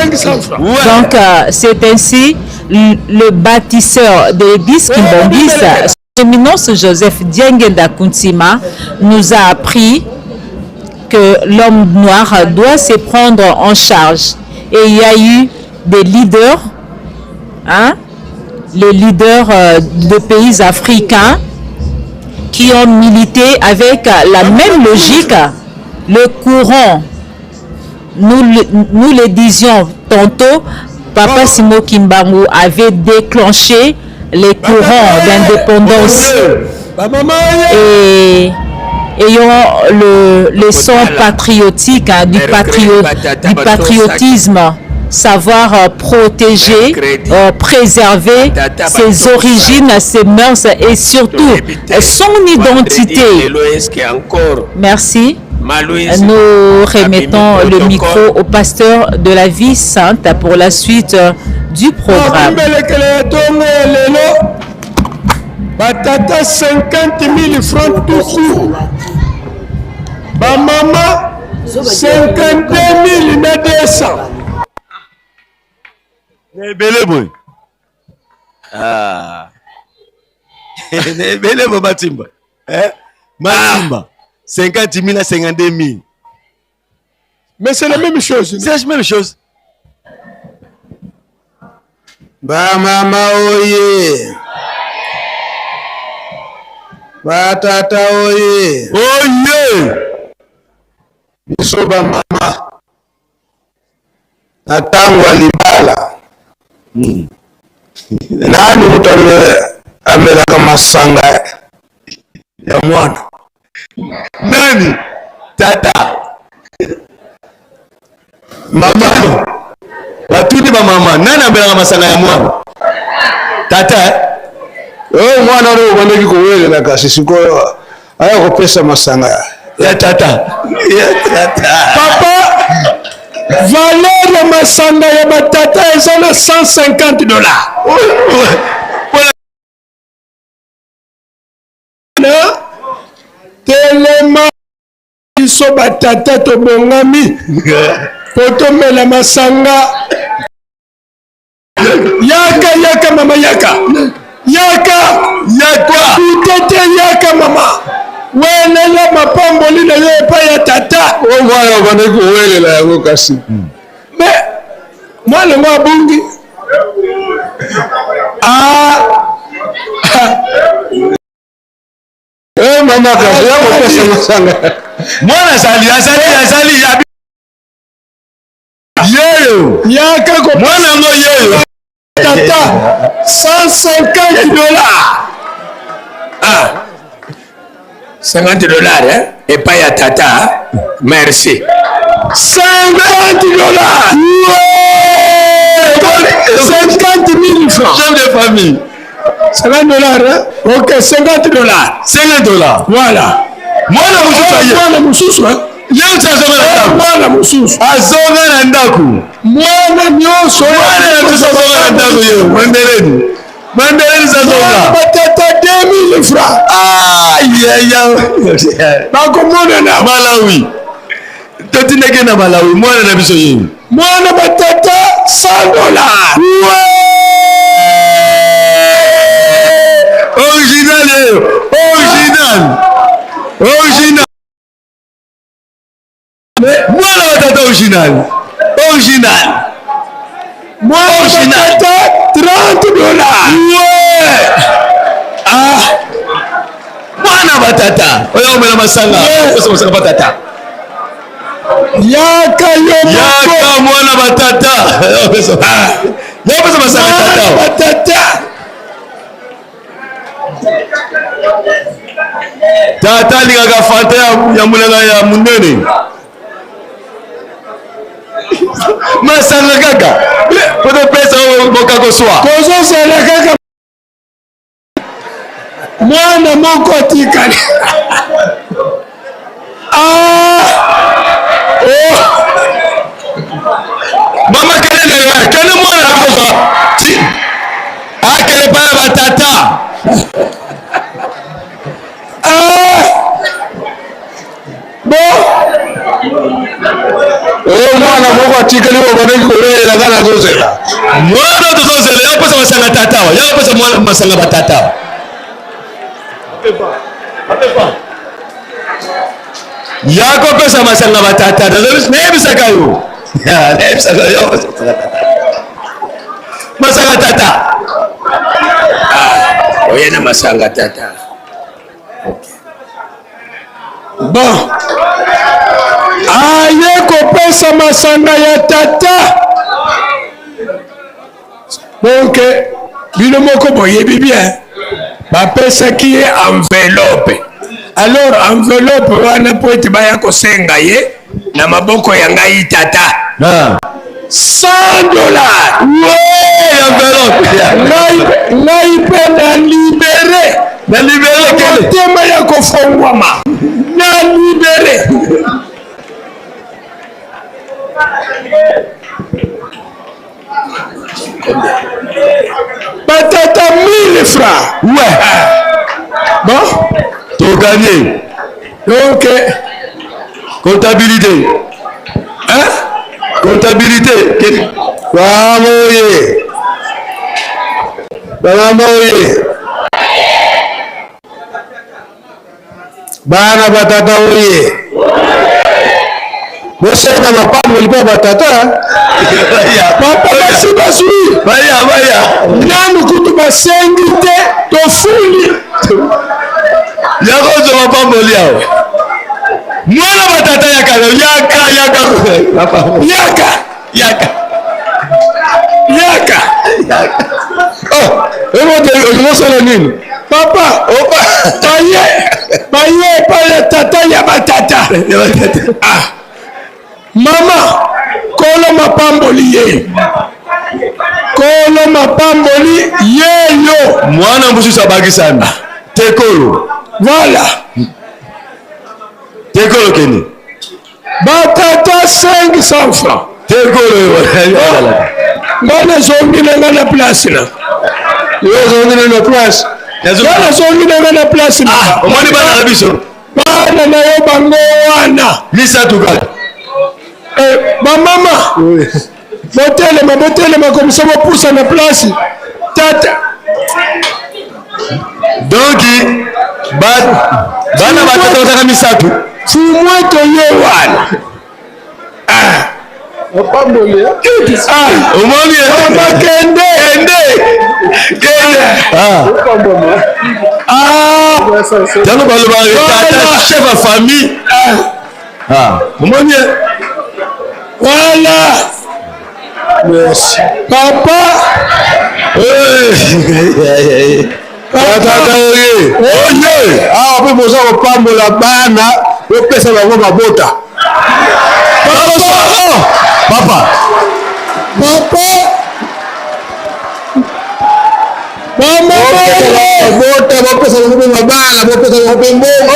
Donc, c'est ainsi le bâtisseur de l'église Kimbongis, son éminence Joseph Diengenda Kuntima, nous a appris que l'homme noir doit se prendre en charge. Et il y a eu des leaders, les leaders de pays africains, qui ont milité avec la même logique, le courant. Nous le disions tantôt, Papa Simo Kimbangu avait déclenché les courants d'indépendance et ayant le son patriotique, hein, du patriotisme, savoir protéger, préserver ses origines, ses mœurs et surtout son identité. Merci. Nous remettons le micro au pasteur de la vie sainte pour la suite du programme. Batata 50 000 francs tout court. Ba maman 52 000 na 200. Nebele boy. Ah. Nebele boy Matimba. Matimba. 50 000 à 52 000. Mais c'est la même chose. C'est la même chose. Ba mama oye. Ba tata oye. Oye. Biso ba mama. Natango alibala. Nani mutale amelaka masanga ya mwana? Nani? Tata. Mama. Batudi ba mama. Nani amelaka masanga ya mwana? Tata. Mwana leo bandeki kuwelela kasi siko aya kopesa masanga ya tata. Ya tata. Papa, valeur ya masanga ya batata eza na $150. Telema biso batata tobongami po tomela masanga. Yaka mama yaka. Yaka utete yaka mama. Welela mapamboli na yo epai ya tata. Mwana bandeki kuwelela yango kasi. Me mwana ngo abungi. Mama kasi ya kopesa masanga. Mwana azali yeyo. Yaka ko mwana ngo yeyo. Tata $150. $50, hein? Et pas ya tata. Merci. $50. Ouais! 50 000 francs. Chef de famille. $50, hein? Ok, $50. $50. Voilà. Mwana mususu, hein? Mwana mususu. Azonga na ndaku. Mwana nyonso. Mwana azonga na ndaku yo. Mandeleni. Mandeleni azonga. Batata 2000 francs. Bakomona na Malawi. Totineke na Malawi. Mwana na biso yini. Mwana batata $100. Original. Mwana batata original. Mwana batata $30. Mwana batata. Oya omela masanga. Masanga batata. Yaka mwana batata. Yaka masanga batata. Tata alingaka fanta ya mulanga ya munene. Masanga kaka. Poto pesa boka koswa. Kozo sala kaka. Mwana moko atikali. Mama kene mwana nakoka. Akele pa batata. Mwana moko atikali wabandeki kuwelela kana zozela. Mwana tozozela yapesa masanga tatawa. Yapesa mwana masanga batatawa. Yako pesa masanga batata. Nebisaka yo. Nebisaka yo. Masanga tata. Oyena masanga tata. Okay. Bon. Aye kopesa masanga ya tata. Donc bino moko boyebi bien bapesaki ye enveloppe. Alors enveloppe wana po ete baya kosenga ye na maboko ya ngai tata $100. enveloppe ngai mpe na libere motema ya kofongwama na libere. Batata 1000 francs. Ouais. Bon, t'as gagné. Donc, comptabilité. Hein? Comptabilité. Bana batata oye. Bosema mapambo lipo batata. Papa basi basui. Baya. Nanu kutu basengi te tofuli. Yako zo mapambo liao. Mwana batata yaka. Oh, emote nini? Papa, baye pa tata ya batata. Ah. Mama, kolo mapamboli ye. Kolo mapamboli ye yo. Mwana mbusu sabagi sana. Tekolo. Voilà. Tekolo keni. Batata 500 francs. Tekolo. Bana zongi na place na. Yo zongi na place. Bana zongi na place na. Ah, omoni bana na biso. Bana na yo bango wana. Lisa tukali. Mama, botelema comme ça pousse na place. Tata. Donc, bana batata otaka misatu. Fumweto ye wana. Opambole. Omoni kende. Tango baloba tata chef de famille. Omoni. Voilà. Merci. Papa. Batata oye. Ah, pe boza opambola bana, opesa bango mabota. Papa. Mama. Bota, opesa bango mabana, opesa bango mbongo.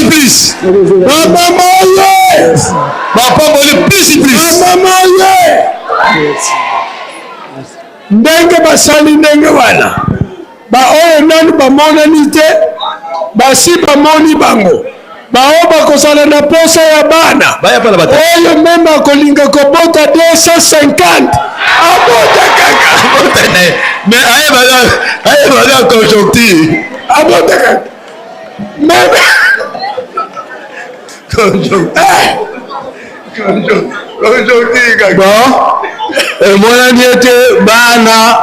Please. Mama moye. Papa boli please. Mama moye. Ndenge basali ndenge wana. Oyo nanu bamonani te. Basi bamoni bango. Bao bakosala na posa ya bana. Oyo mema kolinga kobota 250. Abota kaka. Mais aye bala conjoncture. Abota kaka. Meme. Conjoncture kaka. Bon, mwana niete bana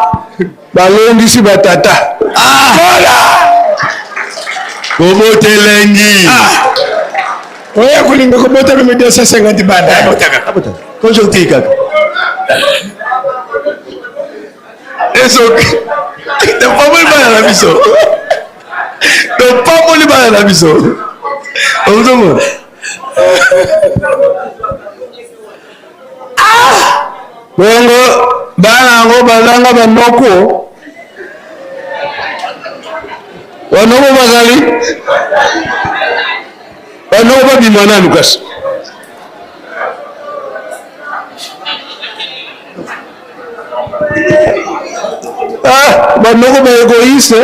balongisi batata. Voilà. Kobotelengi. Oya kulinga kobota meme 250 bana. Abota kaka. Conjoncture kaka. Esoki. Pamoli bana na biso. Pamoli bana na biso. Ozomo. Bongo bana ngo balanga banoko. Wanoko bazali. Wanoko babimana Lucas. Banoko ba egoïste.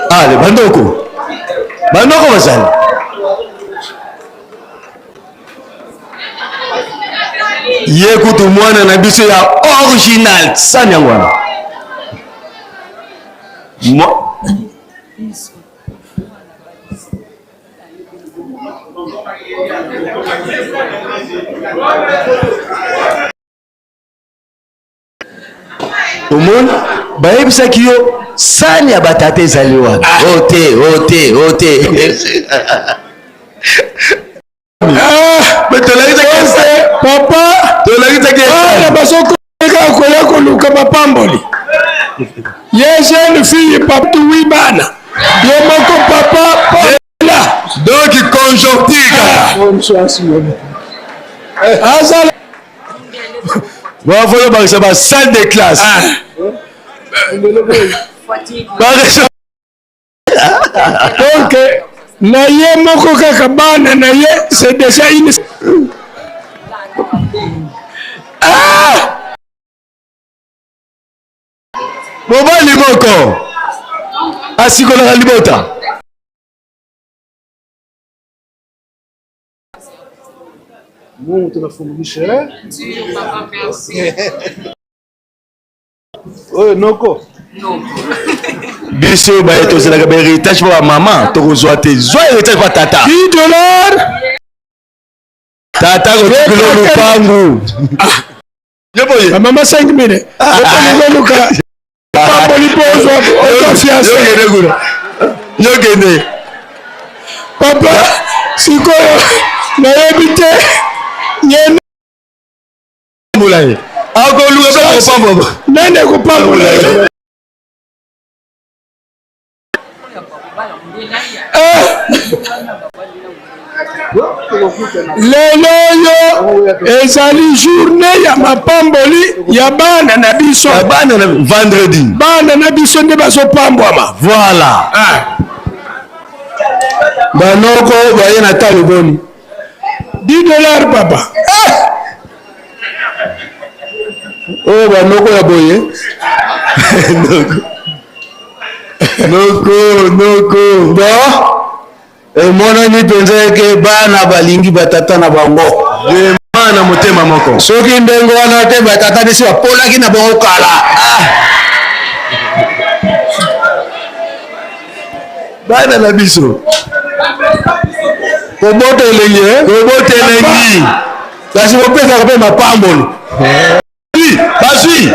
Ale bandoko bazali. Ye kutu mwana na biso ya original sani yango wana. Omoni bayebisaki yo sani ya batata ezali wana. Ote. Papa, koya koluka mapamboli. Ye jeune fille papa oui bana. Ye moko papa là. Donc conjoncture. Azala. Bon, voilà, bah, ça va, salle de classe. Donc, na ye moko kaka bana na ye, c'est déjà une... Mobali moko. Asikola libota. Bon, tu vas fournicher. Papa, merci. Oh, Noko. Biso ba etozela ba héritage pour maman, tokozwa te. Zo héritage pour tata. $10. Tata ko tukilo lupangu. Yeboye. La maman 5 000. Luka. Papa lipozo auto fiancé. Yogene. Papa, sikoyo na ebite nyene mulai. Ako luka ba ko pambo. Nene ko pambo. Lelo yo ezali journée ya mapamboli ya bana na biso. Bana na vendredi. Bana na biso nde bazopambwama. Voilà. Banoko baye na talo boni. $10 papa. Oh banoko ya boye. Noko. Bon. Emonani penza ke bana balingi batata na bango. Bana motema moko. Soki ndengo wana te batata bisi bapolaki na bango kala. Bana na biso. Kobote elengi. Kasi bopesa kape mapamboli. Oui, basui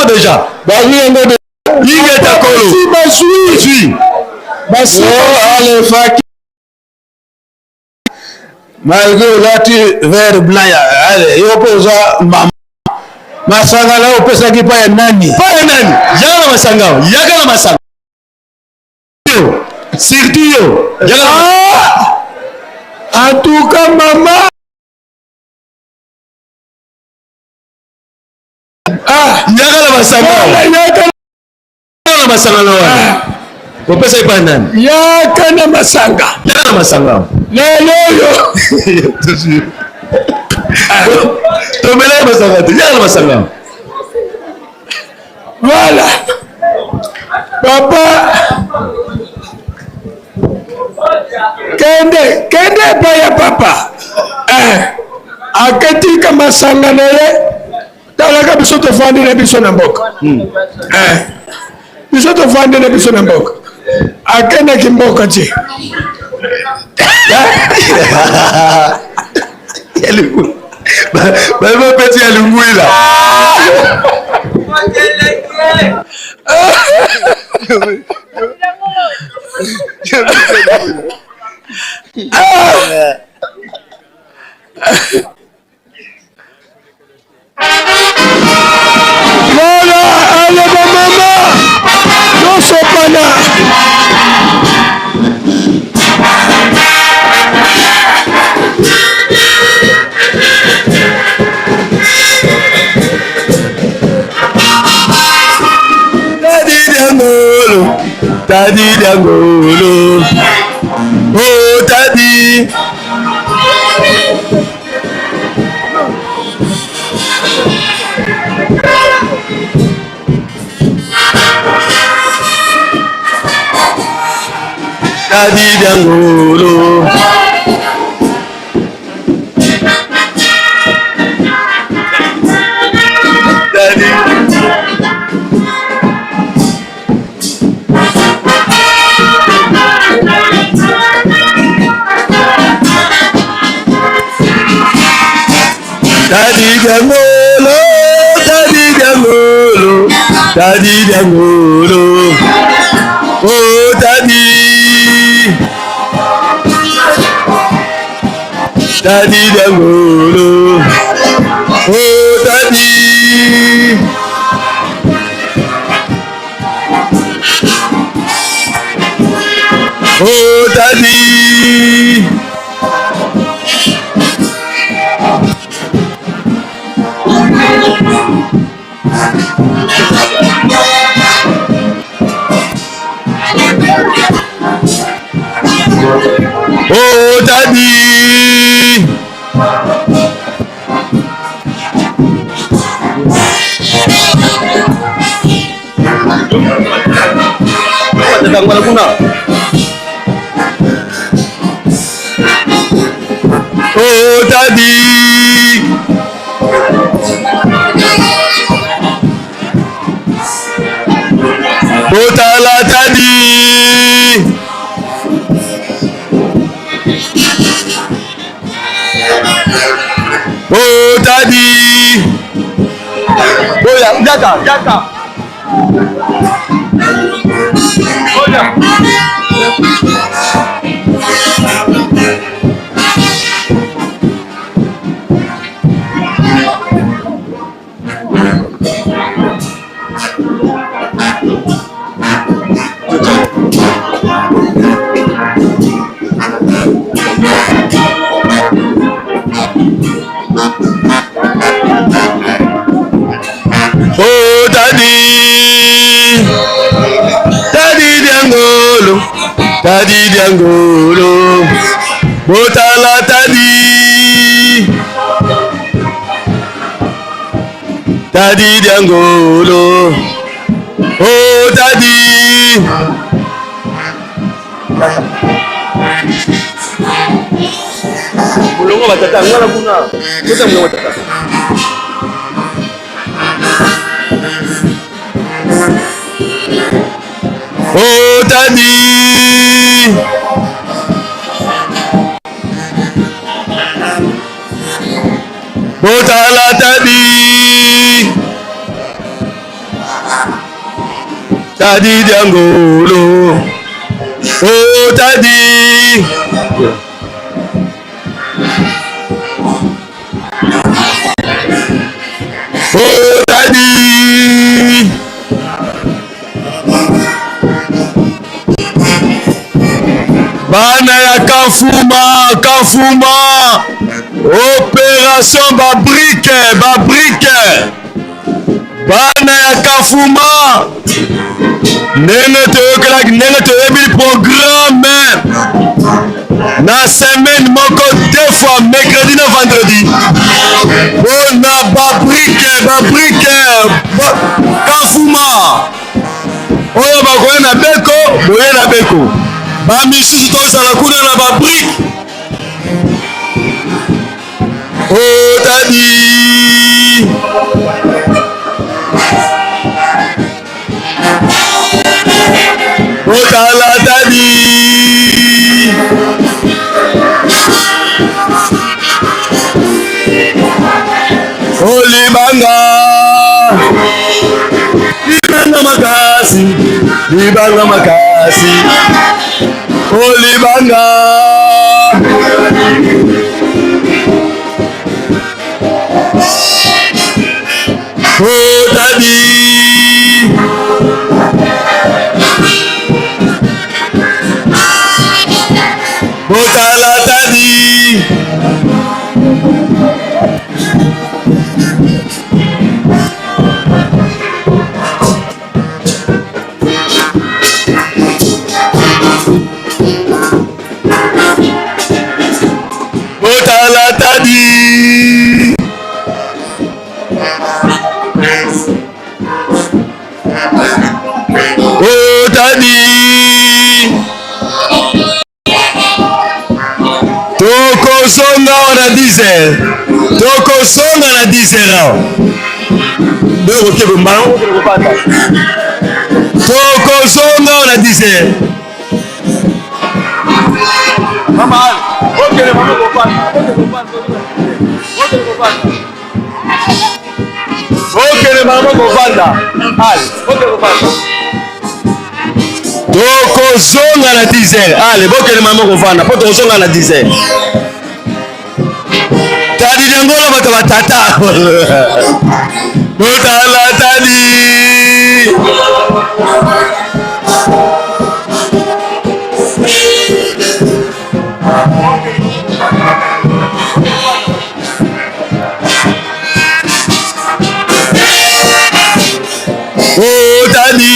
déjà. Basui yango de. Yinge takolo. Basui. Oh, allez, faki. Malgré lati vert blanc ya. Allez, yo poza mama. Masanga la opesa ki pa ya nani? Yaga na masanga. Surtout yo. En tout cas, maman. Yaga na masanga. Na masanga na wana. Opesa ipa nani? Yaka na masanga. Yaga na masanga. Lelo yo. Tomela masanga te. Yaga na masanga. Voilà. Papa. Kende pa ya papa. Akatika masanga na ye. Talaka biso tofandi na biso na mboka. Biso tofandi na biso na mboka. Akenda kimboka je. Yalu. Ba peti ya lunguila. Voilà, allez maman. Non sopana. Tadi Dangolo, oh Tadi. Tadi Dangolo. Tadi Dangolo, oh Tadi. Tadi Diangolo, oh Tadi. Oh Tadi. Oh Tadi. Oh Tadi. Botala Tadi. Oh Tadi. Oh ya, jaka. Oh ya. Oh Tadi. Tadi Diangolo, Tadi Diangolo, Botala Tadi. Tadi Diangolo, oh Tadi. Mulungu batata ngala kuna. Kuta mulungu batata. Oh Tadi. Botala Tadi. Tadi Diangolo. Oh Tadi. Oh Tadi. Bana ya Kafuma, opération Babrique. Bana ya Kafuma, nenge toyebi programme na semaine moko 2 fois, mercredi na vendredi. Bona Babrique Kafuma. Oyo bakoye na beko, boye na beko. Bamisusu tozala kuna na Babrique. Oh Tadi. Botala Tadi. Oh Libanga. Libanga makasi. Oh Libanga. Oh Tadi. Botala Tadi. Botala Tadi. Oh Tadi. Tokozonga wana 10h. Tokozonga na 10h. Tokozonga wana 10h. Mama, okele mama kopanda. Okele mama kopanda. Allez, okele kopanda. Tokozonga na 10h. Allez, bokele mama kopanda. Po tokozonga na 10h. bota batata botalatani botani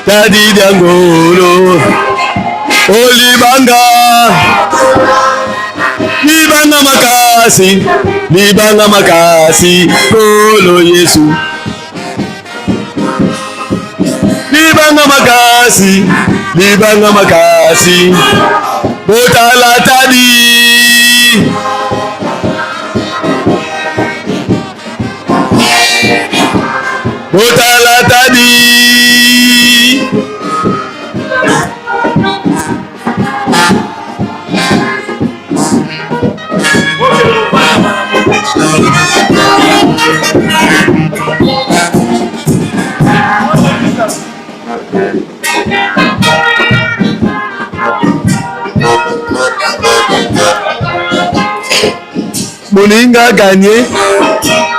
tadi dangolo olibanga libanga makasi kolo Yesu libanga makasi botalatani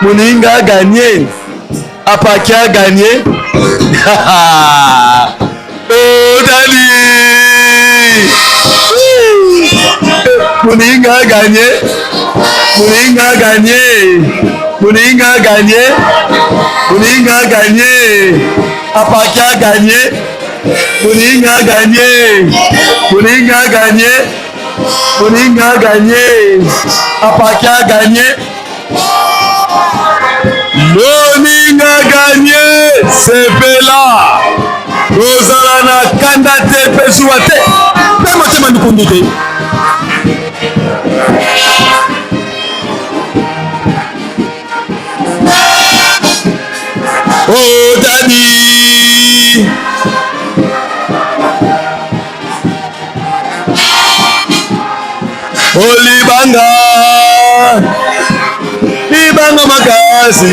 Muninga gagné, Apakia gagné. Oh Dali, Muninga gagné, Apakia gagné, Muninga gagné, Apakia gagné. Moninga gagné, c'est Bella. Ozalana kandate pesuate. Pema tema nukundute. Oh Dani. Olibanga. Libanga makasi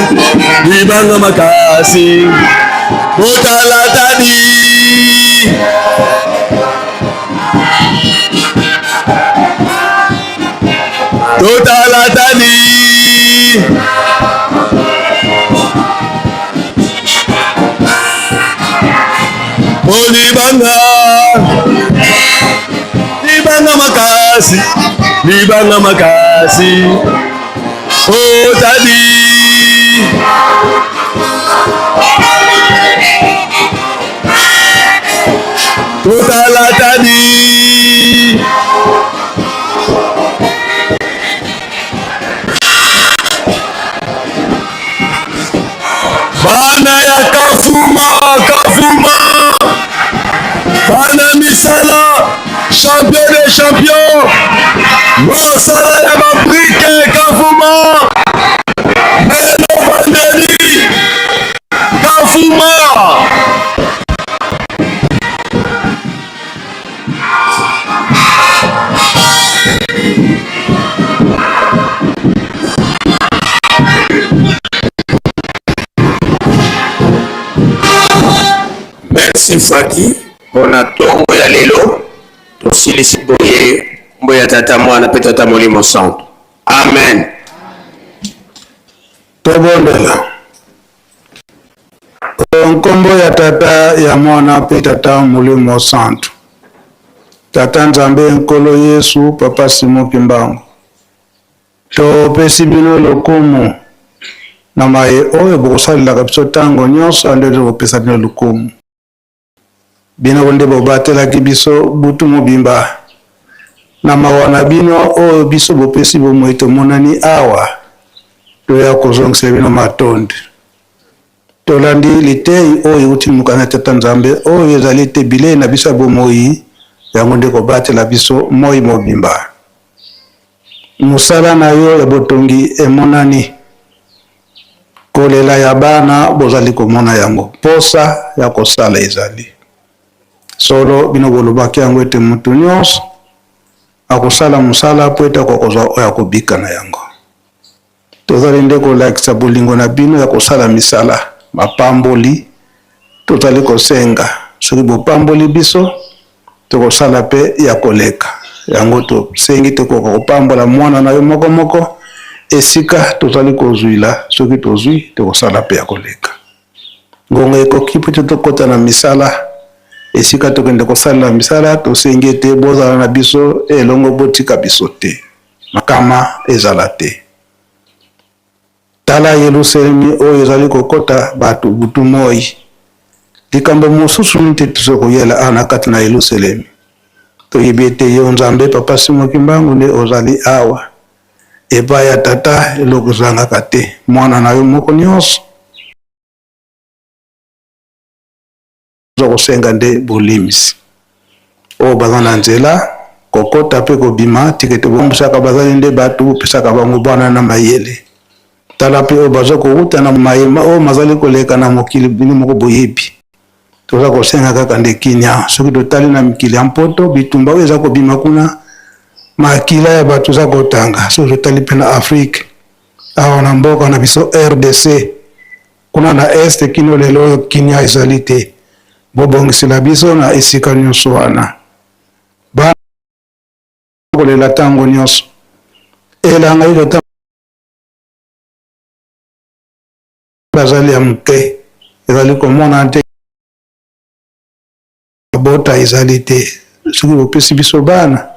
botalatani libanga makasi oh Dadi botalatani bana ya Kafuma bana misala champion des champions mosala ya mabrike Kafuma melo vandeli Kafuma Merci Faki pona tongo ya lelo tosilisi boye mboya tata mwana pe tata Molimo Santo. Amen. Tobondela nkombo ya tata ya mwana pe tata Molimo Santo. Tata Nzambe nkolo Yesu papa Simo Kimbangu to pesi bino lokumu na maye oyo bokosalelaka biso ntango nyonso ande bopesa bino lokumu bino bonde bobatelaki biso butu mobimba na mawa na bino oyo biso bopesi bomoi tomonani awa toya kozongisa bino matondi tolandi litei oyo euti mokanda tata Nzambe oyo ezali ete bilei na biso ya bomoi yango nde kobatela biso moi mobimba mosala na yo ya botongi emonani kolela ya bana bozali komona yango posa ya kosala ezali solo bino bolobaki yango ete mutu nyonso akosala mosala po ete akokozwa oyo akobika na yango tozali nde kolakisa bolingo na bino ya kosala misala mapamboli tozali kosenga soki bopamboli biso tokosala pe ya koleka yango tosengi tokoka kopambola mwana na yo moko moko esika tozali kozwila soki tozwi tokosala mpe ya koleka ngongo ekoki mpe tokota na misala esika tokende kosalela misala tosengi ete bozala na biso elongo botika biso te makama ezala te tala Yerusalemi oyo ezali kokota bato butu moi likambo mosusu nte tozokoyela ana kati na Yerusalemi toyebi ete yo Nzambe Papa Simoki Mbangu nde ozali awa epai ya tata eloko ezangaka te mwana na yo moko nyonso ozokosenga nde bolimisi oyo baza na nzela kokota mpe kobima tikete bombusaka bazali nde bato bopesaka bango bwana na mayele tala mpe oyo baza kowuta na mayema oyo mazali koleka na mokili bino moko boyebi toza kosenga kaka nde kinya soki totali na mikili ya mpoto bitumba oyo eza kobima kuna makila ya bato eza kotanga soki totali mpe na Afrique awa na mboka na biso RDC kuna na este kino lelo oyo kinya ezali te bobongisela biso na esika nyonso wana bana kolela ntango nyonso elanga ilo bazali ya moke ezali komona te bota ezali te soki bopesi biso bana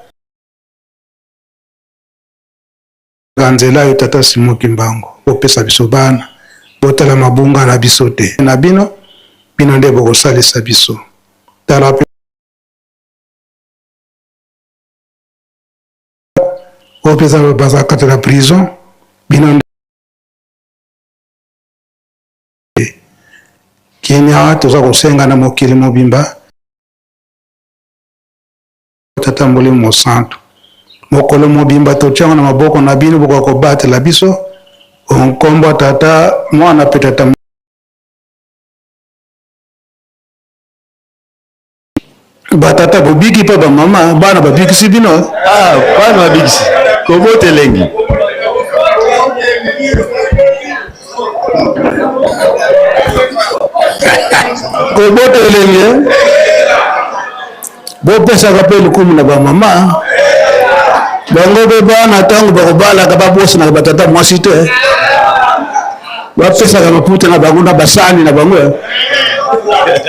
nzela yo tata Simoki Mbangu bopesa biso bana botala mabunga na biso te na bino nde bokosalisa biso tala opesa baza kati na prison bino Kenya toza kosenga na mokili mobimba tata Molimo Santu mokolo mobimba totianga na maboko na bino bokobatela biso onkombo tata mwana pe tata batata bobiki pa bamama bana babikisi bino bana babikisi kobotelengi kobotelengi bopesaka mpe likumu na bamama bango mpe bana ntango bakobalaka babosana batata mwasi te bapesaka maputa na bango na basani na bango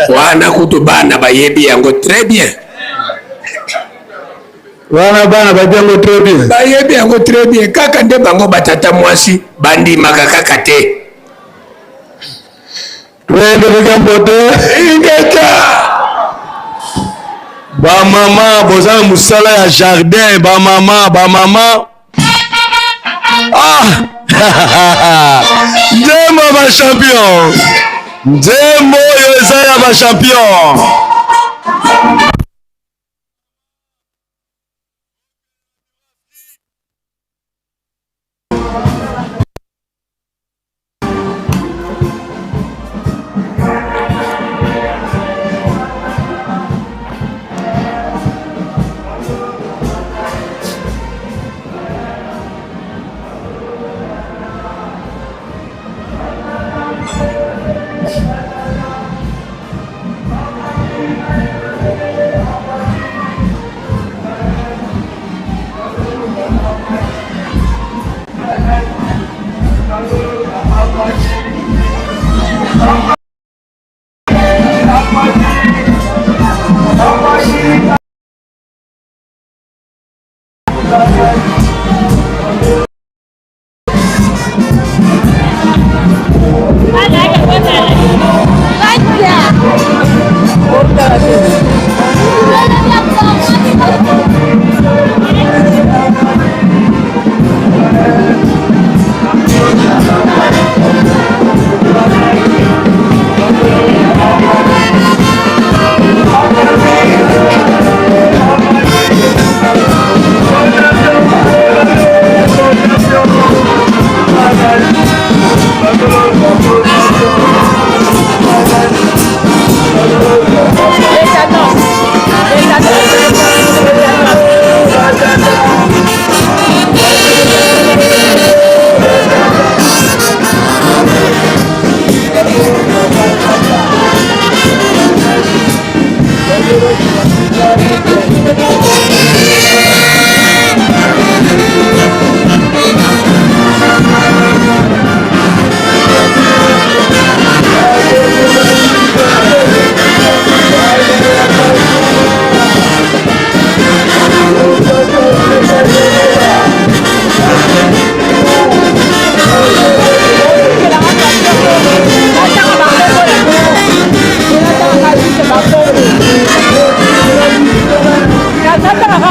wana kutu bana bayebi yango très bien bana bayebi yango très bien bayebi yango très bien kaka nde bango batata mwasi bandimaka kaka te twende likambo te ingeka bamama boza na mosala ya jardin bamama nzembo ya bachampion nzembo oyo eza ya bachampion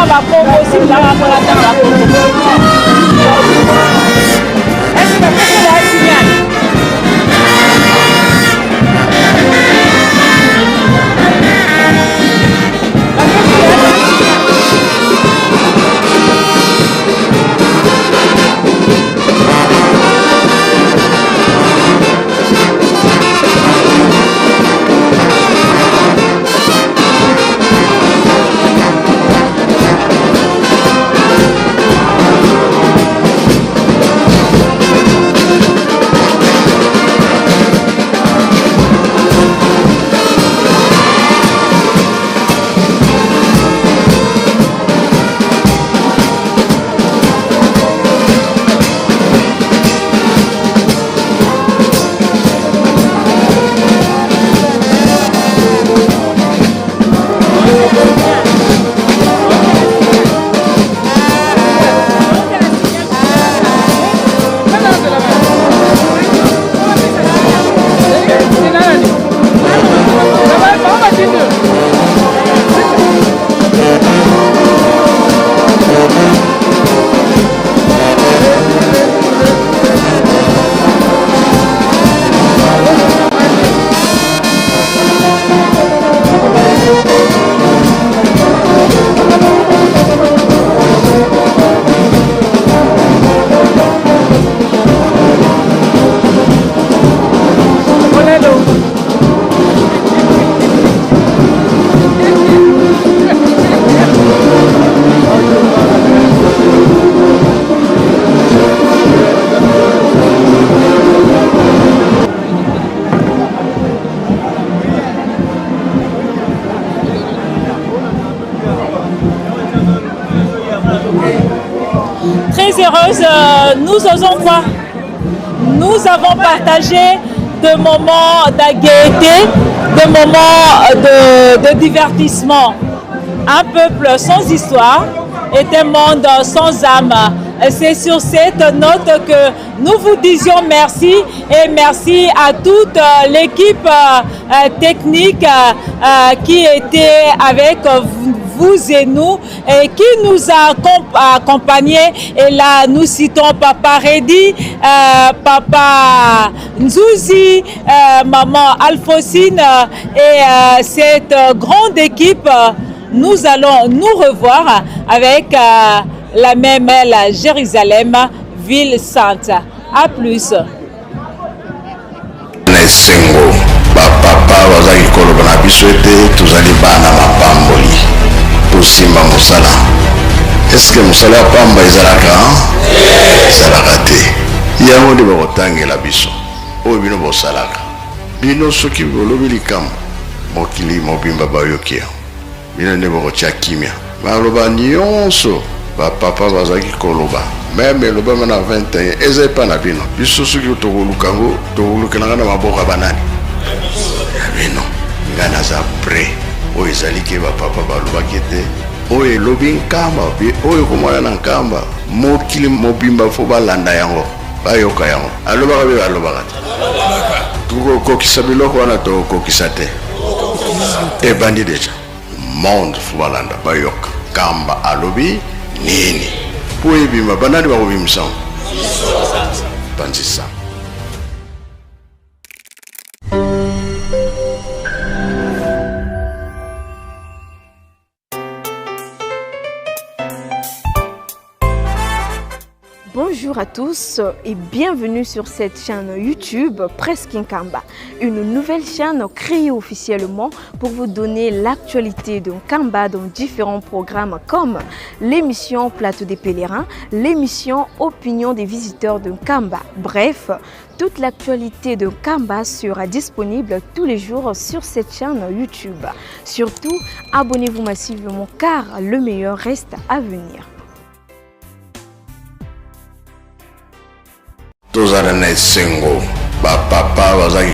ntango bakongo osi kozala mpona ntango bakongo esi bapesela signale heureuse, nous osons quoi? Nous avons partagé des moments de gaieté, des moments de divertissement. Un peuple sans histoire est un monde sans âme. C'est sur cette note que nous vous disions merci et merci à toute l'équipe technique qui était avec vous et nous et qui nous a accompagnés. Et là, nous citons Papa Redi, Papa Nzouzi, Maman Alphonsine et cette grande équipe. Nous allons nous revoir avec la même Jérusalem, ville sainte. À plus. Nesengo, papa wazaki koloba na biso ete tozali bana mapamboli tosimba mosala. Est-ce que mosala ya pamba ezalaka? Ezalaka te. Yango nde bakotangela biso oyo bino bosalaka. Bino soki bolobi likambo mokili mobimba bayoki yango. Bino nde bakotya kimia. Baloba nyonso bapapa bazalaki koloba. Même eloba mana 21 ezali pa na bino. Biso soki tokoluka yango tokolukelanga na maboka banani. Bino nga naza pre oyo ezali ke bapapa balobaki ete oyo elobi nkamba oyo komona na nkamba mokili mobimba fo balanda yango bayoka yango alobaka be balobaka te tokokokisa biloko wana tokokisa te ebandi deja monde fo balanda bayoka nkamba alobi nini po ebima banani bakobimisa banzisa. Bonjour à tous et bienvenue sur cette chaîne YouTube Presque Nkamba, une nouvelle chaîne créée officiellement pour vous donner l'actualité de Nkamba dans différents programmes comme l'émission Plateau des pèlerins, l'émission Opinion des visiteurs de Nkamba. Bref, toute l'actualité de Nkamba sera disponible tous les jours sur cette chaîne YouTube. Surtout, abonnez-vous massivement car le meilleur reste à venir. Tozala na esengo bapapa bazaki